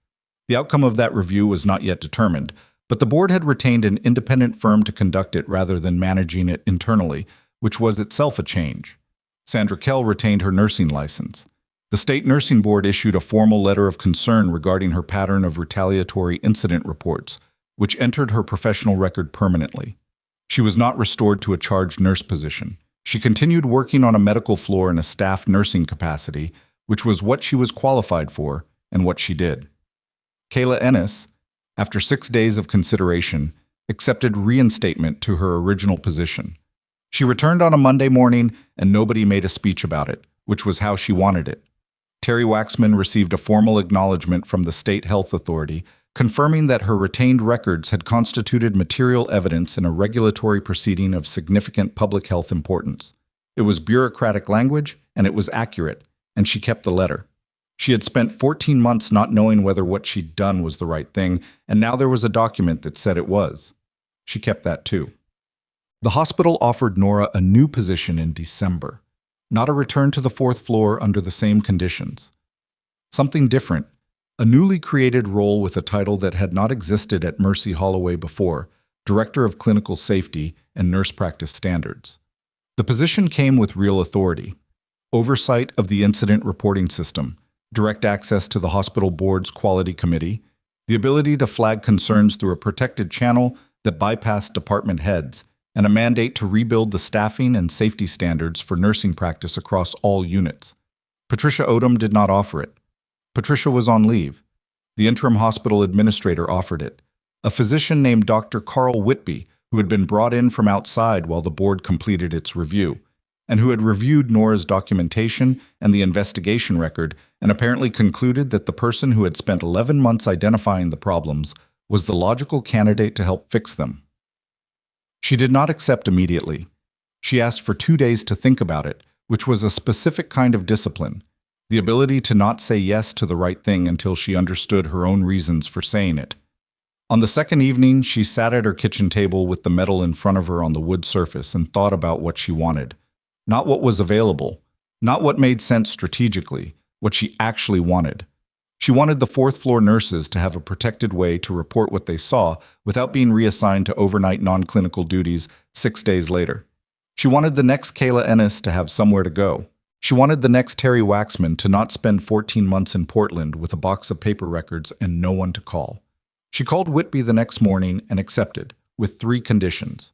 Speaker 1: The outcome of that review was not yet determined, but the board had retained an independent firm to conduct it rather than managing it internally, which was itself a change. Sandra Kell retained her nursing license. The state nursing board issued a formal letter of concern regarding her pattern of retaliatory incident reports, which entered her professional record permanently. She was not restored to a charge nurse position. She continued working on a medical floor in a staff nursing capacity, which was what she was qualified for and what she did. Kayla Ennis, after 6 days of consideration, accepted reinstatement to her original position. She returned on a Monday morning, and nobody made a speech about it, which was how she wanted it. Terry Waxman received a formal acknowledgement from the State Health Authority, confirming that her retained records had constituted material evidence in a regulatory proceeding of significant public health importance. It was bureaucratic language, and it was accurate, and she kept the letter. She had spent 14 months not knowing whether what she'd done was the right thing, and now there was a document that said it was. She kept that too. The hospital offered Nora a new position in December, not a return to the fourth floor under the same conditions. Something different, a newly created role with a title that had not existed at Mercy Holloway before, Director of Clinical Safety and Nurse Practice Standards. The position came with real authority, oversight of the incident reporting system, direct access to the hospital board's quality committee, the ability to flag concerns through a protected channel that bypassed department heads, and a mandate to rebuild the staffing and safety standards for nursing practice across all units. Patricia Odom did not offer it. Patricia was on leave. The interim hospital administrator offered it, a physician named Dr. Carl Whitby, who had been brought in from outside while the board completed its review, and who had reviewed Nora's documentation and the investigation record and apparently concluded that the person who had spent 11 months identifying the problems was the logical candidate to help fix them. She did not accept immediately. She asked for 2 days to think about it, which was a specific kind of discipline, the ability to not say yes to the right thing until she understood her own reasons for saying it. On the second evening, she sat at her kitchen table with the metal in front of her on the wood surface and thought about what she wanted. Not what was available, not what made sense strategically, what she actually wanted. She wanted the fourth-floor nurses to have a protected way to report what they saw without being reassigned to overnight non-clinical duties 6 days later. She wanted the next Kayla Ennis to have somewhere to go. She wanted the next Terry Waxman to not spend 14 months in Portland with a box of paper records and no one to call. She called Whitby the next morning and accepted, with 3 conditions: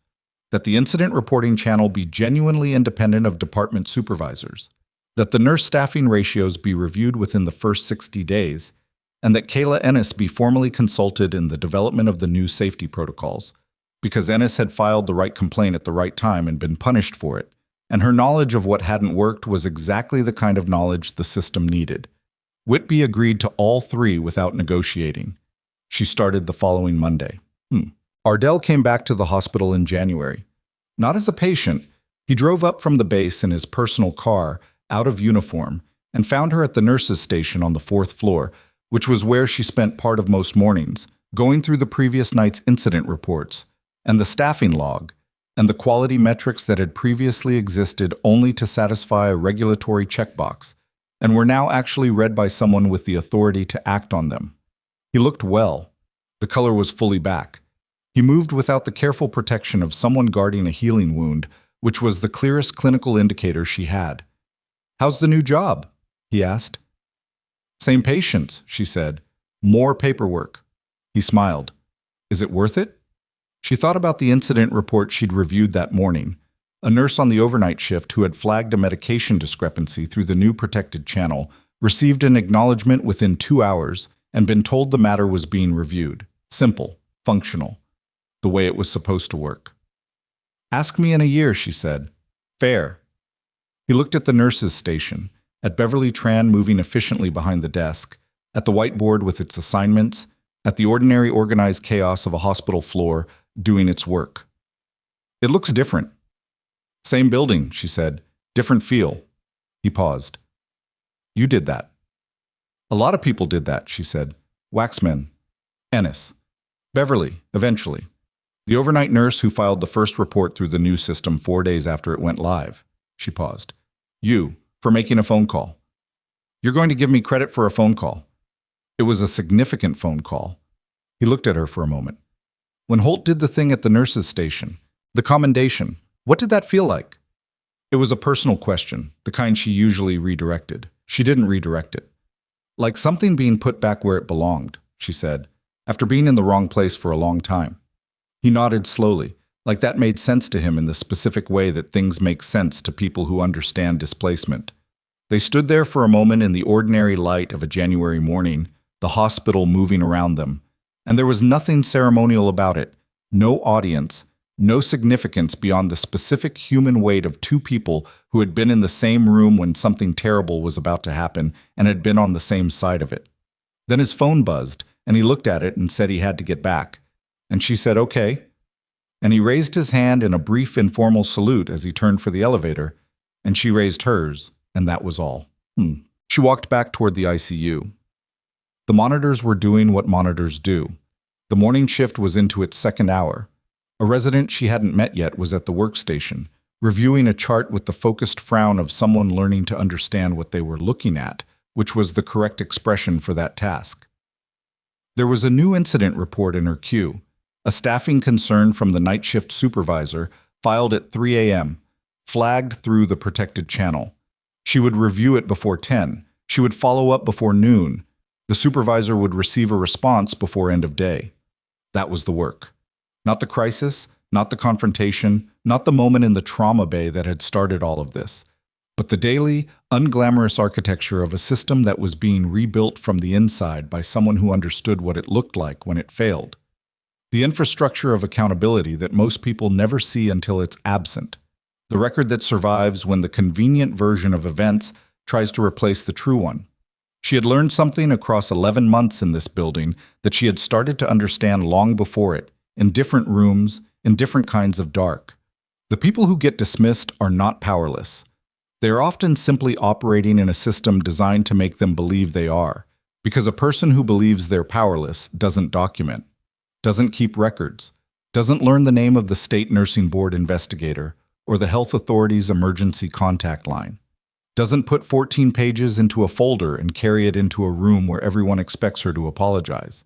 Speaker 1: that the incident reporting channel be genuinely independent of department supervisors, that the nurse staffing ratios be reviewed within the first 60 days, and that Kayla Ennis be formally consulted in the development of the new safety protocols, because Ennis had filed the right complaint at the right time and been punished for it, and her knowledge of what hadn't worked was exactly the kind of knowledge the system needed. Whitby agreed to all 3 without negotiating. She started the following Monday. Ardell came back to the hospital in January. Not as a patient, he drove up from the base in his personal car, out of uniform, and found her at the nurses' station on the 4th floor, which was where she spent part of most mornings, going through the previous night's incident reports, and the staffing log, and the quality metrics that had previously existed only to satisfy a regulatory checkbox, and were now actually read by someone with the authority to act on them. He looked well. The color was fully back. He moved without the careful protection of someone guarding a healing wound, which was the clearest clinical indicator she had. "How's the new job?" he asked. "Same patients," she said. "More paperwork." He smiled. "Is it worth it?" She thought about the incident report she'd reviewed that morning. A nurse on the overnight shift who had flagged a medication discrepancy through the new protected channel received an acknowledgement within 2 hours and been told the matter was being reviewed. Simple, functional, the way it was supposed to work. "Ask me in a year," she said. "Fair." He looked at the nurses' station, at Beverly Tran moving efficiently behind the desk, at the whiteboard with its assignments, at the ordinary organized chaos of a hospital floor doing its work. "It looks different." "Same building," she said. "Different feel." He paused. "You did that." "A lot of people did that," she said. "Waxman, Ennis, Beverly, eventually. The overnight nurse who filed the first report through the new system 4 days after it went live." She paused. "You, for making a phone call. You're going to give me credit for a phone call." It was a significant phone call. He looked at her for a moment. "When Holt did the thing at the nurses' station, the commendation, what did that feel like?" It was a personal question, the kind she usually redirected. She didn't redirect it. "Like something being put back where it belonged," she said, "after being in the wrong place for a long time." He nodded slowly, like that made sense to him in the specific way that things make sense to people who understand displacement. They stood there for a moment in the ordinary light of a January morning, the hospital moving around them, and there was nothing ceremonial about it, no audience, no significance beyond the specific human weight of 2 people who had been in the same room when something terrible was about to happen and had been on the same side of it. Then his phone buzzed, and he looked at it and said he had to get back. And she said, "Okay." And he raised his hand in a brief informal salute as he turned for the elevator, and she raised hers, and that was all. She walked back toward the ICU. The monitors were doing what monitors do. The morning shift was into its second hour. A resident she hadn't met yet was at the workstation, reviewing a chart with the focused frown of someone learning to understand what they were looking at, which was the correct expression for that task. There was a new incident report in her queue, a staffing concern from the night shift supervisor, filed at 3 a.m., flagged through the protected channel. She would review it before 10. She would follow up before noon. The supervisor would receive a response before end of day. That was the work. Not the crisis, not the confrontation, not the moment in the trauma bay that had started all of this, but the daily, unglamorous architecture of a system that was being rebuilt from the inside by someone who understood what it looked like when it failed. The infrastructure of accountability that most people never see until it's absent. The record that survives when the convenient version of events tries to replace the true one. She had learned something across 11 months in this building that she had started to understand long before it, in different rooms, in different kinds of dark. The people who get dismissed are not powerless. They are often simply operating in a system designed to make them believe they are, because a person who believes they're powerless doesn't document, doesn't keep records, doesn't learn the name of the state nursing board investigator or the health authority's emergency contact line, doesn't put 14 pages into a folder and carry it into a room where everyone expects her to apologize.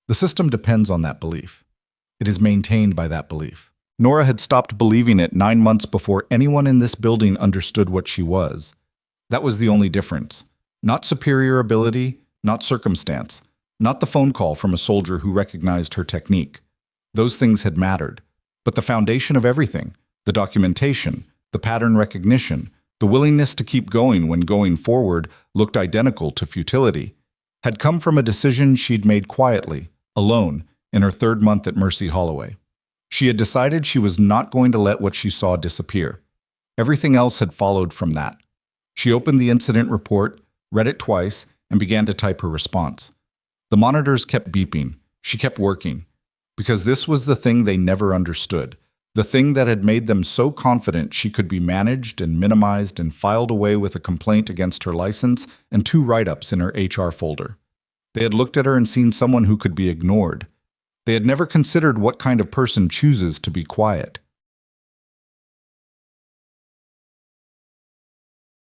Speaker 1: The system depends on that belief. It is maintained by that belief. Nora had stopped believing it 9 months before anyone in this building understood what she was. That was the only difference. Not superior ability, not circumstance, not the phone call from a soldier who recognized her technique. Those things had mattered. But the foundation of everything, the documentation, the pattern recognition, the willingness to keep going when going forward looked identical to futility, had come from a decision she'd made quietly, alone, in her 3rd month at Mercy Holloway. She had decided she was not going to let what she saw disappear. Everything else had followed from that. She opened the incident report, read it twice, and began to type her response. The monitors kept beeping. She kept working. Because this was the thing they never understood. The thing that had made them so confident she could be managed and minimized and filed away with a complaint against her license and 2 write-ups in her HR folder. They had looked at her and seen someone who could be ignored. They had never considered what kind of person chooses to be quiet.